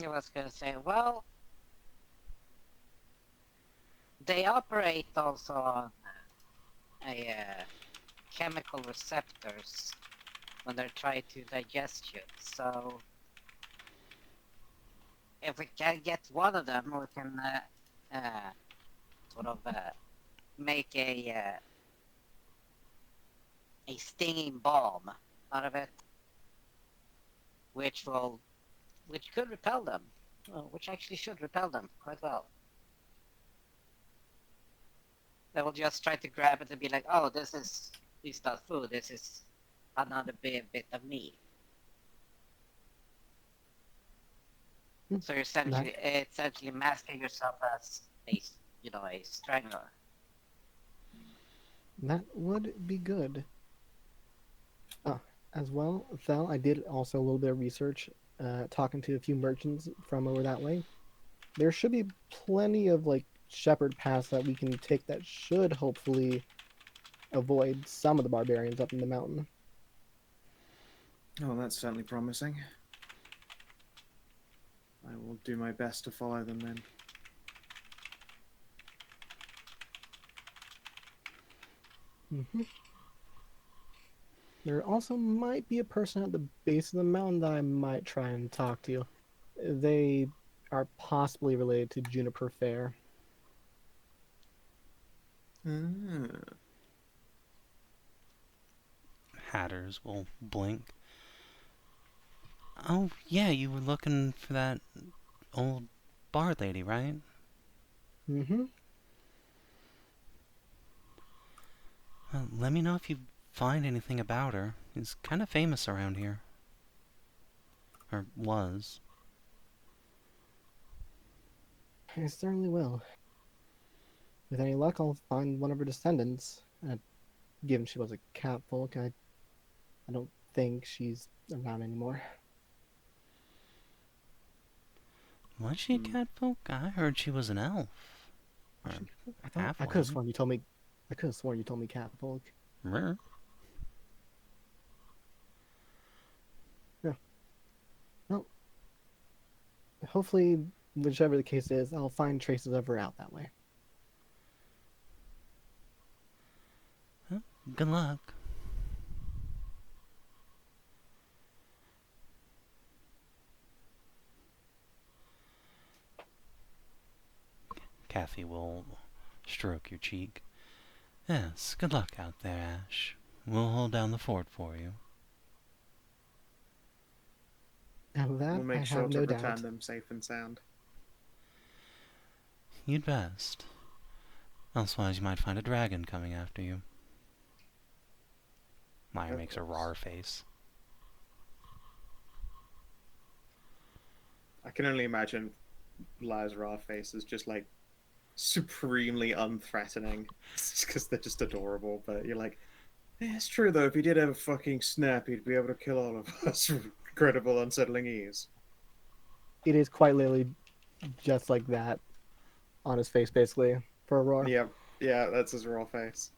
I was gonna say, well, they operate also on chemical receptors when they're trying to digest you. So if we can get one of them, we can sort of make a stinging balm out of it, which could repel them. Well, which actually should repel them quite well. They will just try to grab it and be like, "Oh, this is not food. This is another bit of meat." Hmm. So you're essentially masking yourself as a strangler. That would be good. As well, Thel, I did also a little bit of research, talking to a few merchants from over that way. There should be plenty of like shepherd paths that we can take that should hopefully avoid some of the barbarians up in the mountain. Oh, that's certainly promising. I will do my best to follow them then. Mm-hmm. There also might be a person at the base of the mountain that I might try and talk to. They are possibly related to Juniper Fair. Ah. Hatters will blink. Oh, yeah, you were looking for that old bar lady, right? Mm-hmm. Let me know if you find anything about her. She's kind of famous around here. Or was. I certainly will. With any luck, I'll find one of her descendants. Given she was a catfolk, I don't think she's around anymore. Was she a catfolk? I heard she was an elf. Or I could have halfling. sworn you told me. I could have sworn you told me catfolk. Mer. Yeah. Well, hopefully, whichever the case is, I'll find traces of her out that way. Good luck. Kathy will stroke your cheek. Yes, good luck out there, Ashe. We'll hold down the fort for you. And that We'll make I sure have to no return doubt. them safe and sound. You'd best. Elsewise, you might find a dragon coming after you. Maya Of makes a course. rar face. I can only imagine Lia's raw face is just like supremely unthreatening. It's because they're just adorable, but you're like, yeah, it's true though, if he did have a fucking snap, he'd be able to kill all of us with incredible unsettling ease. It is quite literally just like that on his face, basically, for Aurora. Yep, yeah, that's his raw face.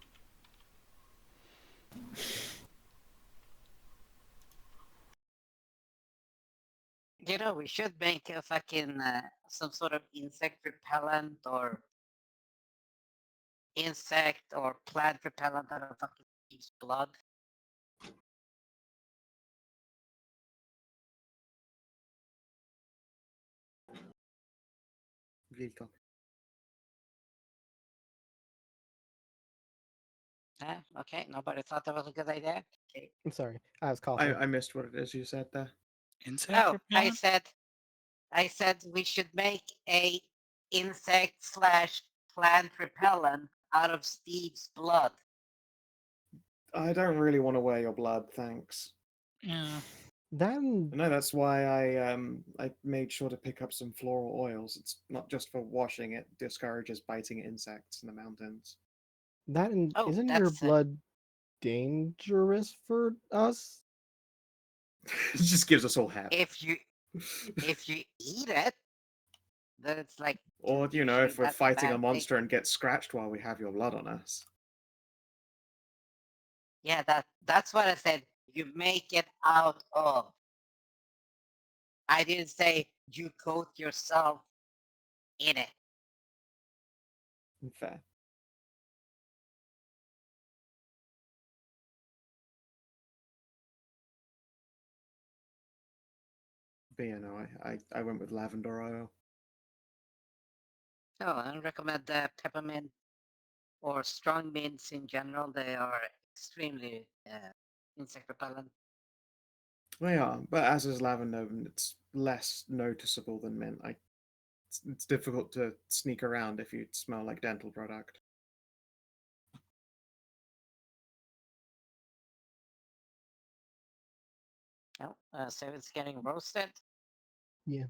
We should make a fucking some sort of insect repellent or plant repellent out of fucking blood. lethal. Okay, nobody thought that was a good idea. Okay. I'm sorry, I was coughing. I missed what it is you said there. Insect Oh, repellent? I said we should make a insect/plant repellent out of Steve's blood. I don't really want to wear your blood, thanks. Yeah. Then No, that's why I made sure to pick up some floral oils. It's not just for washing; it discourages biting insects in the mountains. Oh, isn't your that's blood dangerous for us? It just gives us all hep. if you eat it, then it's like. Or sure, if we're that's a fighting a bad monster thing. and get scratched while we have your blood on us. Yeah, that's what I said. You make it out of. I didn't say you coat yourself in it. Fair. But yeah, no, I went with lavender oil. No, I don't recommend peppermint or strong mints in general. They are extremely insect repellent. They are, but as is lavender, it's less noticeable than mint. It's difficult to sneak around if you smell like dental product. No, so it's getting roasted. Yeah.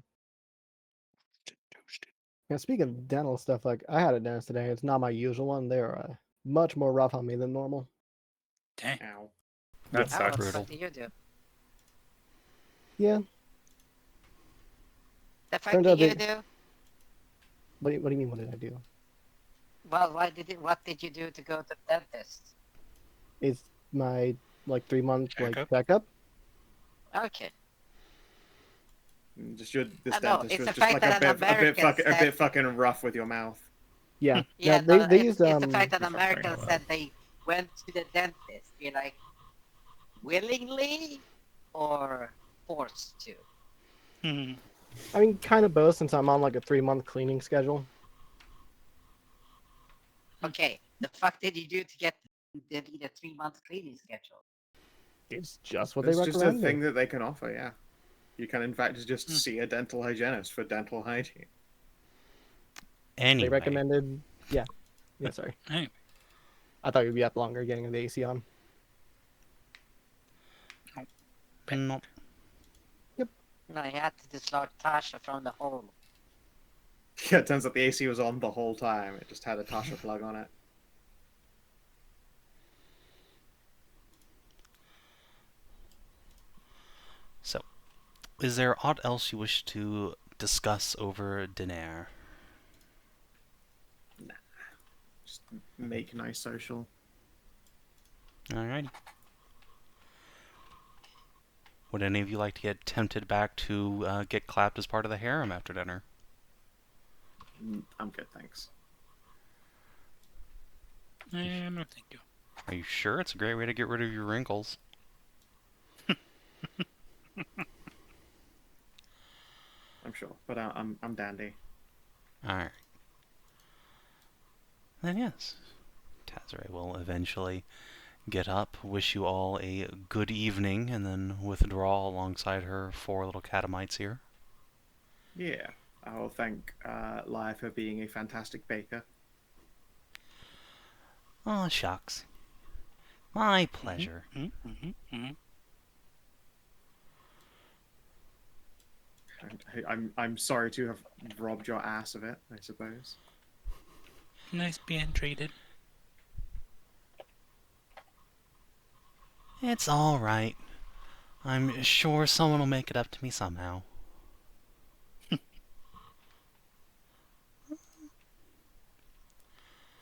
Toasted. Now, speaking of dental stuff, like I had a dentist today. It's not my usual one. They're much more rough on me than normal. Dang. Ow. That Yeah, Oh, sucks. what the brutal. fuck do you do? Yeah. The fuck Turns did out you they- do? What do you mean? What did I do? Well, what did you do to go to the dentist? It's my 3 month Checkup? checkup. Okay. This No, dentist it's was the just fact like that an American a said. bit fucking rough with your mouth. Yeah. Yeah, No, no, they used it's the fact that If I'm Americans right. said they went to the dentist. Be like, willingly or forced to. Hmm. I mean, kind of both, since I'm on a 3 month cleaning schedule. Okay, the fuck did you do to get the 3 month cleaning schedule? It's just what It's they just a recommended. thing that they can offer, yeah. You can, in fact, just Hmm. see a dental hygienist for dental hygiene. Anyway, They recommended. Yeah. Yeah. Sorry. Anyway. I thought you'd be up longer getting the AC on. nope. No, you had to dislodge Tasha from the hole. Yeah, it turns out the AC was on the whole time. It just had a Tasha plug on it. So, is there aught else you wish to discuss over dinner? Just make nice social. Alrighty. Would any of you like to get tempted back to get clapped as part of the harem after dinner? I'm good, thanks. No, thank you. Are you sure? It's a great way to get rid of your wrinkles. I'm sure, but I'm dandy. Alright. Then yes, Tazare will eventually get up, wish you all a good evening, and then withdraw alongside her 4 little catamites here. Yeah, I will thank Lai for being a fantastic baker. Aw, shucks. My pleasure. Mm-hmm. I'm sorry to have robbed your ass of it, I suppose. Nice being treated. It's alright. I'm sure someone will make it up to me somehow.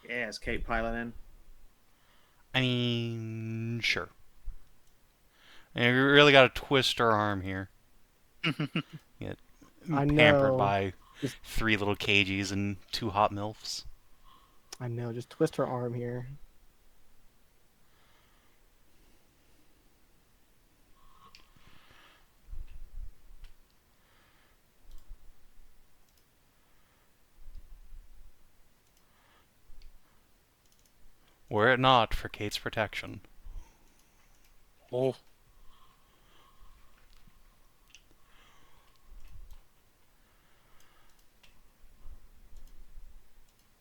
Yeah, is Kate piling I mean, sure. And you really gotta twist her arm here. Get I pampered know. by Just- 3 little cages and 2 hot milfs. I know. Just twist her arm here. Were it not for Kate's protection. Oh.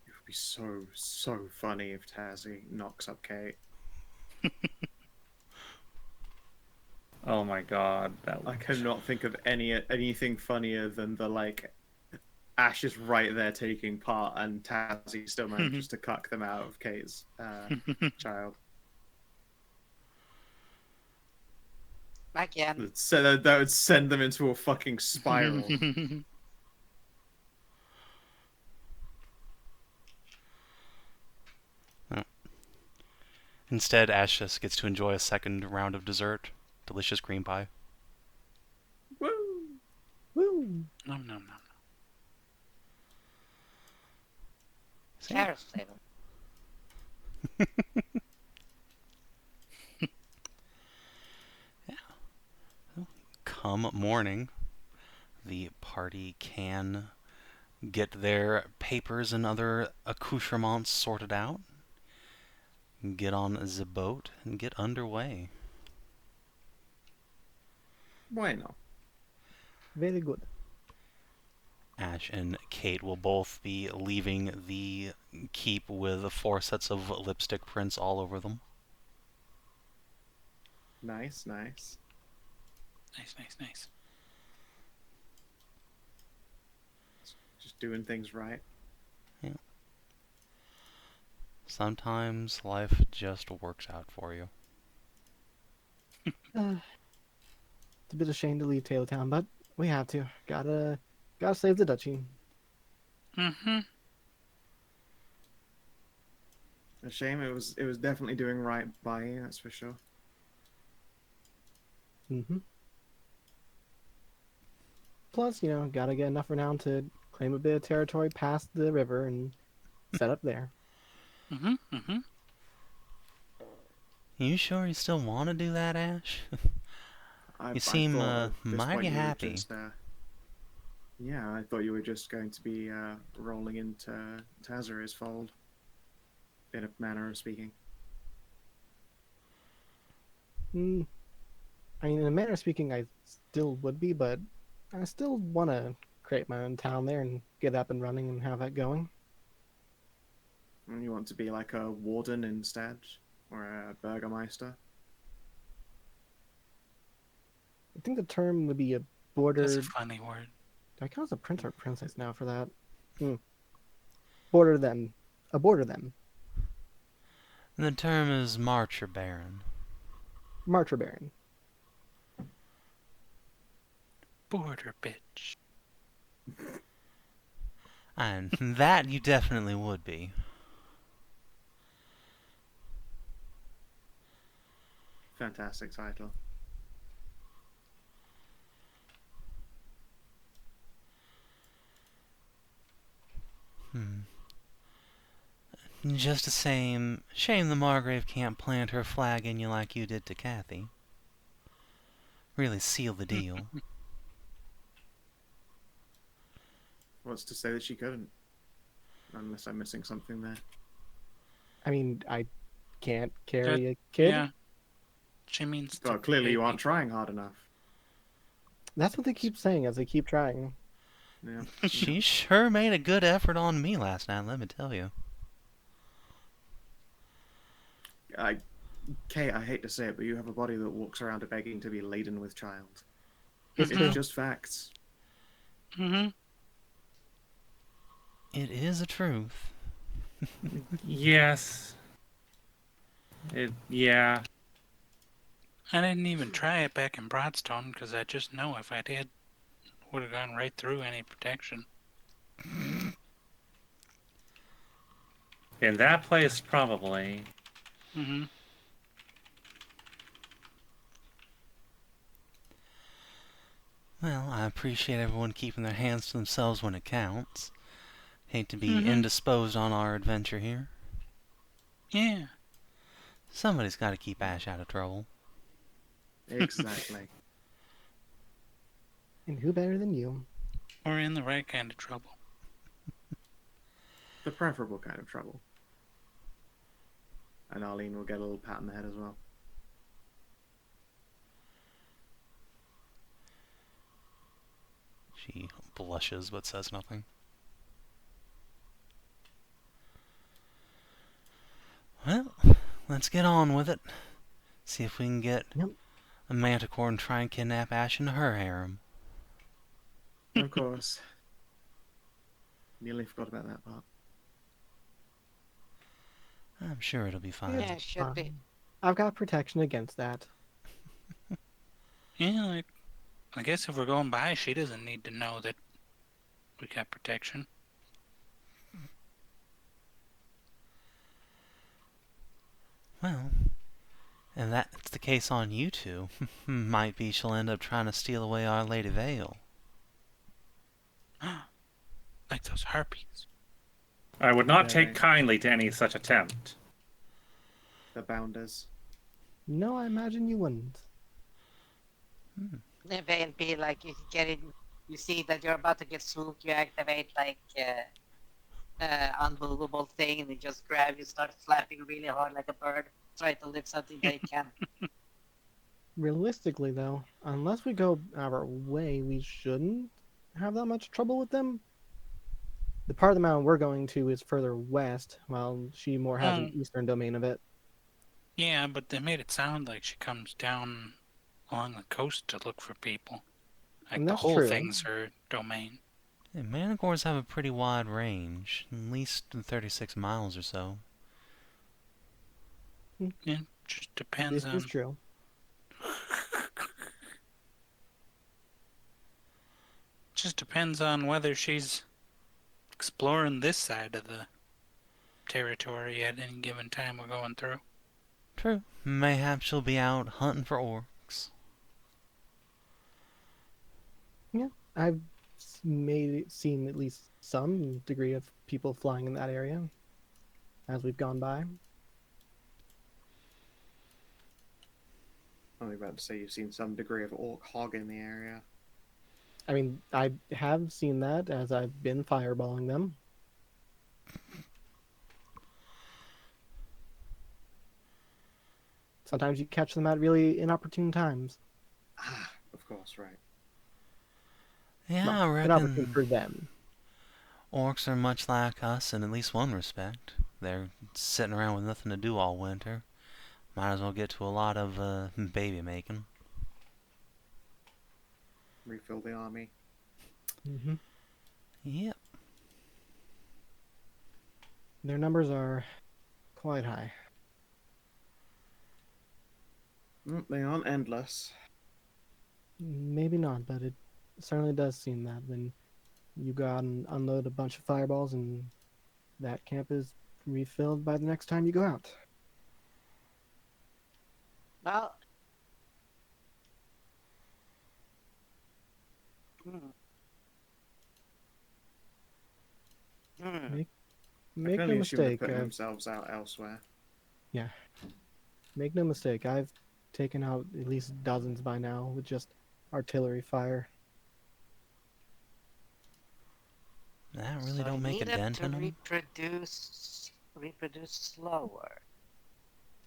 It would be so funny if Tazzy knocks up Kate. Oh my god, that I cannot think of anything funnier than the like Ashe is right there taking part and Tazzy still manages to cuck them out of Kate's child. Again. So that would send them into a fucking spiral. Instead, Ashe just gets to enjoy a second round of dessert. Delicious cream pie. Woo! Woo! Nom nom nom. Cheers, Savin. Come morning, the party can get their papers and other accoutrements sorted out, get on the boat, and get underway. Bueno. Very good. Ashe and Kate will both be leaving the keep with 4 sets of lipstick prints all over them. Nice, nice. Nice, nice, nice. Just doing things right. Sometimes life just works out for you. It's a bit of a shame to leave Taylortown, but we have to. Gotta save the duchy. Mm-hmm. A shame. It was definitely doing right by you, that's for sure. Mm-hmm. Plus, gotta get enough renown to claim a bit of territory past the river and set up there. Mm-hmm. Mm-hmm. You sure you still want to do that, Ashe? I seem, thought at this mighty point you were happy. just, yeah, I thought you were just going to be rolling into Tazara's fold, in a manner of speaking. I mean, in a manner of speaking, I still would be, but I still want to create my own town there and get up and running and have that going. And you want to be like a warden instead, or a burgermeister? I think the term would be a That's border. a funny word. Do I count as a prince or princess now for that? Border them. A border them. And the term is Marcher Baron. Marcher Baron. Border bitch. And that you definitely would be. Fantastic title. Just the same, shame the Margrave can't plant her flag in you like you did to Kathy. Really seal the deal. What's to say that she couldn't? Unless I'm missing something there. I mean, I can't carry a kid. Yeah. She means. Well, to clearly you baby. aren't trying hard enough. That's what they keep saying as they keep trying. Yeah. She sure made a good effort on me last night, let me tell you. Kate, I hate to say it, but you have a body that walks around begging to be laden with child. It's It's true. just facts. Mm-hmm. It is a truth. Yes. Yeah. I didn't even try it back in Broadstone because I just know if I did, would have gone right through any protection. In that place, probably. Mm-hmm. Well, I appreciate everyone keeping their hands to themselves when it counts. Hate to be Mhm. indisposed on our adventure here. Yeah. Somebody's got to keep Ashe out of trouble. Exactly. And who better than you? We're in the right kind of trouble. The preferable kind of trouble. And Arlene will get a little pat on the head as well. She blushes but says nothing. Well, let's get on with it. See if we can get Yep. a manticore and try and kidnap Ashe into her harem. Of course. Nearly forgot about that part. I'm sure it'll be fine. Yeah, should be. I've got protection against that. Yeah, like, I guess if we're going by, she doesn't need to know that we got protection. Well, if that's the case on you two, might be she'll end up trying to steal away Our Lady Vale. Like those harpies. I would not Okay. take kindly to any such attempt. The bounders. No, I imagine you wouldn't. They'll be like, you get in, you see that you're about to get swooped, you activate like unmovable thing, and they just grab you, start flapping really hard like a bird, try to lift something they can. Realistically, though, unless we go our way, we shouldn't have that much trouble with them. The part of the mountain we're going to is further west, while she more has an eastern domain of it. Yeah, but they made it sound like she comes down along the coast to look for people. Like And the that's whole true. thing's her domain. Yeah, manticores have a pretty wide range, at least 36 miles or so. Yeah, just depends This on. is true. Just depends on whether she's exploring this side of the territory at any given time we're going through. True. Mayhap she'll be out hunting for orcs. I've seen at least some degree of people flying in that area as we've gone by. I was about to say you've seen some degree of orc hog in the area. I mean, I have seen that as I've been fireballing them. Sometimes you catch them at really inopportune times. Ah, of course, right. Yeah, Well, I inopportune reckon for them. orcs are much like us in at least one respect. They're sitting around with nothing to do all winter. Might as well get to a lot of baby making. Refill the army. Hmm. Yep. Their numbers are quite high. They aren't endless. Maybe not, but it certainly does seem that when you go out and unload a bunch of fireballs and that camp is refilled by the next time you go out. Well, hmm. Make I can no only assume they're mistake. putting themselves out elsewhere. Make no mistake. I've taken out at least dozens by now with just artillery fire. That really So don't make a need them dent to in them. reproduce slower.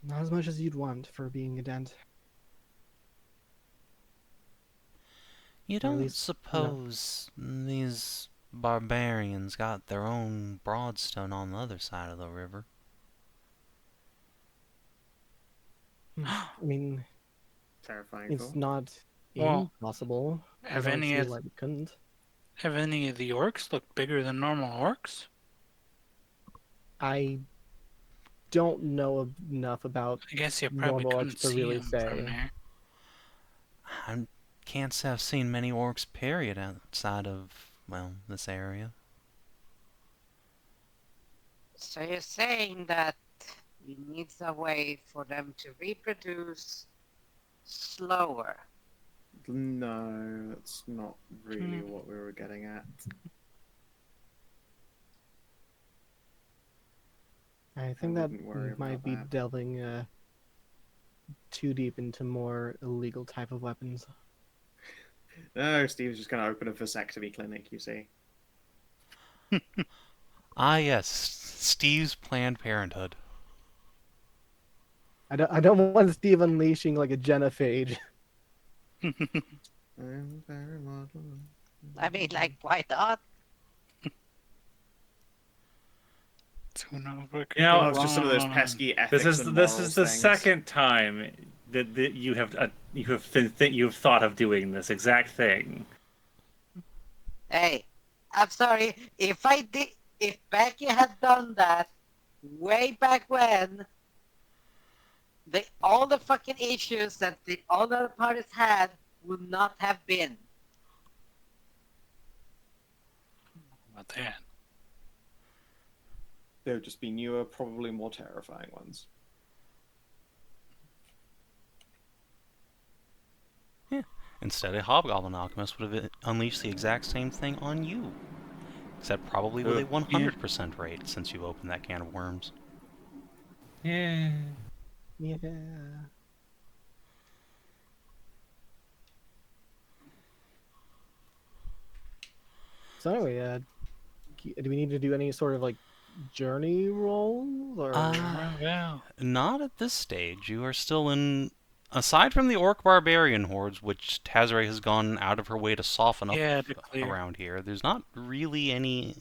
Not as much as you'd want for being a dent. You Or at don't least, suppose these barbarians got their own broadstone on the other side of the river? I mean, Terrifying it's thought. not Well, impossible. I have don't any see of why we couldn't. have any of the orcs looked bigger than normal orcs? I don't know enough about I guess you probably normal couldn't orcs to see really them say. from there. I can't say I've seen many orcs, period, outside of, well, this area. So you're saying that we need a way for them to reproduce slower. No, that's not really what we were getting at. I think that wouldn't worry might about be that. delving too deep into more illegal type of weapons. No, Steve's just going to open a vasectomy clinic, you see. Ah, yes, Steve's Planned Parenthood. I don't want Steve unleashing like a genophage. I mean, like, why not? Who knows what could You know, go It's just some of those wrong. pesky This ethics is and this morals is the things. second time that you have thought of doing this exact thing. Hey, I'm sorry. If Becky had done that way back when, all the fucking issues that the other parties had would not have been. About that. There would just be newer, probably more terrifying ones. Instead, a hobgoblin alchemist would have unleashed the exact same thing on you. Except probably with a 100% rate, since you opened that can of worms. Yeah. Yeah. So anyway, do we need to do any sort of like journey rolls or? Well, Not at this stage. You are still in... Aside from the orc barbarian hordes, which Tazare has gone out of her way to soften up yeah, to clear. around here, there's not really any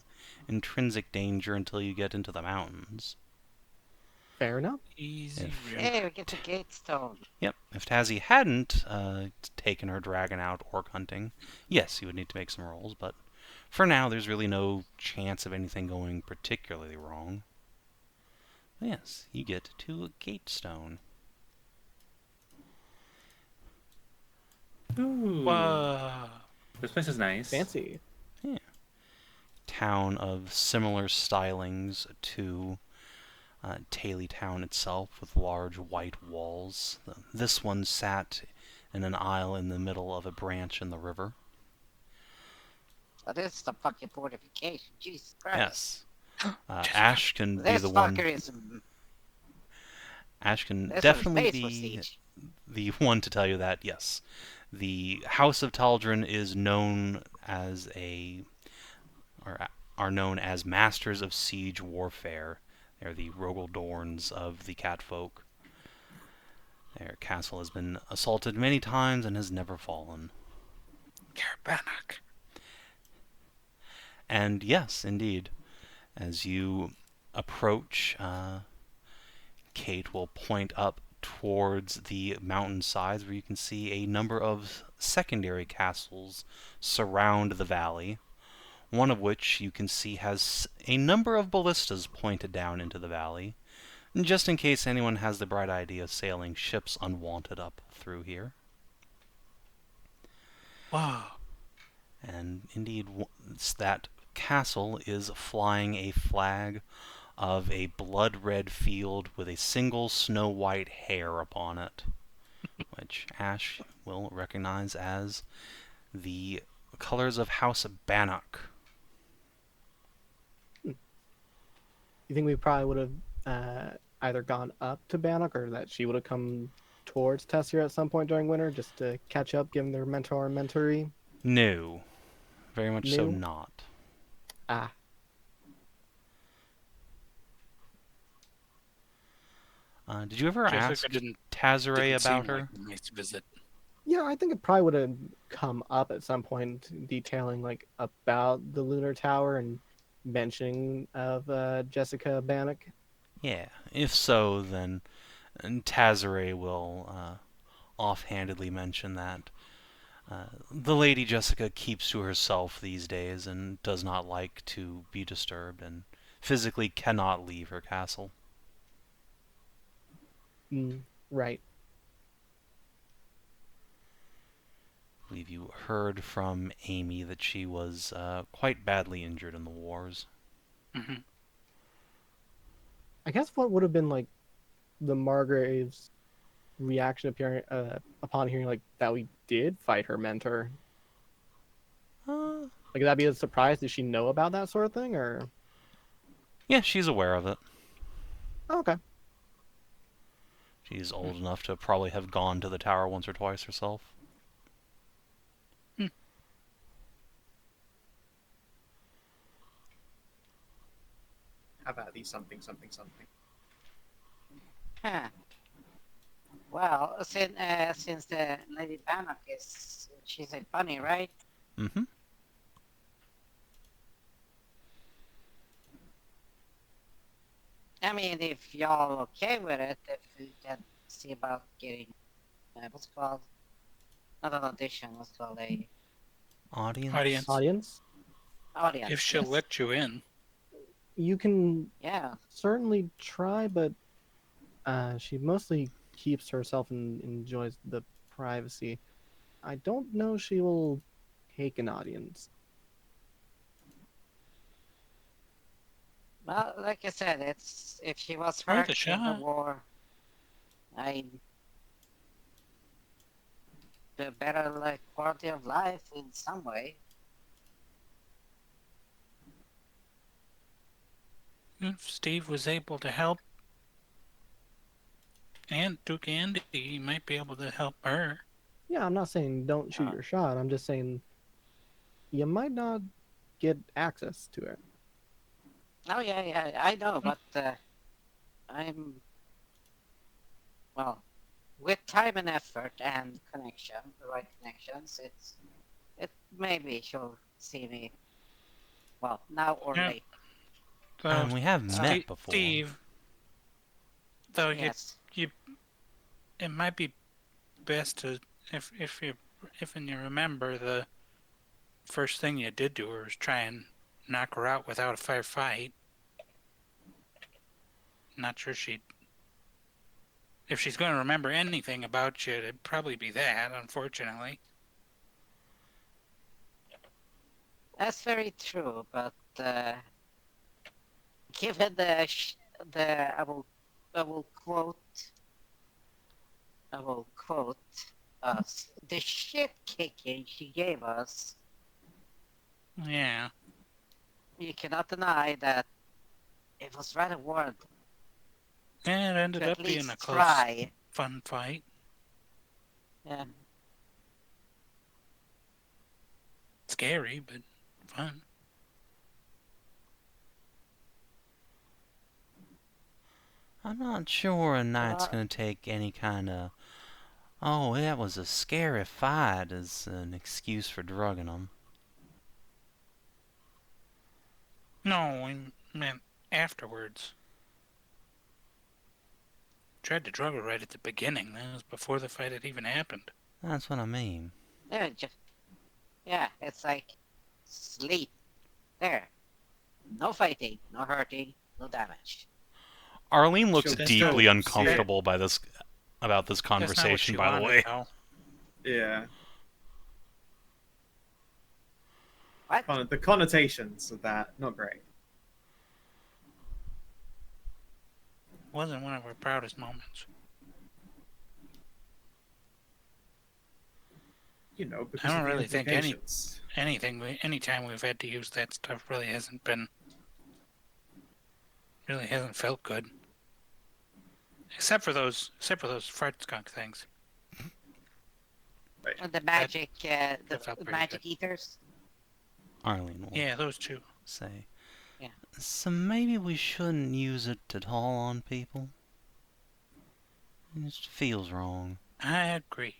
intrinsic danger until you get into the mountains. Fair enough. Easy If- river. Hey, we get the gate stone. Yep, if Tazzy hadn't taken her dragon out orc hunting, yes, you would need to make some rolls, but for now there's really no chance of anything going particularly wrong. But yes, you get to a gate stone. Ooh. Whoa. This place is nice. Fancy. Town of similar stylings to Taily Town itself, with large white walls. This one sat in an aisle in the middle of a branch in the river. So this is the fucking fortification. Jesus Christ. Yes. Ashe can be This the one. fucker is. Ash can This definitely one's made for be siege. the one to tell you that, yes. The House of Taldrin is known as are known as Masters of Siege Warfare. They're the Rogaldorns of the Catfolk. Their castle has been assaulted many times and has never fallen. Carbanak. And yes, indeed, as you approach, Kate will point up towards the mountainsides where you can see a number of secondary castles surround the valley, one of which you can see has a number of ballistas pointed down into the valley, just in case anyone has the bright idea of sailing ships unwanted up through here. Wow. And indeed, that castle is flying a flag of a blood-red field with a single snow-white hare upon it, which Ashe will recognize as the colors of House Bannock. You think we probably would have either gone up to Bannock or that she would have come towards Tessir at some point during winter just to catch up, given their mentor and mentoree? No. Very much so No? not. Ah, Did you ever ask Jessica didn't Tazare seem about her? like a nice visit. yeah, I think it probably would have come up at some point, detailing like about the Lunar Tower and mentioning of Jessica Bannock. Yeah. If so, then Tazare will offhandedly mention that the Lady Jessica keeps to herself these days and does not like to be disturbed and physically cannot leave her castle. Right. I believe you heard from Amy that she was quite badly injured in the wars. Hmm. I guess what would have been like the Margrave's reaction upon hearing like that we did fight her mentor? Uh, Like, would that be a surprise? Does she know about that sort of thing, or? yeah, she's aware of it. Oh, okay. She's old enough to probably have gone to the tower once or twice herself. How about these something, something, something? Huh. Well, since the Lady Bannock she's a bunny, right? Mm-hmm. I mean, if y'all okay with it, if we can see about getting, what's it called? Not an audition, what's it called? A Audience? Audience, audience. If she'll yes. let you in. you can Yeah. certainly try, but she mostly keeps herself and enjoys the privacy. I don't know she will take an audience. Well, like I said, it's if she was Worth hurt a in the shot. war, I the better like quality of life in some way. If Steve was able to help Duke Andy, he might be able to help her. Yeah, I'm not saying don't shoot Uh, your shot. I'm just saying you might not get access to it. Oh yeah, I know, but I'm well with time and effort and connection, the right connections. It maybe she'll see me. Well, now or Yeah. later. So, And we have met before. Steve, though Yes. it might be best to if you remember the first thing you did to her was try and knock her out without a fair fight. Not sure if she's going to remember anything about you, it'd probably be that, unfortunately. That's very true, but given the I will quote us the shit kicking she gave us. Yeah. You cannot deny that it was rather worth And it ended to at up being a least close, try. fun fight. Yeah. Scary, but fun. I'm not sure a knight's Well, gonna take any kind of, oh, that was a scary fight as an excuse for drugging them. No, I meant afterwards. Tried to drug her right at the beginning. That was before the fight had even happened. That's what I mean. yeah, it's like sleep. There. No fighting, no hurting, no damage. Arlene looks She'll That's deeply not- uncomfortable by this about this That's not what conversation, she by the wanted, way. though. Yeah. What? The connotations of that, not great. Wasn't one of her proudest moments. You know, because I don't of the really think implications. anytime we've had to use that stuff really hasn't felt good. Except for those fart skunk things. And the magic, that felt the pretty magic good. eaters. Arlene will Yeah, those two. say. Yeah. So maybe we shouldn't use it at all on people. It just feels wrong. I agree.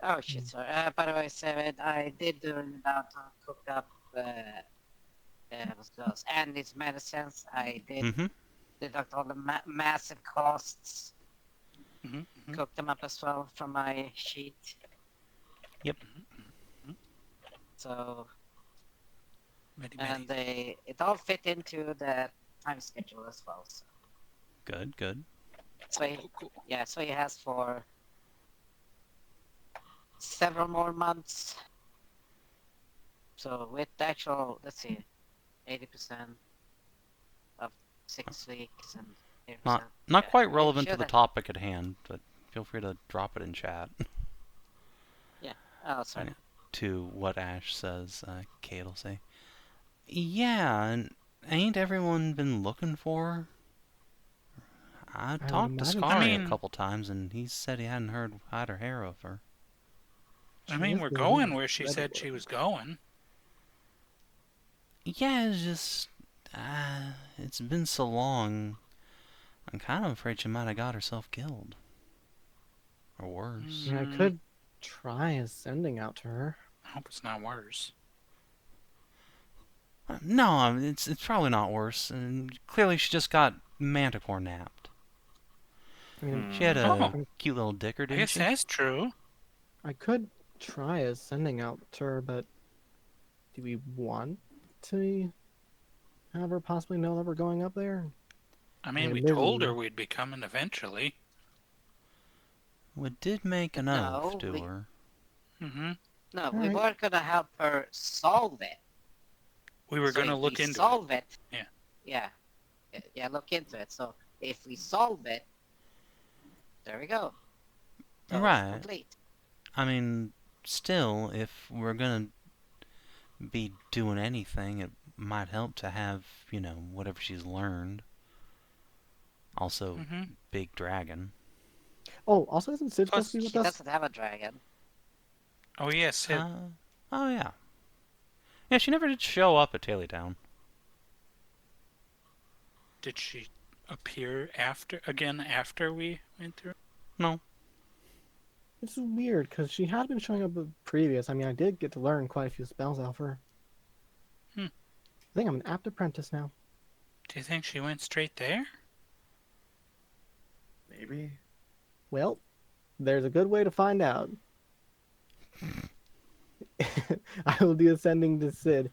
Oh shit, sorry. By the way, Savin, I did during the downtime cook up what's those Andy's medicines. I did Mm-hmm. deduct all the massive costs. Mm-hmm. Cook them up as well from my sheet. Yep. So Many. and it all fit into the time schedule as well. So, Good. Cool. yeah, so he has for several more months. So with the actual, let's see, 80% of 6 weeks and 80%. Not yeah, quite it relevant to should the have- topic at hand, but feel free to drop it in chat. Oh, sorry. To what Ashe says, Kate will say, yeah, and ain't everyone been looking for her? I would talked to imagine Skari so. a couple times, and he said he hadn't heard hide or hair of her. I She mean, is we're building going where she ready said work. she was going. Yeah, it's just It's been so long. I'm kind of afraid she might have got herself killed. Or worse. I mean, I could try ascending out to her. I hope it's not worse. No, it's probably not worse. And clearly she just got manticore napped. I mean, She had a Oh. cute little dicker, I didn't guess she? that's true. I could try ascending out to her, but do we want to have her possibly know that we're going up there? I mean, Yeah, we maybe. told her we'd be coming eventually. We did make an No, oath to her. Mm-hmm. No, we Alright. weren't gonna help her solve it. We were So gonna if look we into solve it. Yeah. Yeah. Yeah, look into it. So if we solve it, there we go. Oath Right. complete. I mean, still, if we're gonna be doing anything, it might help to have, whatever she's learned. Also, it. Mm-hmm. big dragon. Oh, also isn't Sid Plus, supposed to be with She us? doesn't have a dragon. Oh yes, it, Oh yeah. Yeah, she never did show up at Town. did she appear after we went through? No. This is weird, because she had been showing up with previous. I mean, I did get to learn quite a few spells off her. Hmm. I think I'm an apt apprentice now. Do you think she went straight there? Maybe. Well, there's a good way to find out. I will be ascending to Sid.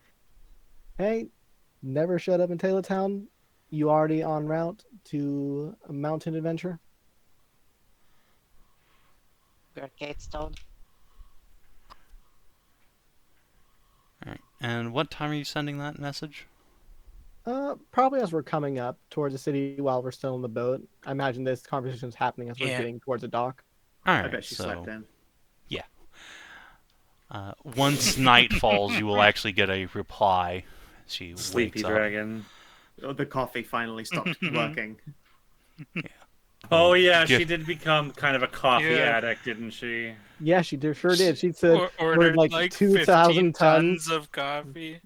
Hey, never showed up in Town. You already en route to a mountain adventure? We're at Gatestone. Alright. And what time are you sending that message? Probably as we're coming up towards the city while we're still in the boat. I imagine this conversation is happening as we're Yeah. getting towards the dock. Alright, I bet she slept in. Once night falls, you will actually get a reply. She Sleepy wakes up. dragon. Oh, the coffee finally stopped working. Oh yeah, Get- she did become kind of a coffee Yeah. addict, didn't she? Yeah, she sure did. She said Ordered like like 2,000 15 tons of coffee.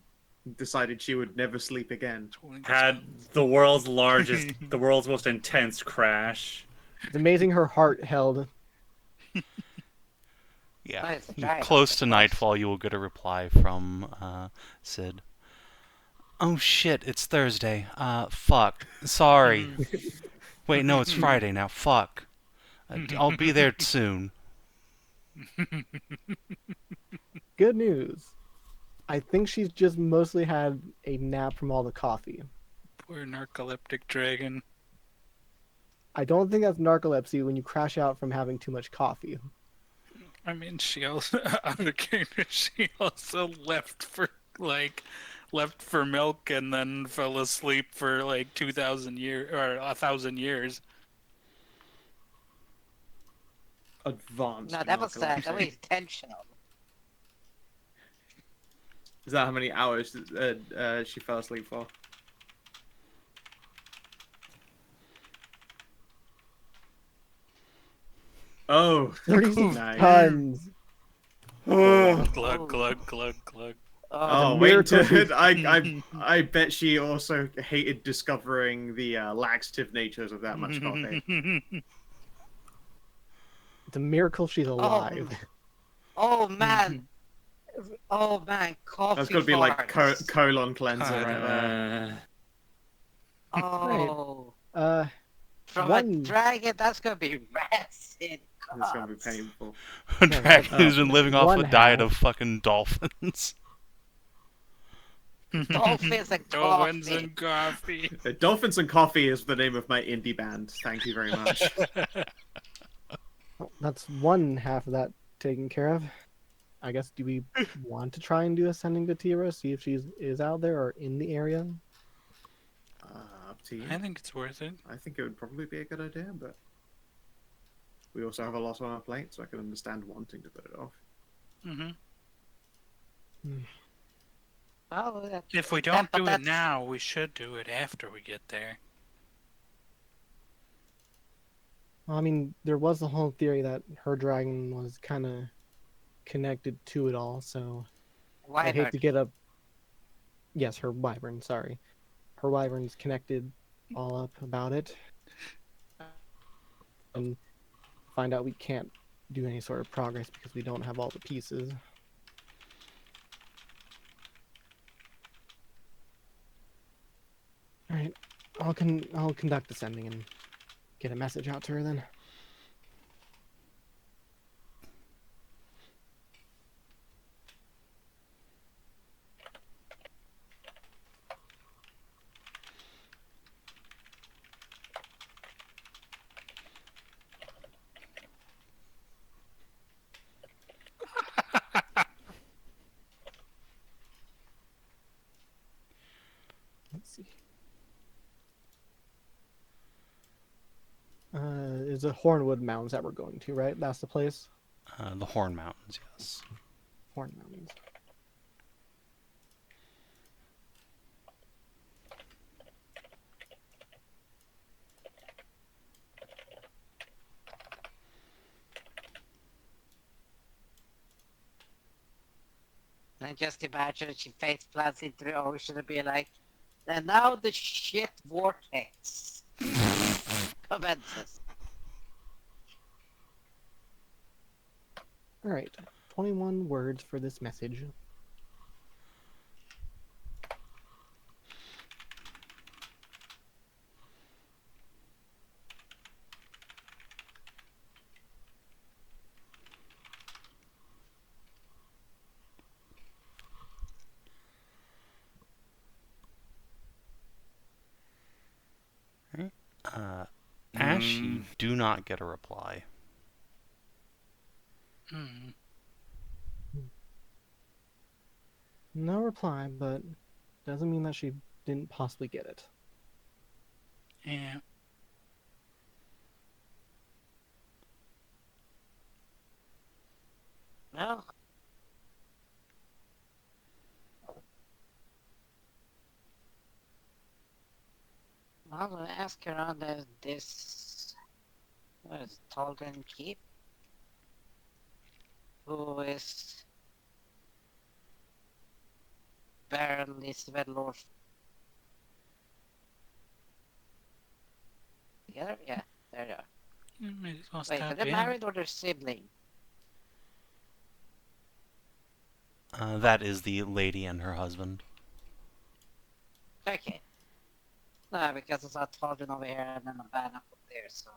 Decided she would never sleep again. 20 Had tons. the world's largest, the world's most intense crash. it's amazing her heart held. Yeah. Nice, dragon, Close of to course. nightfall, you will get a reply from Sid. Oh shit, it's Thursday. Fuck. Sorry. Wait, no, it's Friday now. Fuck. I'll be there soon. Good news. I think she's just mostly had a nap from all the coffee. Poor narcoleptic dragon. I don't think that's narcolepsy when you crash out from having too much coffee. I mean, she also out of character. She also left for milk and then fell asleep for like 2,000 years or 1,000 years. Advanced. No, that was narcolepsy. intentional. Is that how many hours she fell asleep for? Oh, 36 nice. tons. Glug glug glug glug. Oh, a wait miracle until I bet she also hated discovering the laxative natures of that much coffee. It's a miracle she's alive. Oh man. Oh man, coffee. That's got to be like farts. colon cleanser right there. Oh. From a One- dragon, that's gonna be rancid. It's going to be painful. A dragon who's been living off One a diet half. of fucking dolphins. Dolphins and Dolphins coffee. and coffee. Dolphins and Coffee is the name of my indie band. Thank you very much. That's one half of that taken care of. I guess, do we want to try and do ascending to Tira, see if she is out there or in the area? Up to you. I think it's worth it. I think it would probably be a good idea, but we also have a lot on our plate, so I can understand wanting to put it off. Mm-hmm. Oh, If we Yeah, don't but do it that's- now, we should do it after we get there. Well, I mean, there was the whole theory that her dragon was kind of connected to it all, so I hate Wyvern. to get up. Yes, her wyvern, sorry. her wyverns connected all up about it, and find out we can't do any sort of progress because we don't have all the pieces. All right, I'll conduct the sending and get a message out to her then. Let's see. It's the Hornwood Mountains that we're going to, right? That's the place? The Horn Mountains, yes. Horn Mountains. And I just imagine she face plants into the ocean and be like, and now the shit vortex commences. All right, 21 words for this message. Ashe, you do not get a reply. Hmm. No reply, but doesn't mean that she didn't possibly get it. Yeah. Well, I'm gonna ask her on this what is it, Talden Keep, who is Baron Lisvelor. Together? Yeah, there they are. You might as well Wait, are stop they in. married or they're sibling? That is the lady and her husband. Okay. No, because I saw Talden over here and then a ban up there, so.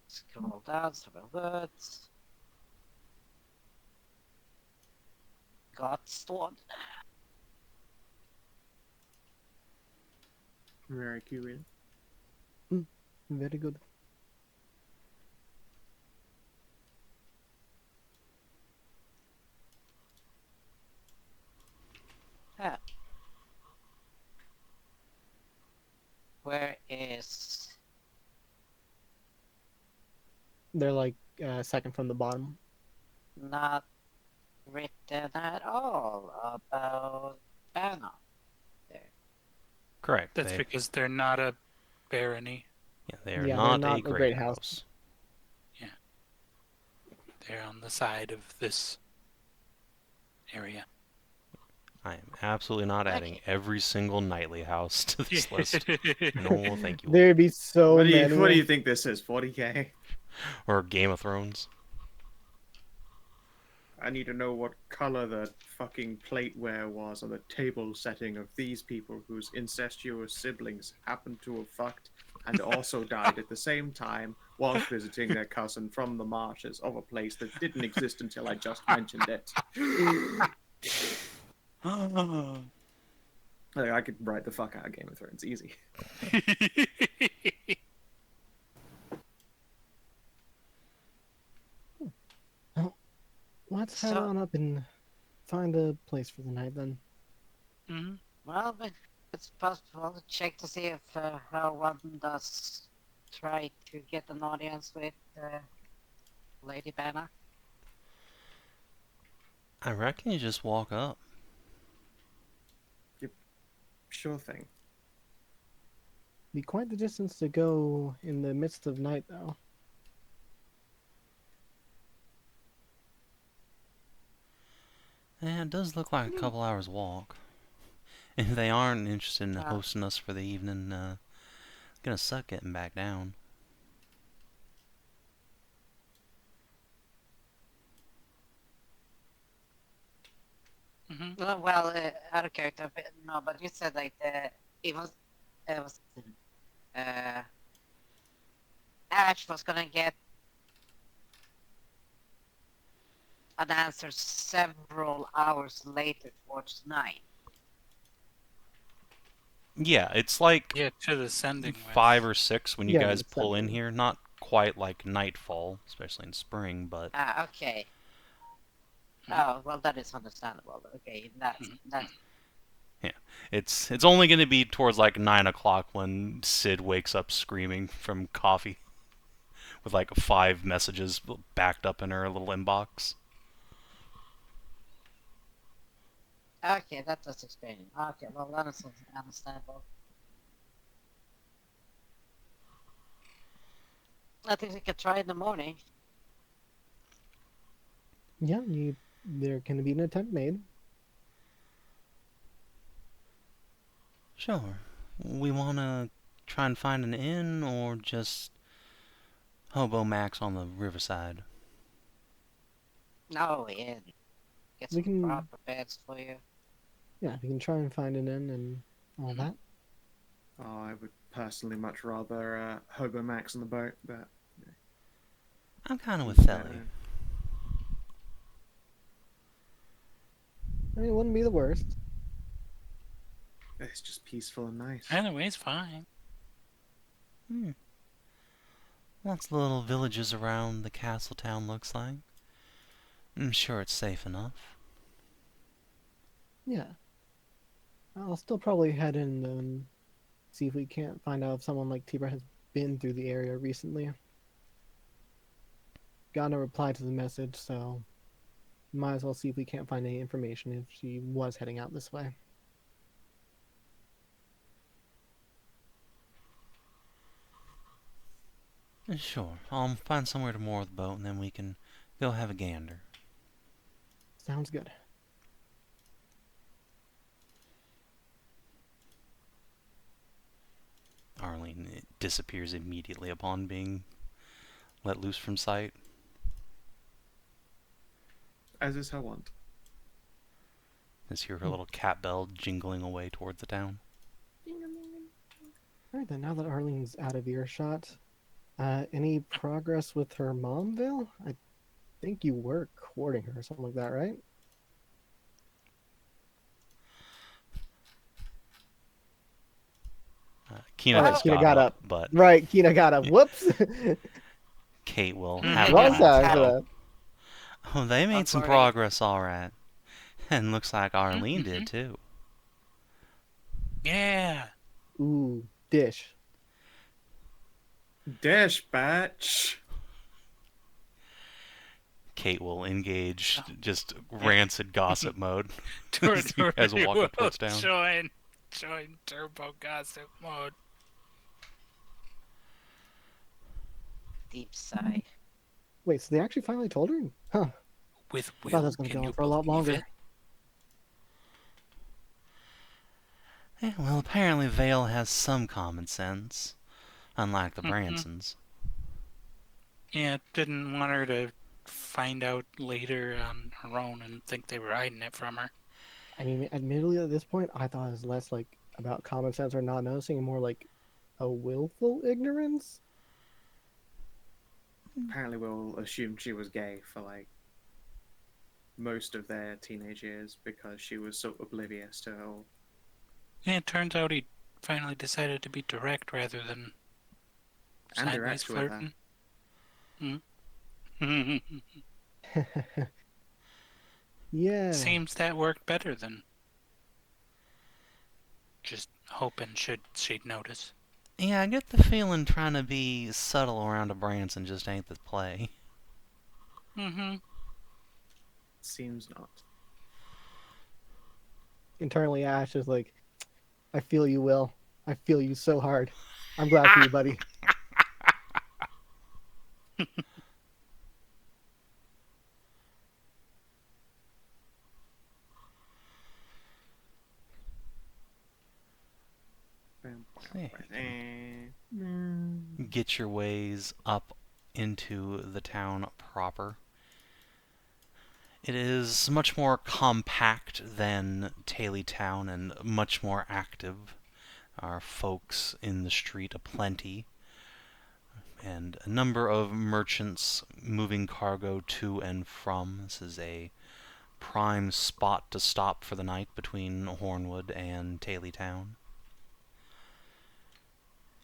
Scroll down, several words. Godstone. Very curious. Very good. Huh. Where is... They're like second from the bottom. Not written at all about Anna. There. Correct. That's because they're not a barony. Yeah, they are Yeah, they're not, not a a great great house. house. They're on the side of this area. I am absolutely not adding Okay. every single knightly house to this list. No, thank you. There'd be so What do many. you think this is? 40k? Or Game of Thrones. I need to know what color the fucking plateware was on the table setting of these people whose incestuous siblings happened to have fucked and also died at the same time whilst visiting their cousin from the marshes of a place that didn't exist until I just mentioned it. Like, I could write the fuck out of Game of Thrones, easy. Let's head So- on up and find a place for the night then. Hmm. Well, but it's possible to check to see if how one does try to get an audience with Lady Banner. I reckon you just walk up. Sure thing. Be quite the distance to go in the midst of night, though. Yeah, it does look like a couple hours walk. If they aren't interested in Uh, hosting us for the evening, it's gonna suck getting back down. Hmm. well, out of character, but no, but you said like it was uh, Ash was gonna get an answer several hours later towards night. Yeah, it's like Yeah, to the sending 5 with. or 6 when you Yeah, guys when it's pull in sending. here. Not quite like nightfall, especially in spring, but Ah, okay. Mhm. Oh, well, that is understandable. Okay, that's yeah, it's only gonna be towards like 9 o'clock when Sid wakes up screaming from coffee with like 5 messages backed up in her little inbox. okay. That does explain it. Okay, well, that is understandable. I think we could try in the morning. Yeah, there can be an attempt made. Sure. We wanna try and find an inn or just hobo max on the riverside. No, in. Get We some can, proper beds for you. yeah, we can try and find an inn and all that. Oh, I would personally much rather Hobo Max on the boat, but I'm kind of with each their Thelly. own. I mean, it wouldn't be the worst. It's just peaceful and nice. Either way's fine. Hmm. Lots of little villages around the castle town looks like. I'm sure it's safe enough. Yeah. I'll still probably head in and see if we can't find out if someone like Tibra has been through the area recently. Got no reply to the message, so might as well see if we can't find any information if she was heading out this way. Sure. I'll find somewhere to moor the boat and then we can go have a gander. Sounds good. Arlene disappears immediately upon being let loose from sight. As is her wont. Just hear her little cat bell jingling away toward the town. Alright then, now that Arlene's out of earshot, any progress with her mom, Vale? I think you were courting her or something like that, right? Kinathis Kina got got up, up. but Right, Kina got up. Whoops! Kate will Mhm. have Wrong the side last for go. that. Oh, they made some According- progress, all right. And looks like Arlene did, too. Yeah. Ooh, dish. Dispatch! Kate will engage just rancid gossip mode as you Tor- guys walk will up towards town. Join turbo gossip mode. Deep sigh. Wait, so they actually finally told her? Huh. With I thought that Will, was going to can go you on for a lot believe longer. it? Yeah, well, apparently Vale has some common sense, unlike the Mhm. Bransons. Yeah, didn't want her to find out later on her own and think they were hiding it from her. I mean, admittedly, at this point, I thought it was less like about common sense or not noticing, and more like a willful ignorance. Apparently, we'll assume she was gay for like most of their teenage years because she was so oblivious to it all. Yeah, it turns out he finally decided to be direct rather than And sideways direct with her. flirting. Yeah. Seems that worked better than just hoping she'd notice. Yeah, I get the feeling trying to be subtle around a Branson just ain't the play. Mm-hmm. Seems not. Internally, Ash is like, I feel you, Will. I feel you so hard. I'm glad for you, buddy. Get your ways up into the town proper. It is much more compact than Taily Town and much more active. There are folks in the street aplenty, and a number of merchants moving cargo to and from. This is a prime spot to stop for the night between Hornwood and Taily Town.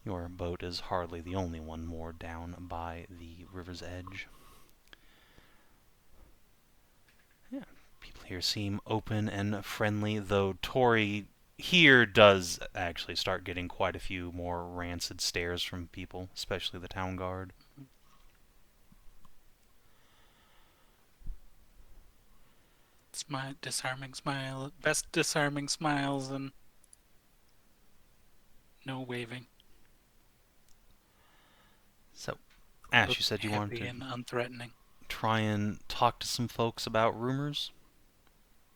Your boat is hardly the only one moored down by the river's edge. Yeah, people here seem open and friendly, though Tori here does actually start getting quite a few more rancid stares from people, especially the town guard. Disarming smile. Best disarming smiles and no waving. So, Ash, Look you said you wanted happy and to unthreatening. try and talk to some folks about rumors?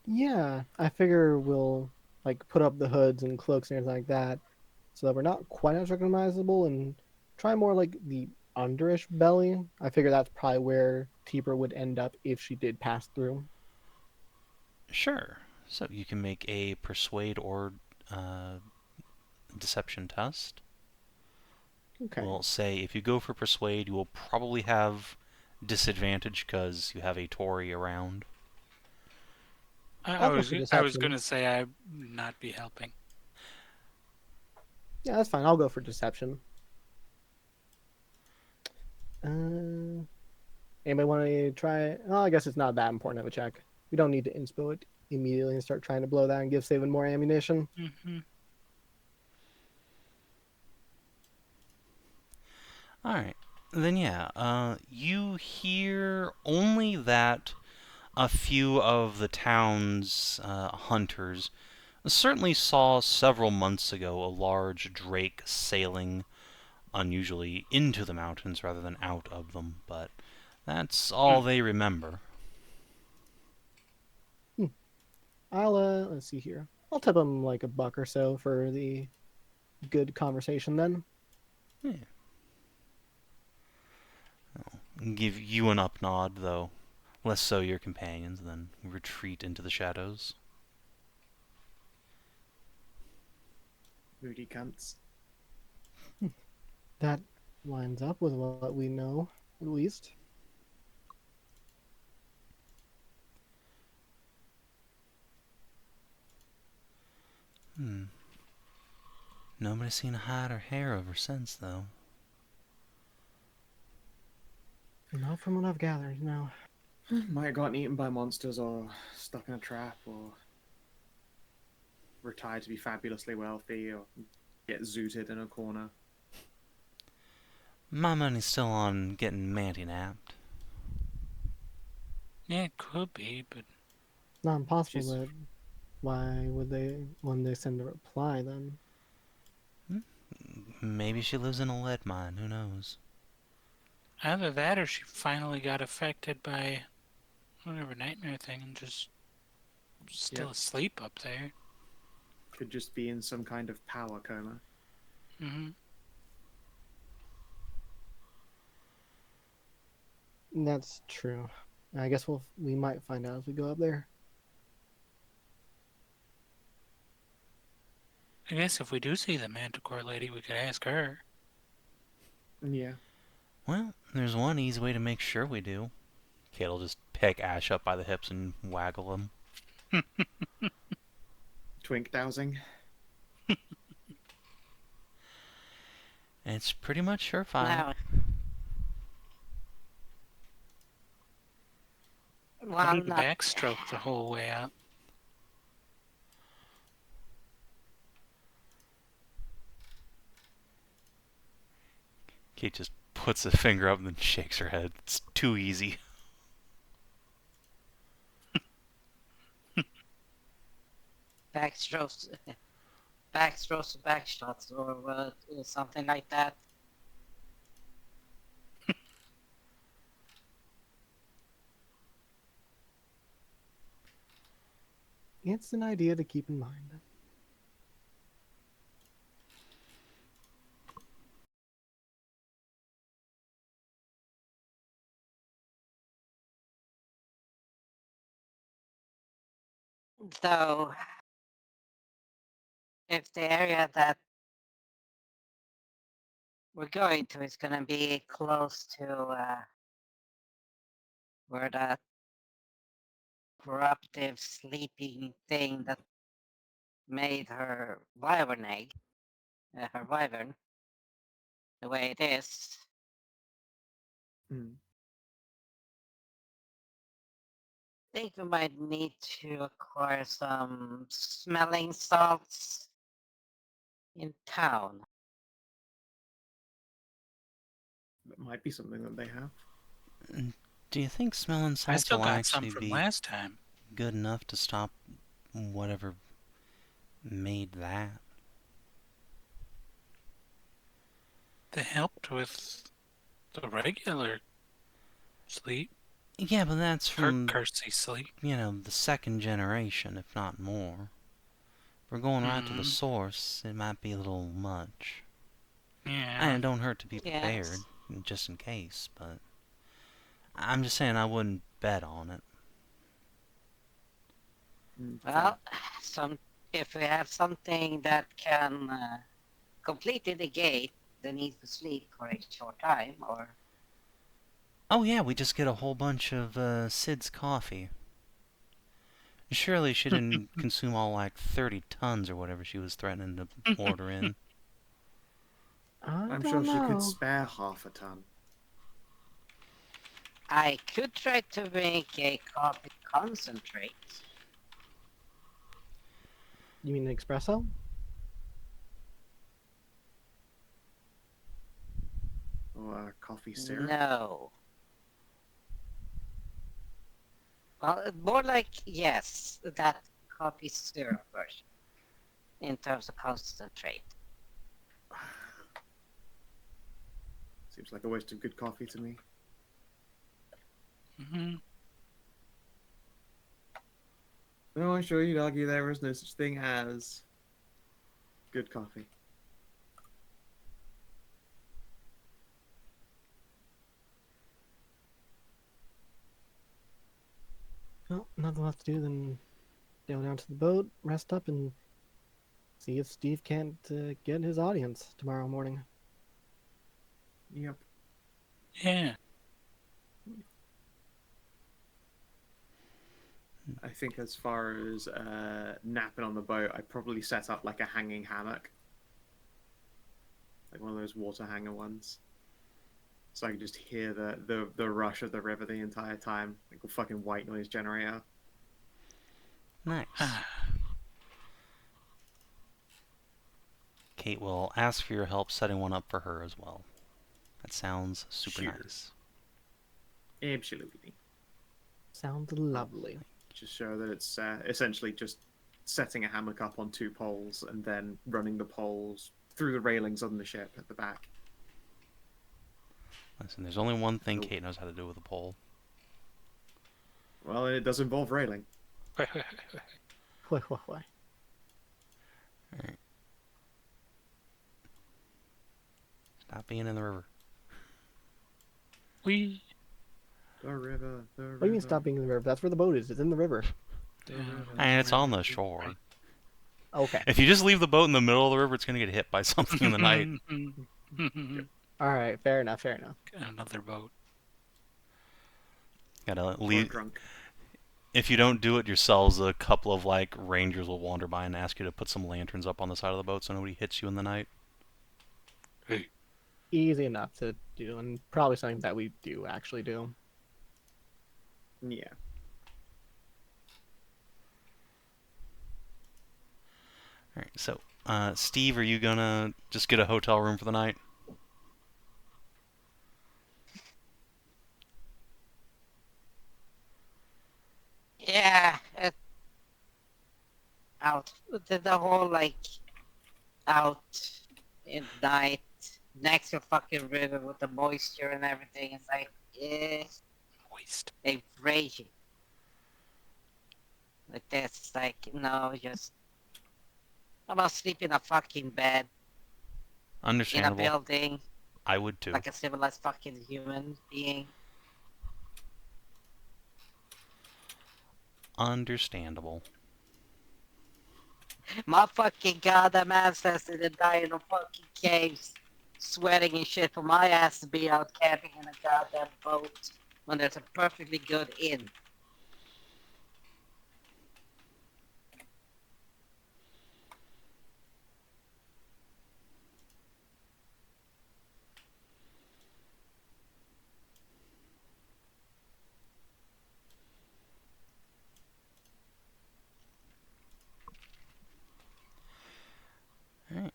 Yeah, I figure we'll like put up the hoods and cloaks and everything like that, so that we're not quite as recognizable, and try more like the underish belly. I figure that's probably where Teeper would end up if she did pass through. Sure. So you can make a persuade or deception test. Okay. We'll say if you go for persuade, you will probably have disadvantage because you have a Tory around. I I'll go was for I was deception. gonna say I'd not be helping. Yeah, that's fine. I'll go for deception. Anybody want to try it? Oh, I guess it's not that important of a check. We don't need to inspo it immediately and start trying to blow that and give Savin more ammunition. Mm-hmm. Alright. Then yeah, you hear only that a few of the town's hunters certainly saw several months ago a large drake sailing unusually into the mountains rather than out of them, but that's all they remember. I'll let's see here. I'll tip him like a buck or so for the good conversation then. Yeah. I'll give you an up nod, though less so your companions, then retreat into the shadows. Moody cunts. That lines up with what we know, at least. Nobody's seen a hide or hair of her since, though. Not from what I've gathered, no. Might have gotten eaten by monsters or stuck in a trap or retired to be fabulously wealthy or get zooted in a corner. My money's still on getting Manty napped. Yeah, it could be, but Not impossible, She's- but why would they, when they send a reply then? Maybe she lives in a lead mine, who knows? either that or she finally got affected by whatever nightmare thing and just still Yep. asleep up there. Could just be in some kind of power coma. Mm-hmm. That's true. I guess we might find out as we go up there. I guess if we do see the Manticore lady, we could ask her. Yeah. Well, there's one easy way to make sure we do. Kate'll just pick Ash up by the hips and waggle him. Twink dowsing. It's pretty much surefire. Now, I'll well, do the not, backstroke the whole way out. Kate just puts a finger up and then shakes her head. It's too easy. backstrokes. backstrokes or backshots or something like that. It's an idea to keep in mind. So, if the area that we're going to is going to be close to where that corruptive sleeping thing that made her wyvern egg, her wyvern, the way it is, Hmm. I think we might need to acquire some smelling salts in town. That might be something that they have. Do you think smelling I salts still will got some actually from be last time. good enough to stop whatever made that? They helped with the regular sleep, Yeah, but that's from, cursey sleep. the second generation, if not more. If we're going right to the Mhm. source, it might be a little much. Yeah. And it don't hurt to be prepared, Yes. just in case, but I'm just saying I wouldn't bet on it. Well, if we have something that can completely negate the need to sleep for a short time, or Oh yeah, we just get a whole bunch of Sid's coffee. Surely she didn't consume all 30 tons or whatever she was threatening to order in. I I'm don't sure she could know. spare half a ton. I could try to make a coffee concentrate. You mean an espresso? Or coffee syrup. No. Well, more like, yes, that coffee syrup version in terms of concentrate. Seems like a waste of good coffee to me. Hmm. No, I'm sure you'd argue there is no such thing as good coffee. Well, nothing left to do than go down to the boat, rest up, and see if Steve can't get his audience tomorrow morning. Yep. Yeah. I think as far as napping on the boat, I'd probably set up like a hanging hammock. Like one of those water hanger ones. So I could just hear the rush of the river the entire time. Like a fucking white noise generator. Nice. Kate will ask for your help setting one up for her as well. That sounds super Sure. nice. Absolutely. Sounds lovely. Just show that it's essentially just setting a hammock up on two poles and then running the poles through the railings on the ship at the back. Listen, there's only one thing Nope. Kate knows how to do with a pole. Well, it does involve railing. Why? Alright. Stop being in the river. We. The river, the river. What do you mean stop being in the river? That's where the boat is. It's in the river. The river, And it's on river. the shore. Okay. If you just leave the boat in the middle of the river, it's going to get hit by something in the night. All right. Fair enough. Fair enough. Another boat. Gotta Or leave. drunk. If you don't do it yourselves, a couple of rangers will wander by and ask you to put some lanterns up on the side of the boat so nobody hits you in the night. Hey. Easy enough to do, and probably something that we do actually do. Yeah. Alright, so, Steve, are you gonna just get a hotel room for the night? Yeah, out the whole out in night next to a fucking river with the moisture and everything. It's like, Waste. they raging. Like this, it's like, no, just how about sleep in a fucking bed in a Understandable. building I would too. like a civilized fucking human being. Understandable. My fucking goddamn ancestors didn't die in no fucking caves, sweating and shit for my ass to be out camping in a goddamn boat when there's a perfectly good inn. Alright.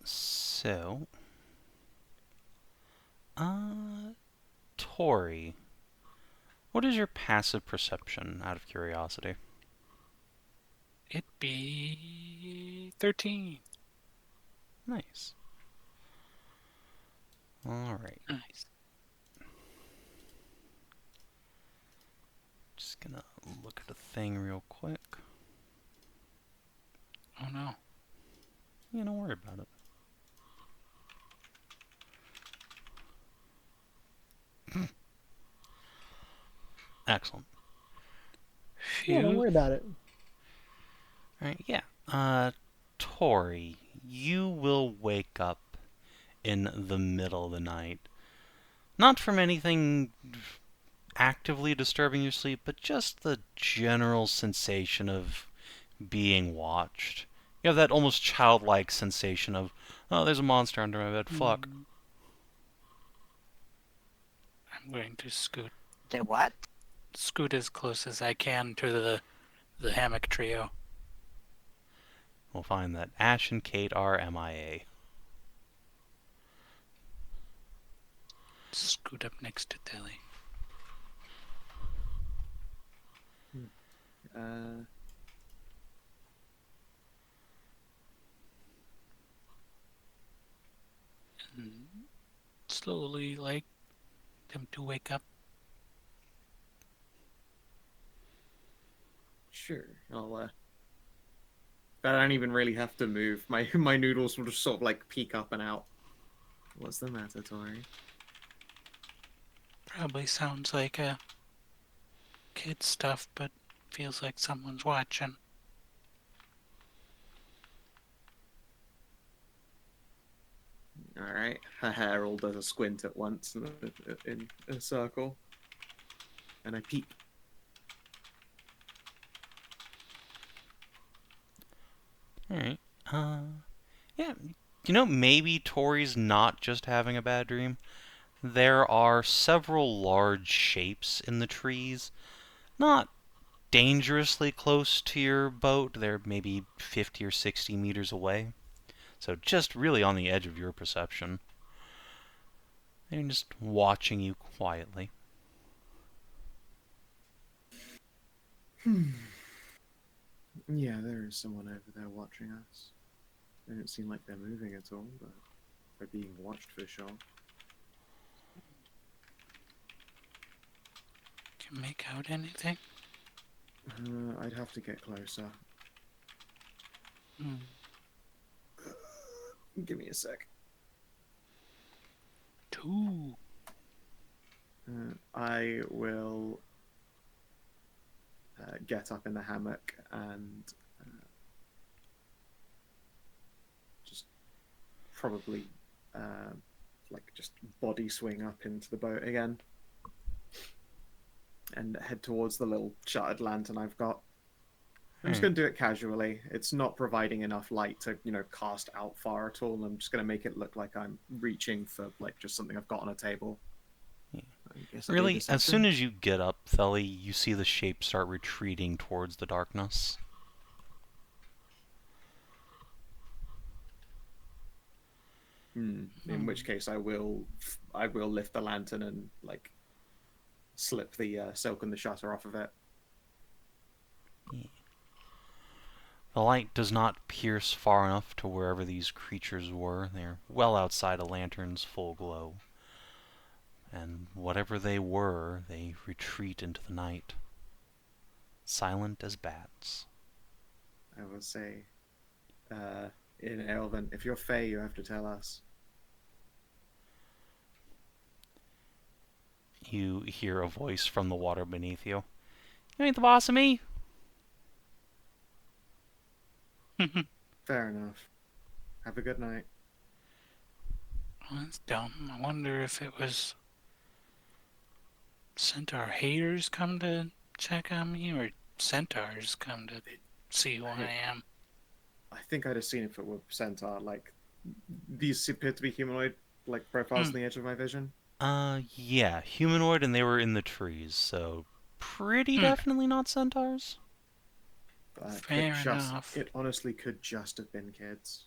So, Tori, what is your passive perception, out of curiosity? It'd be 13. Nice. Alright. Nice. Just gonna look at a thing real quick. Oh no. Yeah, don't worry about it. Excellent. Yeah, don't Phew. worry about it. Alright, yeah. Tori, you will wake up in the middle of the night. Not from anything actively disturbing your sleep, but just the general sensation of being watched. You have that almost childlike sensation of, oh, there's a monster under my bed, fuck. I'm going to scoot The what? as close as I can to the hammock trio. We'll find that Ashe and Kate are MIA. Scoot up next to Tilly. And slowly, like, them to wake up. Sure. I don't even really have to move. My noodles will just sort of like peek up and out. What's the matter, Tori? Probably sounds like kid stuff, but feels like someone's watching. All right. Her hair all does a squint at once in a circle, and I peek. Alright. Yeah. You know, maybe Tori's not just having a bad dream. There are several large shapes in the trees. Not dangerously close to your boat. They're maybe 50 or 60 meters away. So just really on the edge of your perception. They're just watching you quietly. Yeah, there is someone over there watching us. They don't seem like they're moving at all, but they're being watched for sure. Can you make out anything? I'd have to get closer. Hmm. Give me a sec. 2. I will get up in the hammock and just probably just body swing up into the boat again and head towards the little shuttered lantern I've got. I'm just going to do it casually. It's not providing enough light to, cast out far at all. I'm just going to make it look like I'm reaching for just something I've got on a table. Yeah. I guess I'll do Really, this as after. soon as you get up, Theli, you see the shape start retreating towards the darkness. In which case, I will lift the lantern and slip the silk and the shutter off of it. Yeah. The light does not pierce far enough to wherever these creatures were. They're well outside a lantern's full glow. And whatever they were, they retreat into the night, silent as bats. I will say, in Elven, if you're Fey, you have to tell us. You hear a voice from the water beneath you. You ain't the boss of me. Fair enough. Have a good night. Well, that's dumb. I wonder if it was Centaur haters come to check on me, or Centaurs come to see who I am. I think I'd have seen it if it were Centaur. Like, these appear to be humanoid, like, profiles on the edge of my vision. Yeah, humanoid, and they were in the trees, so pretty definitely not centaurs. But Fair enough. It honestly could just have been kids.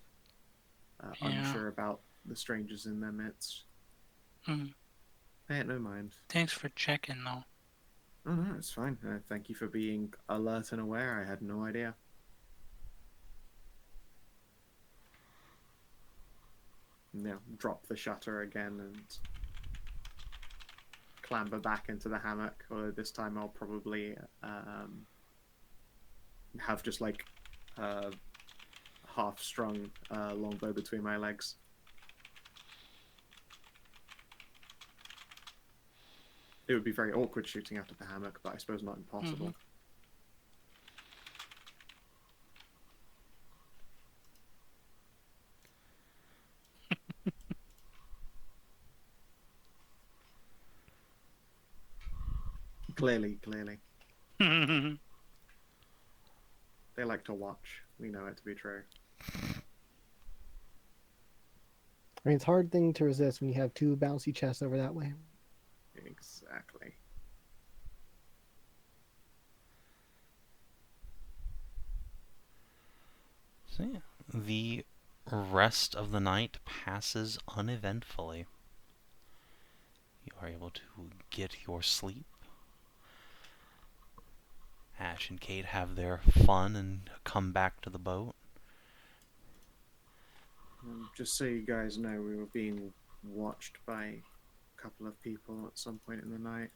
Yeah. Unsure about the strangers in their midst. Hmm. Pay it no mind. Thanks for checking, though. Oh no, it's fine. Thank you for being alert and aware. I had no idea. Yeah, drop the shutter again and clamber back into the hammock. Although this time I'll probably have just like a half-strung longbow between my legs. It would be very awkward shooting out of the hammock, but I suppose not impossible. Clearly. They like to watch. We know it to be true. I mean, it's a hard thing to resist when you have two bouncy chests over that way. Exactly. So yeah, the rest of the night passes uneventfully. You are able to get your sleep. Ashe and Kate have their fun and come back to the boat. Just so you guys know, we were being watched by a couple of people at some point in the night.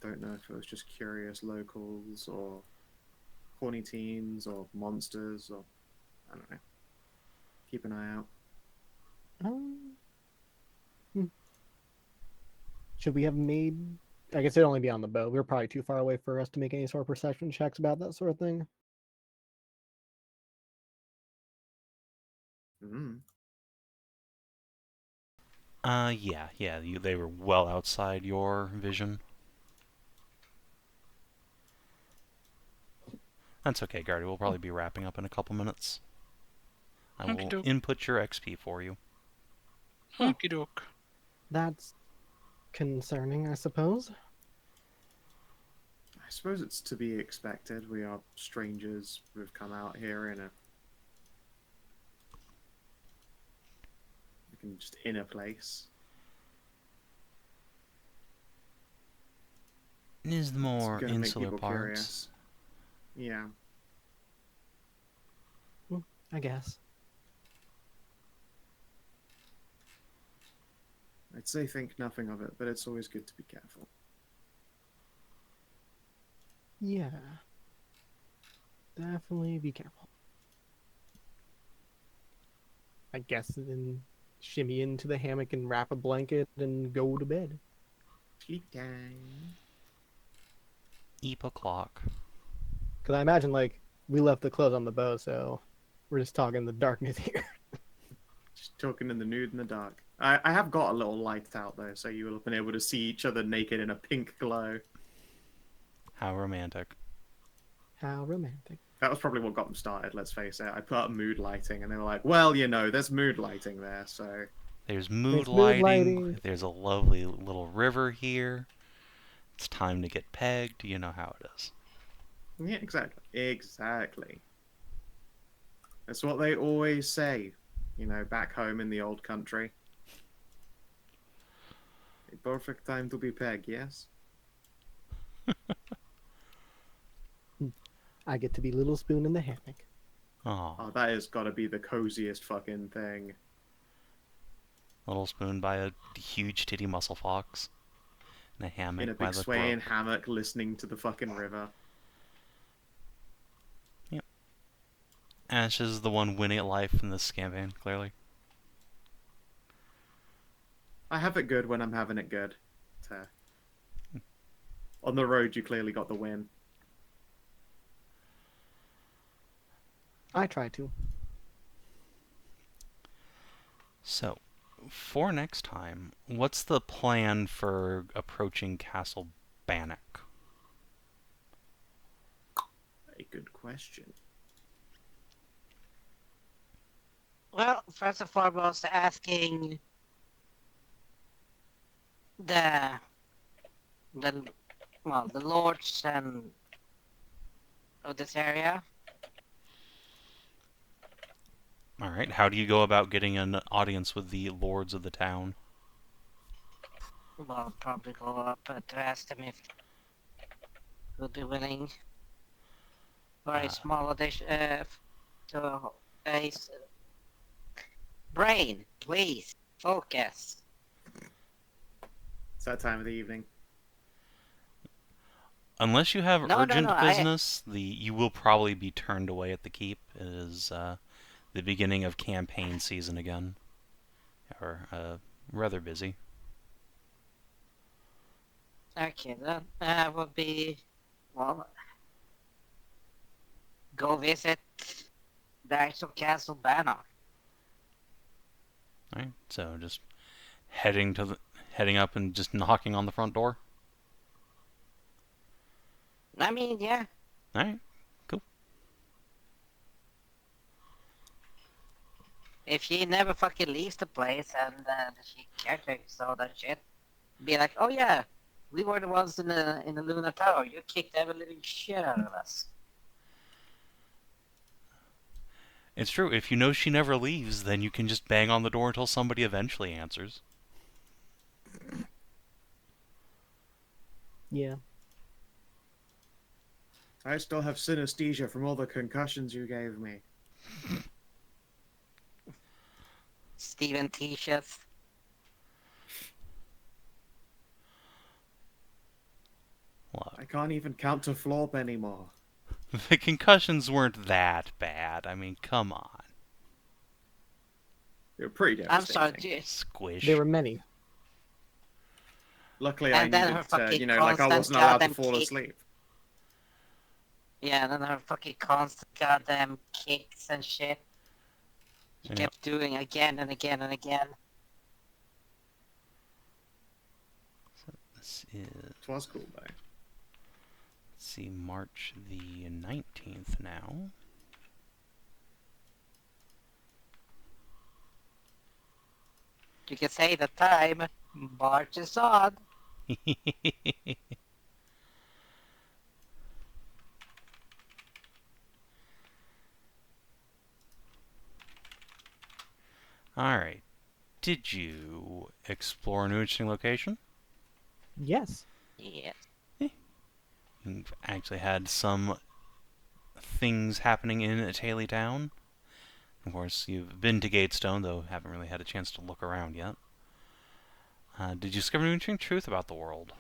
Don't know if it was just curious locals or horny teens or monsters or I don't know. Keep an eye out. Should we have made? I guess it'd only be on the boat. We're probably too far away for us to make any sort of perception checks about that sort of thing. Yeah, they were well outside your vision. That's okay, Guardy. We'll probably be wrapping up in a couple minutes. I will Okey-doke. input your XP for you. Okie doke. That's concerning, I suppose. I suppose it's to be expected. We are strangers who've come out here in a just in a place. Is the more Gonna make insular people parts. curious. Yeah. I guess. I'd say think nothing of it, but it's always good to be careful. Yeah. Definitely be careful. I guess then shimmy into the hammock and wrap a blanket and go to bed. Sleep time. Eep o'clock. Because I imagine, like, we left the clothes on the boat, so we're just talking the darkness here. Just talking in the nude in the dark. I have got a little light out though, so you will have been able to see each other naked in a pink glow. How romantic. How romantic. That was probably what got them started, let's face it. I put up mood lighting and they were like, well, you know, there's mood lighting there, so... There's mood There's mood lighting. lighting. There's a lovely little river here. It's time to get pegged. You know how it is. Yeah, exactly. That's what they always say, you know, back home in the old country. A perfect time to be pegged, yes? I get to be Little Spoon in the hammock. Oh, Oh, that has got to be the coziest fucking thing. Little Spoon by a huge titty muscle fox. In a hammock In a by big the swaying brook. hammock, listening to the fucking river. Ashe is the one winning at life in this campaign, clearly. I have it good when I'm having it good. So, on the road, you clearly got the win. I try to. So, for next time, what's the plan for approaching Castle Bannock? A good question. Well, first and foremost, asking the the the lords and of this area. Alright, how do you go about getting an audience with the lords of the town? Well, probably go up to ask them if they'll be willing for a small addition to a brain. Please focus. It's that time of the evening. Unless you have No, urgent business, you will probably be turned away at the keep. It is the beginning of campaign season again. Or rather busy. Okay, then will be go visit the actual Castle Bannock. Alright, so just heading up and just knocking on the front door. I mean, yeah. Alright, cool. If she never fucking leaves the place and she caretakes all that shit, be like, oh yeah, we were the ones in the Lunar Tower. You kicked every living shit out of us. It's true, if you know she never leaves, then you can just bang on the door until somebody eventually answers. Yeah. I still have synesthesia from all the concussions you gave me. Steven T-shirts. Look, I can't even count to flop anymore. the concussions weren't that bad. I mean, come on. They were pretty I'm sorry, devastating. Squish. There were many. Luckily, And I then her needed to, fucking like I constant wasn't allowed to goddamn fall kick. asleep. Yeah, and then her fucking constant goddamn kicks and shit. She Yeah. kept doing again and again and again. This is, It was cool, though. let's see, March the 19th now. You can say the time marches on. Alright. Did you explore a new interesting location? Yes. Yeah. You've actually had some things happening in Taily Town. Of course, you've been to Gatestone, though haven't really had a chance to look around yet. Did you discover an interesting truth about the world?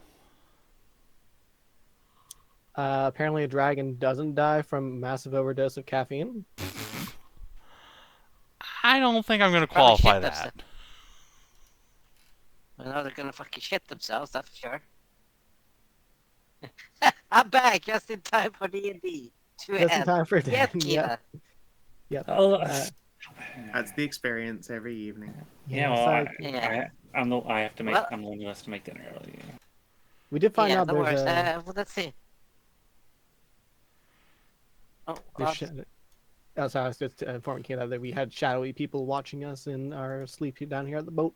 Apparently, a dragon doesn't die from massive overdose of caffeine. I don't think I'm going to Probably qualify shit that. themselves. I know they're gonna fucking shit themselves, that's for sure. I'm back just in time for D&D. Just in time for Yes, that. Kina. Yep. Oh, That's the experience every evening. yeah. Well, sorry. I have to make. Well- I'm the one who has to make dinner early. We did find Yeah, out the there's worst. a Well, let's see. Oh, there's God. that's how I was just informing Kayla that we had shadowy people watching us in our sleep down here at the boat.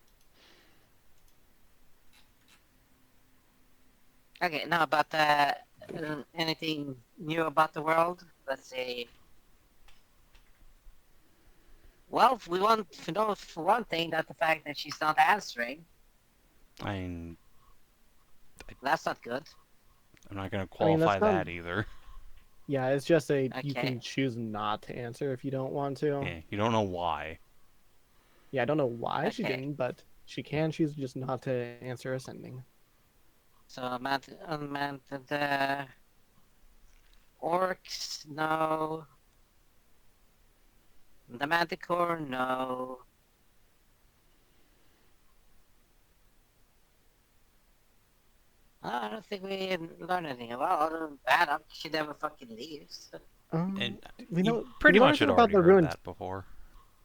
Okay, now about anything new about the world? Let's see. Well, we want to know for one thing that the fact that she's not answering, I'm that's not good. not going to I mean, qualify that's not- that either. Yeah, it's just you Okay. can choose not to answer if you don't want to. Yeah, you don't know why. Yeah, I don't know why she Okay. didn't, but she can choose just not to answer ascending. So unmanned orcs, no. The manticore, no. I don't think we learned anything about other than that. She never fucking leaves. And We you know. pretty do we learn much had anything about already the heard ruined? that before.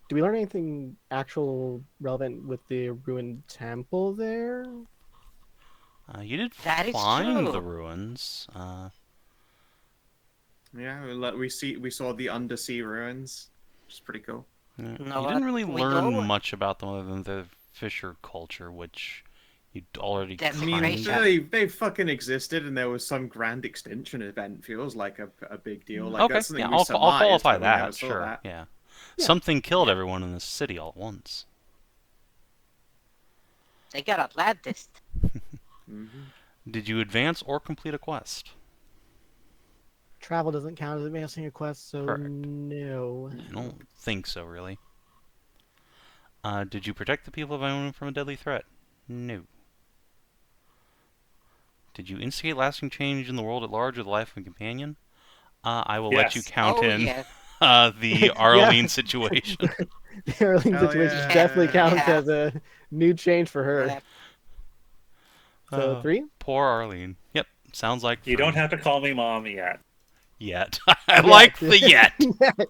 Do we learn anything actual relevant with the ruined temple there? You did That is find the true. ruins. Yeah, we saw the undersea ruins, which is pretty cool. Yeah, You know you didn't what? really We learn go much about them other than the fisher culture, which you'd already I mean, Desecration. they fucking existed, and there was some grand extinction event. Feels like a big deal. Like Okay, that's something yeah, we I'll surmised, qualify but we never that. saw Sure, that. yeah. Yeah. Something killed Yeah. everyone in the city all at once. They got Atlantis. Mm-hmm. Did you advance or complete a quest? Travel doesn't count as advancing a quest, so Correct. no. I don't think so, really. Did you protect the people of Ionia from a deadly threat? No. Did you instigate lasting change in the world at large or the life of a companion? I will let you Yes. count Oh in yeah. the Arlene situation. The Arlene Hell situation yeah. definitely counts Yeah. as a new change for her. Yeah. So 3? Poor Arlene. Yep, sounds like You don't 3. have to call me mom yet. Yet. I like the yet. Yet.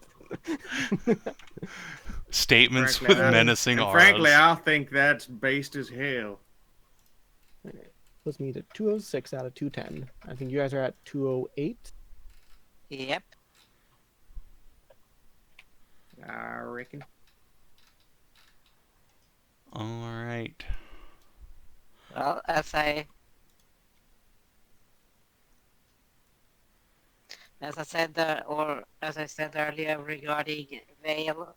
Statements Frankly, with menacing and auras. frankly, I think that's based as hell. Puts me to 206 out of 210. I think you guys are at 208. Yep. I reckon. Alright. Well, as I said, or as I said earlier regarding Vale,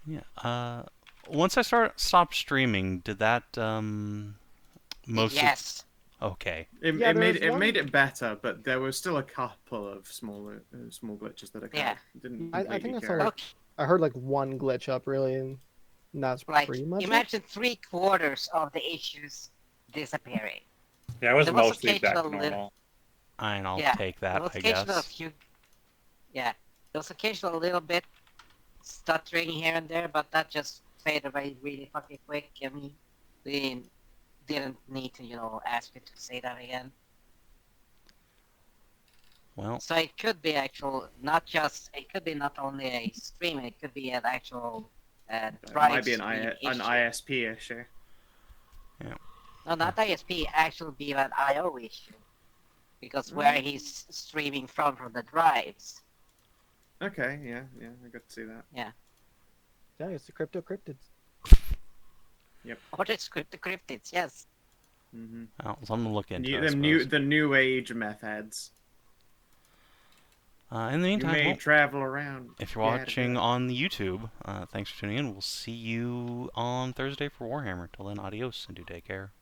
Yeah. Once I stopped streaming, did that most yes. okay. Yeah, there was It one- made it better, but there were still a couple of small glitches that I kind Yeah. of didn't I completely think I saw care. like Okay. I heard like one glitch up really, and that's Like, pretty much it. imagine 3/4 of the issues disappearing. Yeah, it was There was mostly back to occasional normal. And I'll Yeah, take there that, was I occasional guess. few. Yeah, there was occasional little bit stuttering here and there, but that just faded away really fucking quick. I mean, we didn't need to, ask you to say that again. Well, So it could be it could be not only a stream, it could be an actual It drive might be an stream issue. ISP issue. No, not ISP, actually be an IO issue. Because where he's streaming from the drives. Okay, yeah, I got to see that. Yeah, it's the crypto cryptids. Or the cryptids, yes. Mm-hmm. well, something to look into. I The new age methods. In the You meantime, may well, travel around. if you're watching on the YouTube, thanks for tuning in. We'll see you on Thursday for Warhammer. Till then, adios and do take care.